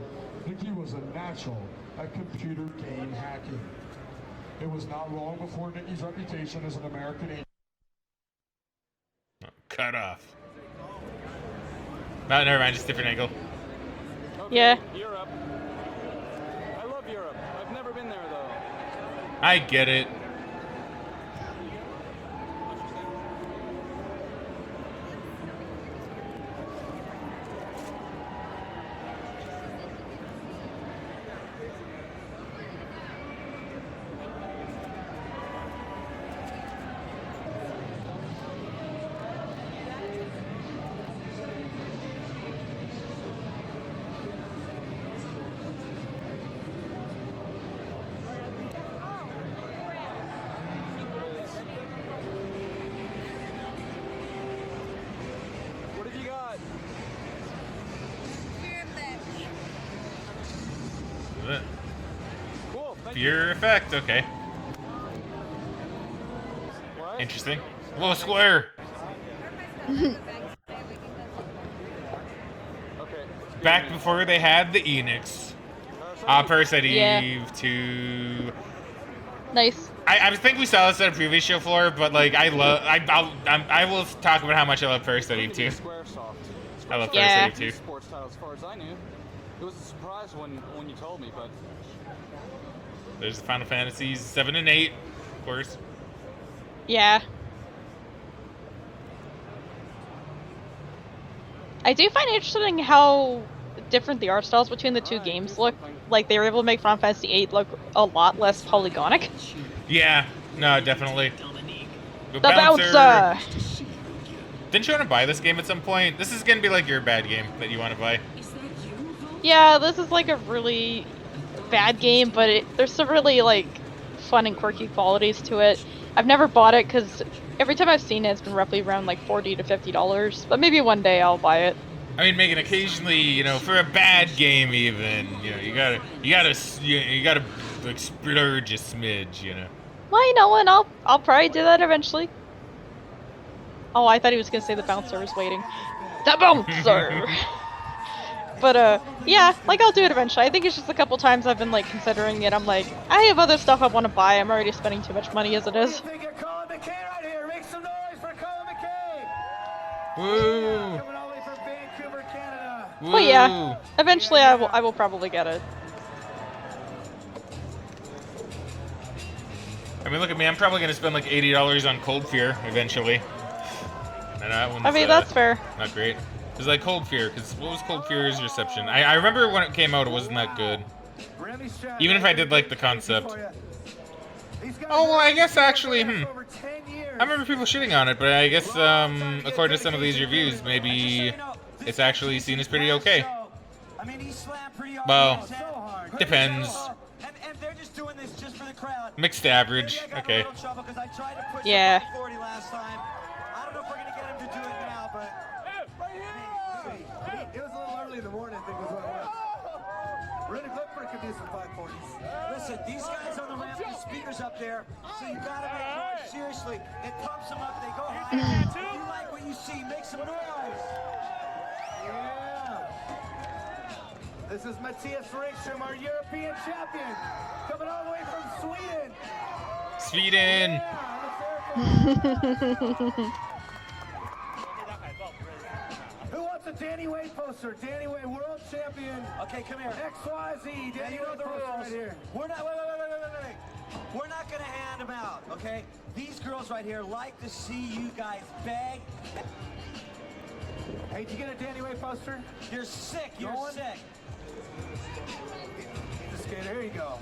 Nikki was a natural at computer game hacking. It was not long before Nikki's reputation as an American agent. Cut off. No, never mind, just different angle. Okay, Yeah. Europe. I love Europe. I've never been there though. I get it. What have you got? Cool. Thank you. Fear effect, okay. What? Interesting. Whoa, square! Okay. Back before they had the Enix. Parasite Eve to... Nice. I think we saw this at a previous show floor, but like I will talk about how much I love Parasite Eve too. I love Yeah. Parasite Eve too. Sports title, as far as I knew. It was a surprise when you told me, but There's the Final Fantasies 7 and 8, of course. Yeah. I do find it interesting how different the art styles between the two games look. Like, they were able to make Final Fantasy VIII look a lot less polygonic. Yeah, no, definitely. The bouncer! Didn't you want to buy this game at some point? This is gonna be like your bad game that you want to buy. Yeah, this is like a really bad game, but there's some really like fun and quirky qualities to it. I've never bought it because every time I've seen it, it's been roughly around like $40 to $50. But maybe one day I'll buy it. I mean, Megan, occasionally, you know, for a bad game, even, you know, you gotta like splurge a smidge, you know. Well, you know what? I'll probably do that eventually. Oh, I thought he was gonna say the bouncer was waiting. The bouncer. But yeah, like I'll do it eventually. I think it's just a couple times I've been like considering it. I'm like, I have other stuff I want to buy. I'm already spending too much money as it is. Think of Colin McKay right here. Make some noise for Colin McKay. Woo! Coming all the way from Vancouver, Canada. Woo! But yeah, eventually I will probably get it. I mean, look at me. I'm probably gonna spend like $80 on Cold Fear eventually. And that one's, I mean, that's fair. Not great. It was like Cold Fear, because what was Cold Fear's reception? I remember when it came out, it wasn't that good. Even if I did like the concept. Oh, well, I guess actually, I remember people shitting on it, but I guess, according to some of these reviews, maybe it's actually seen as pretty okay. Well, depends. Mixed average, okay. Yeah. It was a little early in the morning, I think was what it was. Really good for could do some 540s. Listen, these guys on the ramp, the speakers up there, so you gotta make noise. Seriously, it pumps them up, they go high. If you like what you see, make some noise. Yeah. This is Matthias Ringstrom, our European champion, coming all the way from Sweden. Sweden! Who wants a Danny Way poster? Danny Way, world champion. Okay, come here. XYZ, Danny You know Way the poster rules. right here. We're not, wait. We're not gonna hand them out, okay? These girls right here like to see you guys beg. Hey, did you get a Danny Way poster? You're sick, you're Going? sick. The skater, here you go.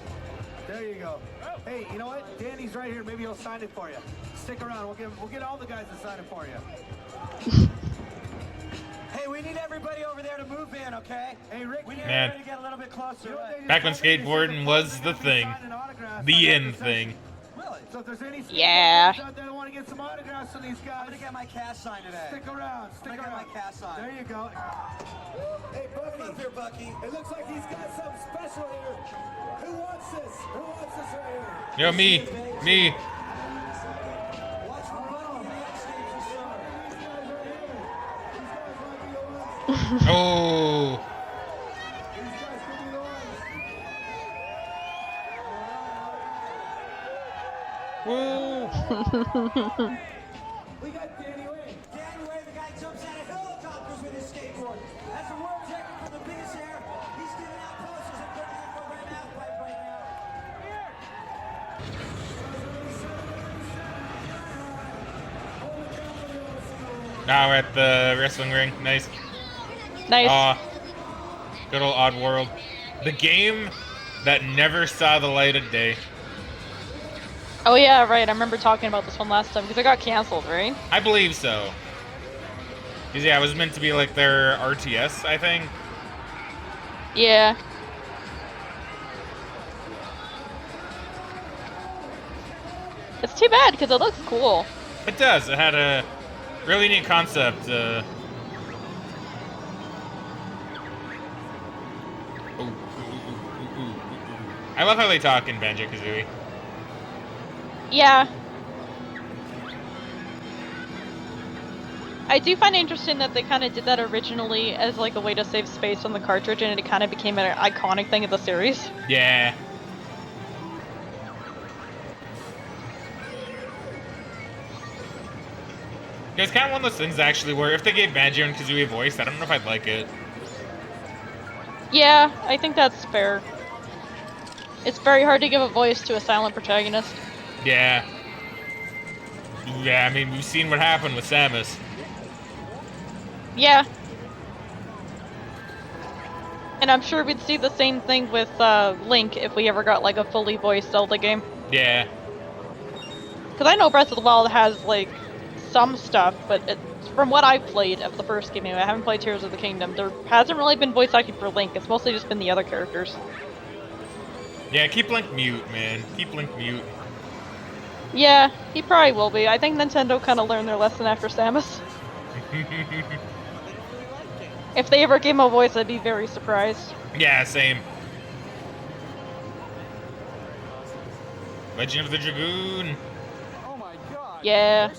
There you go. Hey, you know what? Danny's right here. Maybe he'll sign it for you. Stick around. We'll get all the guys to sign it for you. Hey, we need everybody over there to move in, okay? Hey, Rick, we need everybody to get a little bit closer. Back when skateboarding was the thing. The end thing. Really? So if there's any Yeah. skateboarders out there that want to get some autographs from these guys, I'm gonna get my cast signed today. Stick around. Stick around. Get my cast signed. There you go. Hey, Bucky. Come up here, Bucky. It looks like he's got something special here. Who wants this? Who wants this right here? Yo, me. Watch Bucky in the backstage this summer. Oh. Woo. We got Danny Way. Danny Way, the guy jumps out of helicopters with his skateboard. That's a world record for the biggest air. He's giving out posters and putting that program out right now. Now we're at the wrestling ring. Nice. Nice. Good old Odd World. The game that never saw the light of day. Oh yeah, right. I remember talking about this one last time because it got canceled, right? I believe so. Because, yeah, it was meant to be like their RTS, I think. Yeah. It's too bad because it looks cool. It does. It had a really neat concept. I love how they talk in Banjo-Kazooie. Yeah. I do find it interesting that they kind of did that originally as like a way to save space on the cartridge, and it kind of became an iconic thing of the series. Yeah. It's kind of one of those things actually where if they gave Banjo and Kazooie a voice, I don't know if I'd like it. Yeah, I think that's fair. It's very hard to give a voice to a silent protagonist. Yeah. Yeah, I mean, we've seen what happened with Samus. Yeah. And I'm sure we'd see the same thing with Link if we ever got like a fully voiced Zelda game. Yeah. Because I know Breath of the Wild has like some stuff, but from what I've played of the first game, I haven't played Tears of the Kingdom, there hasn't really been voice acting for Link. It's mostly just been the other characters. Yeah, keep Link mute, man. Keep Link mute. Yeah, he probably will be. I think Nintendo kind of learned their lesson after Samus. If they ever gave him a voice, I'd be very surprised. Yeah, same. Legend of the Dragoon. Oh my god. Yeah.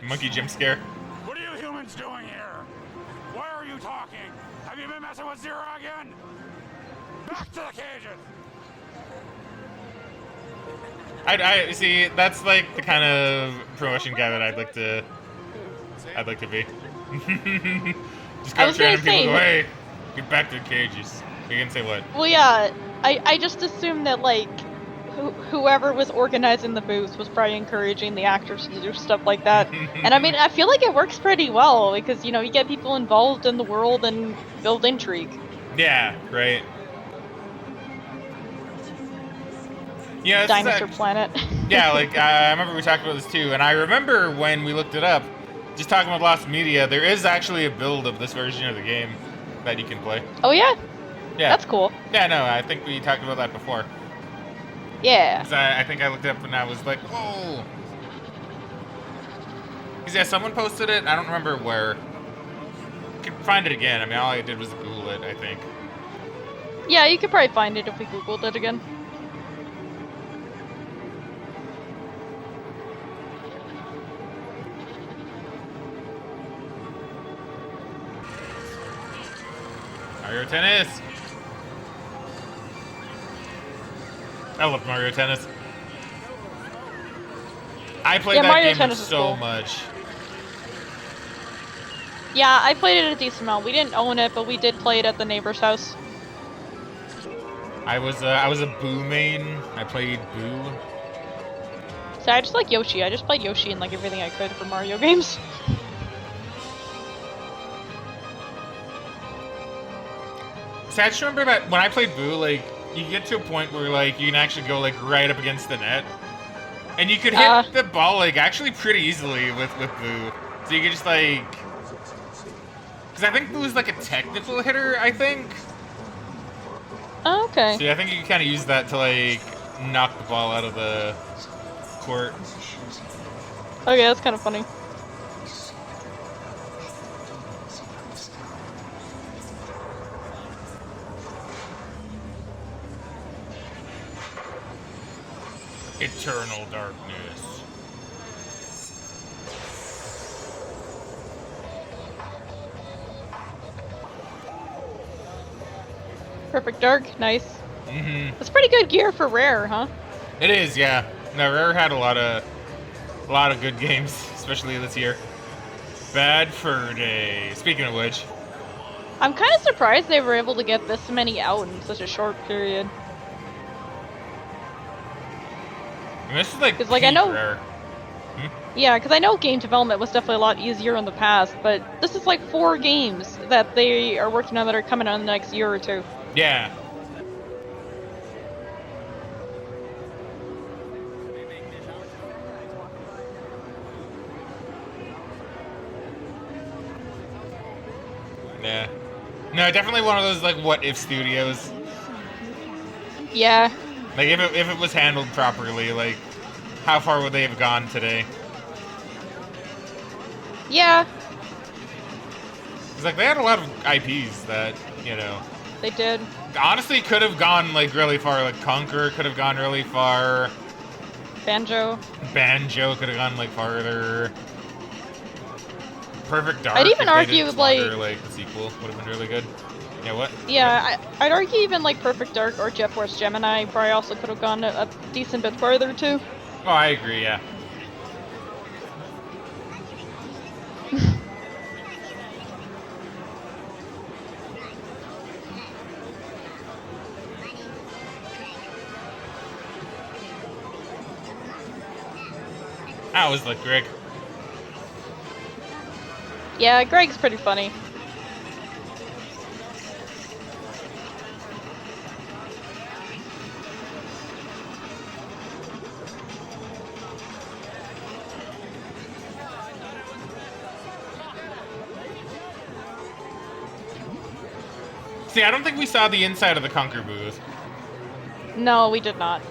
Monkey jump scare. What are you humans doing here? Why are you talking? Have you been messing with Zero again? Back to the cages! I see. That's like the kind of promotion guy that I'd like to be. Just go trying to people go, hey, get back to the cages. You can say what? Well, yeah. I just assumed that like whoever was organizing the booth was probably encouraging the actors to do stuff like that. And I mean, I feel like it works pretty well because you get people involved in the world and build intrigue. Yeah. Right. Yeah, Dinosaur Planet. Yeah, like I remember we talked about this too, and I remember when we looked it up, just talking with Lost Media, there is actually a build of this version of the game that you can play. Oh yeah? Yeah. That's cool. Yeah, no, I think we talked about that before. Yeah. 'Cause I think I looked it up and I was like, whoa. Because yeah, someone posted it, I don't remember where. You can find it again, I mean all I did was Google it, I think. Yeah, you could probably find it if we Googled it again. Mario Tennis! I love Mario Tennis. I played that Mario game Tennis is so cool. much. Yeah, I played it a decent amount. We didn't own it, but we did play it at the neighbor's house. I was a Boo main. I played Boo. So I just like Yoshi. I just played Yoshi in like everything I could for Mario games. See, I just remember that when I played Boo, like, you get to a point where like you can actually go like right up against the net, and you could hit the ball like actually pretty easily with Boo. So you could just like, because I think Boo's like a technical hitter, I think. Oh, okay. So yeah, I think you can kind of use that to like knock the ball out of the court. Okay, that's kind of funny. Eternal darkness. Perfect Dark, nice. Mm-hmm. That's pretty good gear for Rare, huh? It is, yeah. No, Rare had a lot of good games, especially this year. Bad Fur Day. Speaking of which, I'm kind of surprised they were able to get this many out in such a short period. I mean, this is like, I know, Rare. Yeah, because I know game development was definitely a lot easier in the past, but this is like 4 games that they are working on that are coming out in the next year or 2. Yeah. Yeah. No, definitely one of those like what if studios. Yeah. Like if it was handled properly, like how far would they have gone today? Yeah. It's like they had a lot of IPs that, you know. They did. Honestly could have gone like really far. Like Conquer could have gone really far. Banjo could have gone like farther. Perfect Dark. I'd even argue longer, like the sequel would have been really good. Yeah, what? Yeah, I'd argue even like Perfect Dark or Jet Force Gemini probably also could have gone a decent bit further too. Oh, I agree. Yeah. That was like Greg. Yeah, Greg's pretty funny. See, I don't think we saw the inside of the Conquer booth. No, we did not.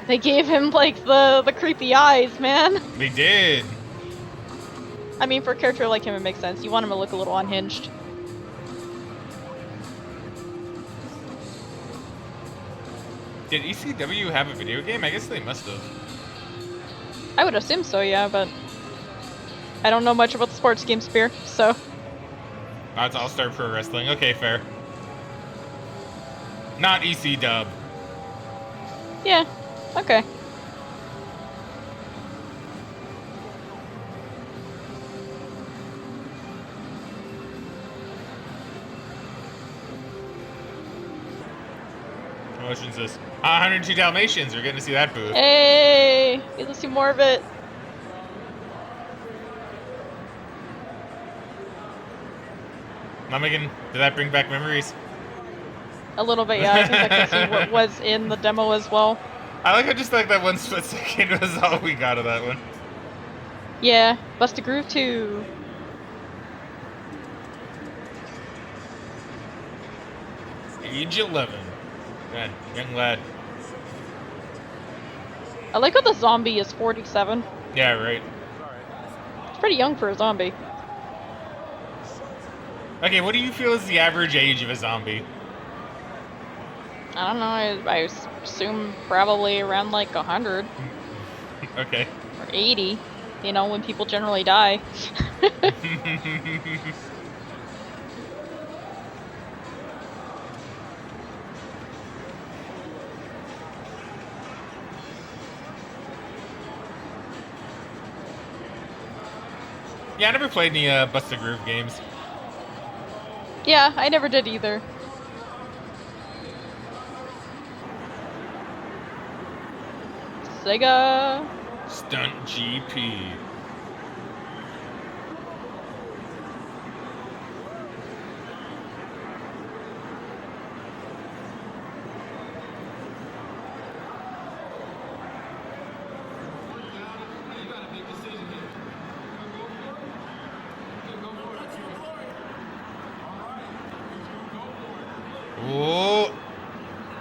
They gave him like the creepy eyes, man. They did. I mean, for a character like him, it makes sense. You want him to look a little unhinged. Did ECW have a video game? I guess they must have. I would assume so, yeah, but I don't know much about the sports game sphere, so. Oh, it's All-Star Pro Wrestling. Okay, fair. Not ECW. Yeah, okay. What motion's this? 102 Dalmatians. We're getting to see that booth. Hey, get to see more of it. Megan, did that bring back memories? A little bit, yeah. I think I can see what was in the demo as well. I like how just like that one split second was all we got of that one. Yeah, Bust a Groove 2. Age 11. Man, young lad. I like how the zombie is 47. Yeah, right. It's pretty young for a zombie. Okay, what do you feel is the average age of a zombie? I don't know, I assume probably around like 100. Okay. Or 80, you know, when people generally die. Yeah, I never played any Bust a Groove games. Yeah, I never did either. Sega. Stunt GP.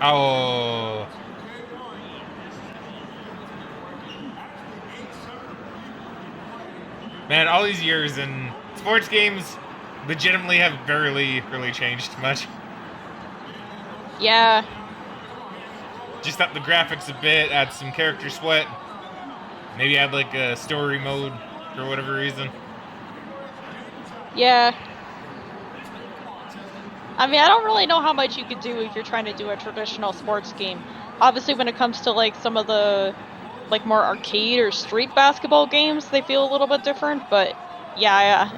Oh. Man, all these years and sports games legitimately have barely really changed much. Yeah. Just up the graphics a bit, add some character sweat. Maybe add like a story mode for whatever reason. Yeah. I mean, I don't really know how much you could do if you're trying to do a traditional sports game. Obviously, when it comes to like some of the like more arcade or street basketball games, they feel a little bit different, but yeah.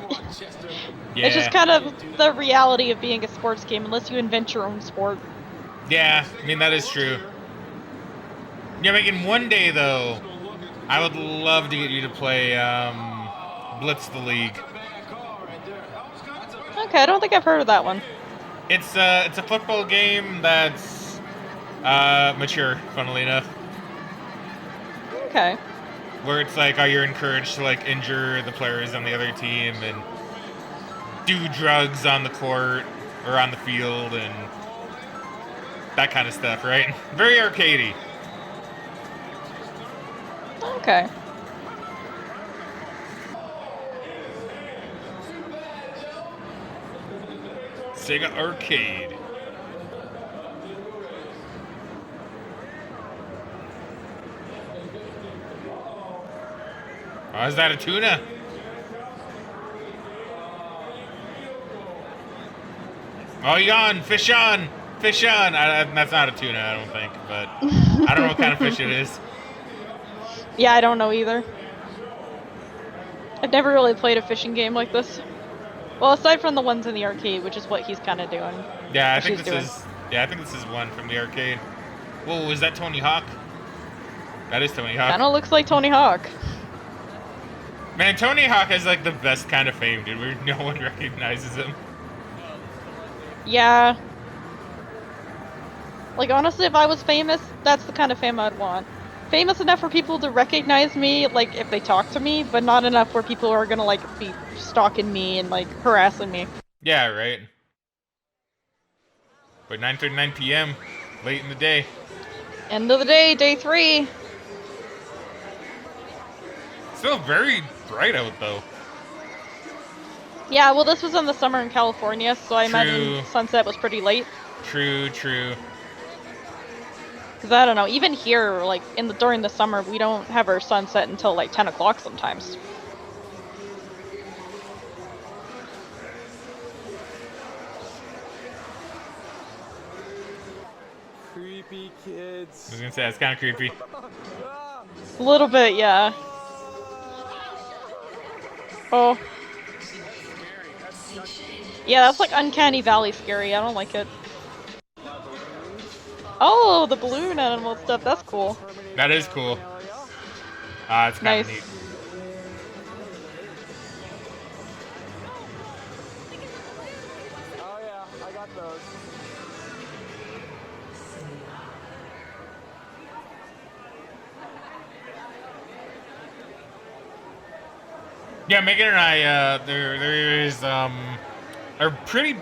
It's just kind of the reality of being a sports game, unless you invent your own sport. Yeah, I mean, that is true. Yeah, Megan, one day, though, I would love to get you to play Blitz the League. Okay, I don't think I've heard of that one. It's a football game that's mature, funnily enough. Okay. Where it's like, you're encouraged to like injure the players on the other team and do drugs on the court or on the field and that kind of stuff, right? Very arcadey. Okay. Sega Arcade. Oh, is that a tuna? Oh, you on? Fish on! Fish on! That's not a tuna, I don't think, but I don't know what kind of fish it is. Yeah, I don't know either. I've never really played a fishing game like this. Well, aside from the ones in the arcade, which is what he's kind of doing. Yeah, I think this is one from the arcade. Whoa, is that Tony Hawk? That is Tony Hawk. Kind of looks like Tony Hawk. Man, Tony Hawk has like the best kind of fame, dude, where no one recognizes him. Yeah. Like, honestly, if I was famous, that's the kind of fame I'd want. Famous enough for people to recognize me, like, if they talk to me, but not enough where people are gonna, like, be stalking me and, like, harassing me. Yeah, right. But 9:39 p.m., late in the day. End of the day, day 3. Still very bright out, though. Yeah, well, this was in the summer in California, so I imagine sunset was pretty late. True. Because I don't know, even here, like, during the summer, we don't have our sunset until, like, 10 o'clock sometimes. Creepy kids. I was gonna say, it's kind of creepy. A little bit, yeah. Oh. Yeah, that's like Uncanny Valley scary. I don't like it. Oh, the balloon animal stuff. That's cool. That is cool. It's kind of neat. Oh yeah, I got those. Yeah, Megan and I, there is a pretty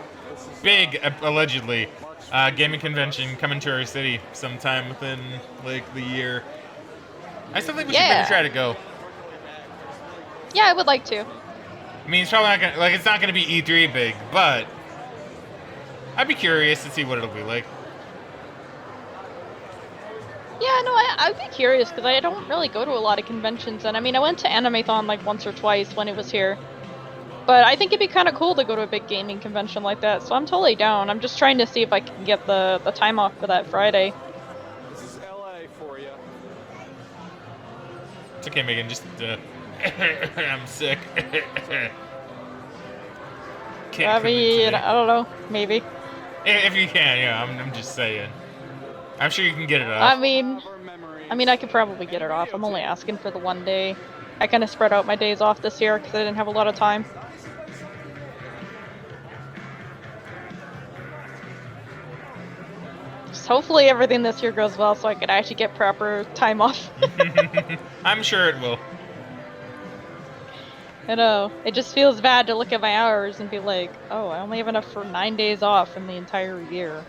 big, allegedly, gaming convention coming to our city sometime within, like, the year. I still think we should maybe try to go. Yeah, I would like to. I mean, it's probably not gonna, like, it's not gonna be E3 big, but I'd be curious to see what it'll be like. Yeah, no, I'd be curious, because I don't really go to a lot of conventions, and I mean, I went to Animathon, like, once or twice when it was here. But I think it'd be kind of cool to go to a big gaming convention like that, so I'm totally down. I'm just trying to see if I can get the time off for that Friday. This is LA for you. It's okay, Megan, just, I'm sick. I mean, I don't know, maybe. If you can, yeah, I'm just saying. I'm sure you can get it off. I mean, I could probably get it off. I'm only asking for the one day. I kind of spread out my days off this year because I didn't have a lot of time. Just hopefully everything this year goes well so I can actually get proper time off. I'm sure it will. I know. It just feels bad to look at my hours and be like, oh, I only have enough for 9 days off in the entire year.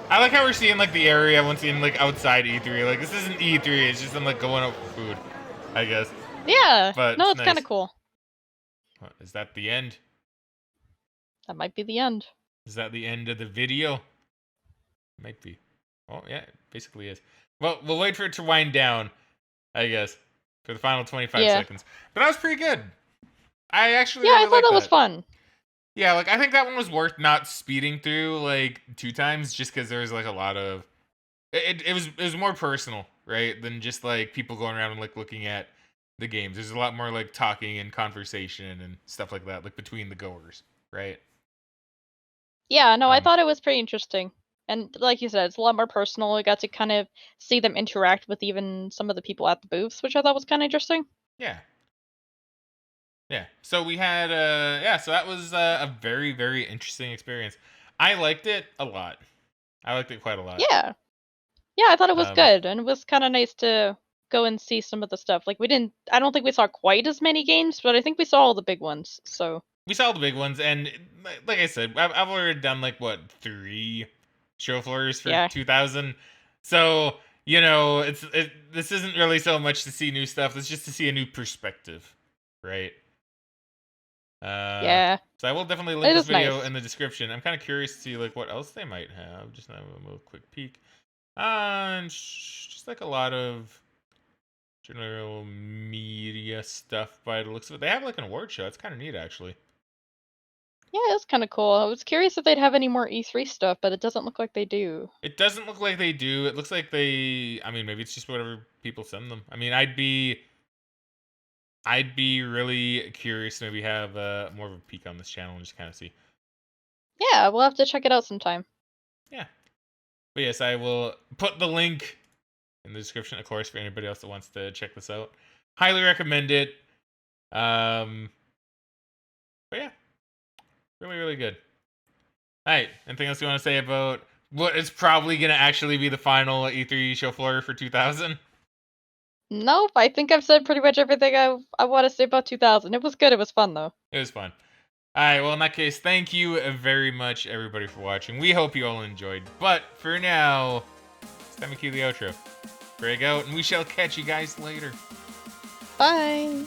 I like how we're seeing like the area once seeing like outside E3. Like this isn't E3, it's just them like going out for food, I guess. Yeah. But No, it's nice. kind of cool. Is that the end? That might be the end. Is that the end of the video? Might be. Oh yeah, it basically is. Well, we'll wait for it to wind down, I guess, for the final 25 seconds. But that was pretty good. I actually really I thought that was fun. Yeah, like I think that one was worth not speeding through like 2 times just because there was like a lot of it was more personal, right, than just like people going around and like looking at the games. There's a lot more like talking and conversation and stuff like that, like between the goers, right? Yeah, no, I thought it was pretty interesting. And like you said, it's a lot more personal. We got to kind of see them interact with even some of the people at the booths, which I thought was kind of interesting. Yeah. Yeah. So we had so that was a very, very interesting experience. I liked it a lot. I liked it quite a lot. Yeah. Yeah, I thought it was good, and it was kind of nice to go and see some of the stuff. Like I don't think we saw quite as many games, but I think we saw all the big ones. So we saw all the big ones, and like I said, I've already done like what 3 show floors for 2000. So you know, this isn't really so much to see new stuff. It's just to see a new perspective, right? Yeah. So I will definitely link this video in the description. I'm kind of curious to see like what else they might have. Just have a little quick peek. And just like a lot of general media stuff by the looks of it. They have like an award show. It's kind of neat, actually. Yeah, it's kind of cool. I was curious if they'd have any more E3 stuff, but it doesn't look like they do. It doesn't look like they do. It looks like they. I mean, maybe it's just whatever people send them. I mean, I'd be really curious to maybe have more of a peek on this channel and just kind of see. Yeah, we'll have to check it out sometime. Yeah. But yes, I will put the link in the description, of course, for anybody else that wants to check this out. Highly recommend it. But yeah, really, really good. All right, anything else you want to say about what is probably going to actually be the final E3 show floor for 2000? Nope, I think I've said pretty much everything I want to say about 2000. It was good. It was fun, though. It was fun. All right, well, in that case, thank you very much, everybody, for watching. We hope you all enjoyed. But for now, it's time to cue the outro. Break out, and we shall catch you guys later. Bye.